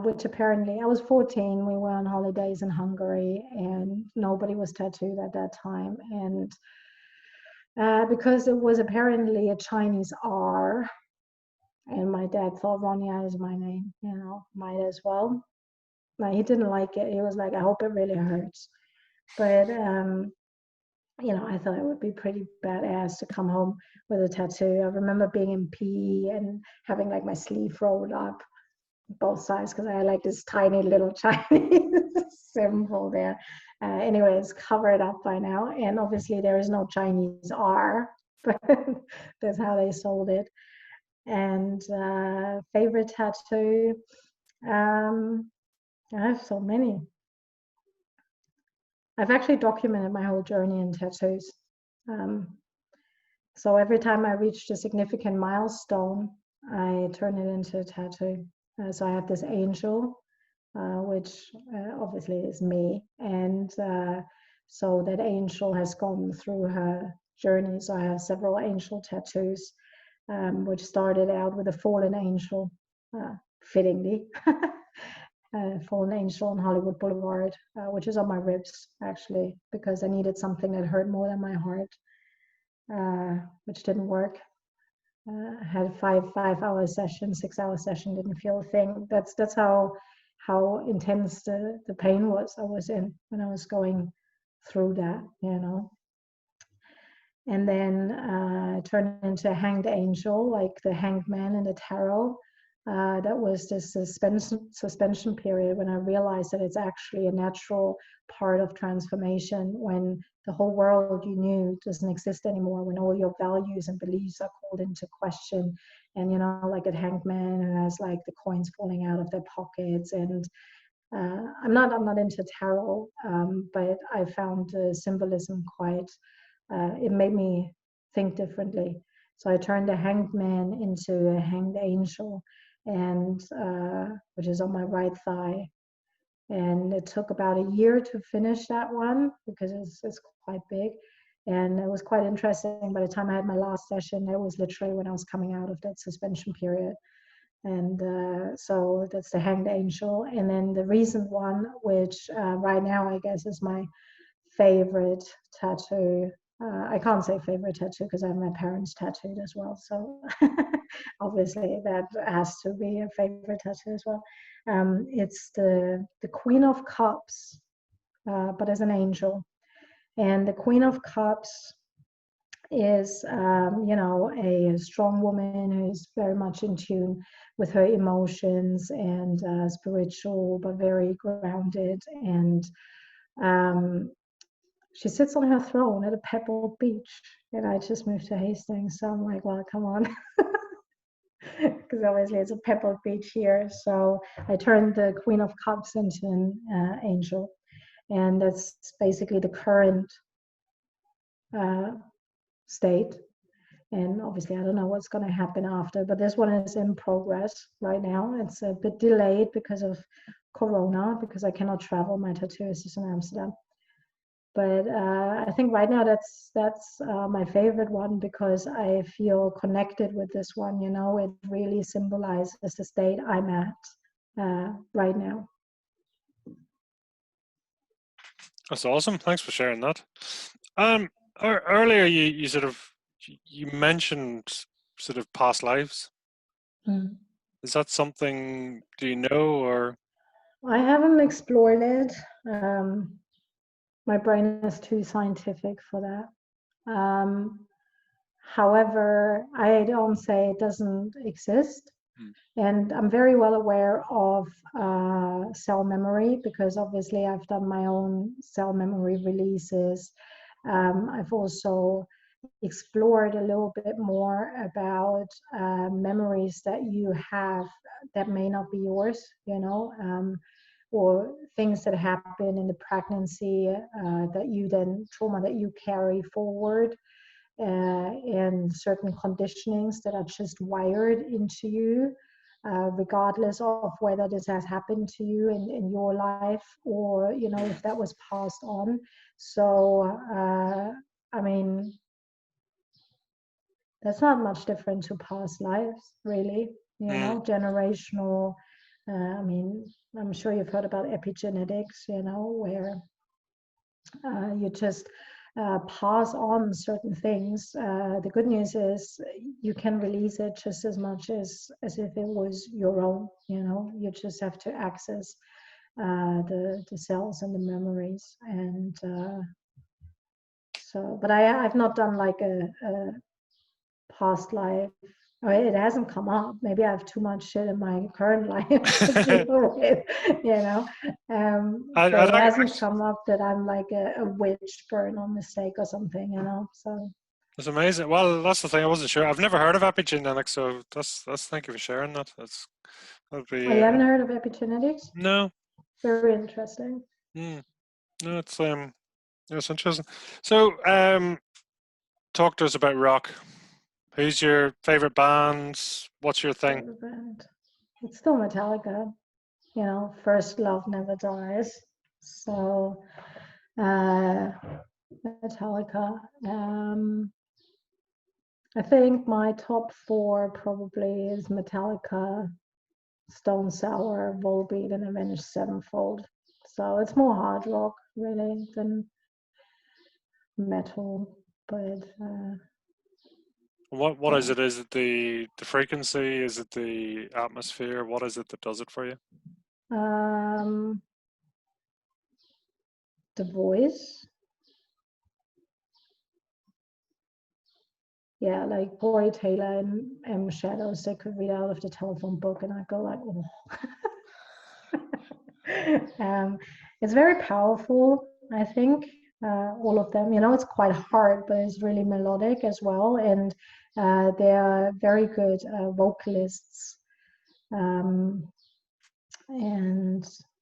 which apparently I was 14. We were on holidays in Hungary, and nobody was tattooed at that time, and because it was apparently a Chinese R, and my dad thought Ronia is my name, might as well. No, he didn't like it. He was like, I hope it really hurts. But I thought it would be pretty badass to come home with a tattoo. I remember being in PE and having like my sleeve rolled up both sides because I had like this tiny little Chinese symbol there. Anyway, it's covered up by now, and obviously there is no Chinese R, but that's how they sold it. And favorite tattoo, I have so many. I've actually documented my whole journey in tattoos. So every time I reached a significant milestone, I turn it into a tattoo. So I have this angel, which obviously is me. And so that angel has gone through her journey. So I have several angel tattoos, which started out with a fallen angel, fittingly. Fallen angel on Hollywood Boulevard, which is on my ribs, actually, because I needed something that hurt more than my heart, which didn't work. Had a 5-hour session, 6-hour session, didn't feel a thing. That's how intense the pain was I was in when I was going through that, And then I turned into a hanged angel, like the hanged man in the tarot. That was this suspension period when I realized that it's actually a natural part of transformation when the whole world you knew doesn't exist anymore, when all your values and beliefs are called into question. And, like a hanged man who has like the coins falling out of their pockets. And I'm not into tarot, but I found the symbolism quite, it made me think differently. So I turned a hanged man into a hanged angel, and which is on my right thigh. And it took about a year to finish that one because it's quite big. And it was quite interesting. By the time I had my last session, it was literally when I was coming out of that suspension period. And so that's the hanged angel. And then the recent one, which right now I guess is my favorite tattoo. I can't say favorite tattoo because I have my parents tattooed as well. So obviously that has to be a favorite tattoo as well. It's the Queen of Cups, but as an angel. And the Queen of Cups is, you know, a strong woman who's very much in tune with her emotions and spiritual, but very grounded. And um, she sits on her throne at a pebbled beach. And I just moved to Hastings, so I'm like, well, come on. Because obviously it's a pebbled beach here. So I turned the Queen of Cups into an angel. And that's basically the current state. And obviously, I don't know what's going to happen after, but this one is in progress right now. It's a bit delayed because of Corona, because I cannot travel. My tattoo is in Amsterdam. But I think right now that's my favorite one, because I feel connected with this one. You know, it really symbolizes the state I'm at right now.
That's awesome. Thanks for sharing that. Earlier you mentioned sort of past lives.
Mm.
Is that something, do you know, or?
I haven't explored it. My brain is too scientific for that. However, I don't say it doesn't exist. And I'm very well aware of cell memory, because obviously I've done my own cell memory releases. I've also explored a little bit more about memories that you have that may not be yours, you know, or things that happen in the pregnancy that you then, trauma that you carry forward, and certain conditionings that are just wired into you, regardless of whether this has happened to you in your life, or, you know, if that was passed on. So, I mean, that's not much different to past lives, really, you know, generational. I mean, I'm sure you've heard about epigenetics, you know, where you just pass on certain things. The good news is you can release it just as much as if it was your own, you know. You just have to access the cells and the memories. And so, but I've not done like a past life. I mean, it hasn't come up. Maybe I have too much shit in my current life to deal with, you know. But it hasn't come up that I'm like a witch burn on mistake or something, you know. So
that's amazing. Well, that's the thing. I wasn't sure. I've never heard of epigenetics, so that's thank you for sharing that. That'd be.
oh, you haven't heard of epigenetics?
No.
Very interesting.
No, it's interesting. So, talk to us about rock. Who's your favorite bands? What's your thing?
Favorite band. It's still Metallica. You know, first love never dies. So Metallica. I think my top four probably is Metallica, Stone Sour, Volbeat, and Avenged Sevenfold. So it's more hard rock really than metal. But
What is it? Is it the frequency? Is it the atmosphere? What is it that does it for you?
The voice. Yeah, like Corey Taylor and M Shadows, they could read out of the telephone book, and I go like, oh. It's very powerful, I think. All of them, you know, it's quite hard, but it's really melodic as well, and they are very good vocalists. And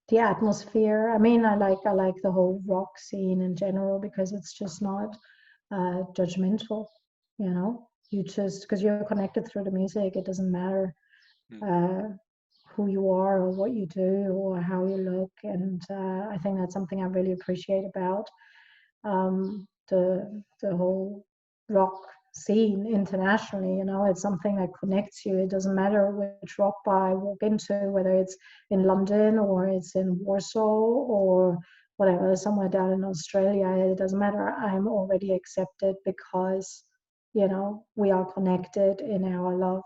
the atmosphere. I mean, I like the whole rock scene in general, because it's just not judgmental. You know, you just, because you're connected through the music, it doesn't matter who you are or what you do or how you look. And I think that's something I really appreciate about the whole rock scene internationally. You know, it's something that connects you. It doesn't matter which rock bar I walk into, whether it's in London or it's in Warsaw or whatever, somewhere down in Australia. It doesn't matter. I'm already accepted because, you know, we are connected in our love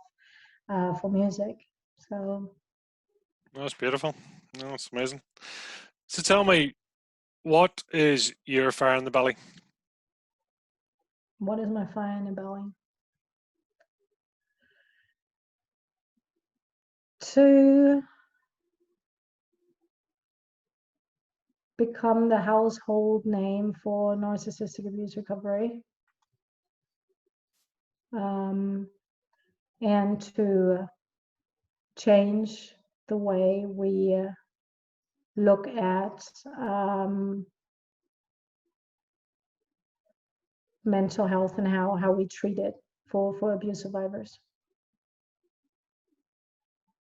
for music. So
That's beautiful. No, that's amazing. So tell me, what is your fire in the belly?
What is my fire in the belly? To become the household name for narcissistic abuse recovery, and to change the way we look at mental health and how we treat it for abuse survivors.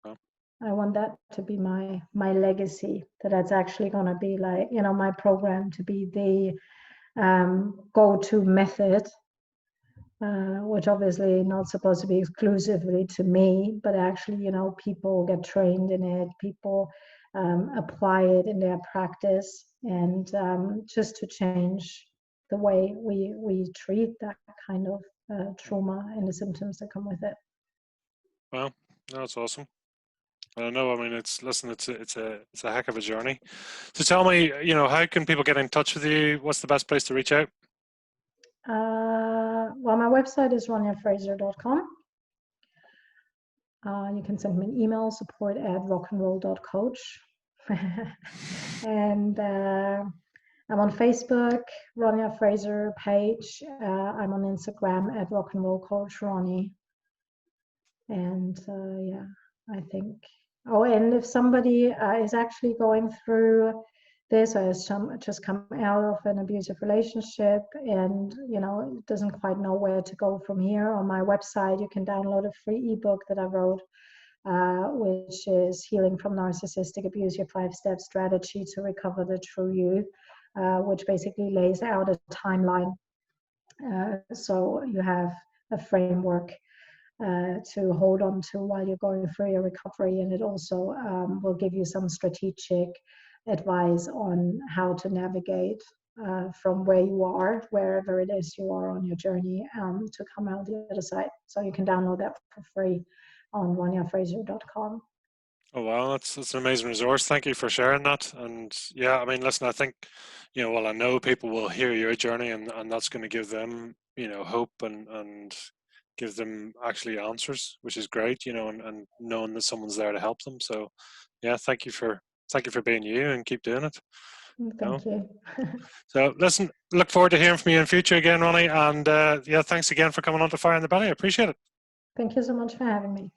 Oh.
I want that to be my legacy, that's actually going to be like, you know, my program to be the go-to method, which obviously not supposed to be exclusively to me, but actually, you know, people get trained in it, people apply it in their practice, and just to change the way we treat that kind of trauma and the symptoms that come with it.
Well, that's awesome. I don't know. I mean, it's a heck of a journey. So tell me, you know, how can people get in touch with you? What's the best place to reach out?
Well, my website is roniafraser.com. You can send me an email, support@rockandroll.coach. And I'm on Facebook, Ronia Fraser page. I'm on Instagram @rockandrollcoachroni. And yeah, I think. Oh, and if somebody is actually going through this, or has just come out of an abusive relationship and, you know, doesn't quite know where to go from here, on my website you can download a free ebook that I wrote, which is Healing from Narcissistic Abuse, your 5-step strategy to recover the true you, which basically lays out a timeline. So you have a framework to hold on to while you're going through your recovery, and it also will give you some strategic advice on how to navigate from where you are, wherever it is you are on your journey, to come out the other side. So you can download that for free on roniafraser.com.
Oh wow, that's an amazing resource. Thank you for sharing that. And yeah, I mean, listen, I think, you know, well, I know people will hear your journey, and that's going to give them, you know, hope and give them actually answers, which is great, you know, and knowing that someone's there to help them. So yeah, thank you for being you, and keep doing it.
Thank you.
So listen, look forward to hearing from you in future again, Roni. And yeah, thanks again for coming on to Fire in the Belly. I appreciate it.
Thank you so much for having me.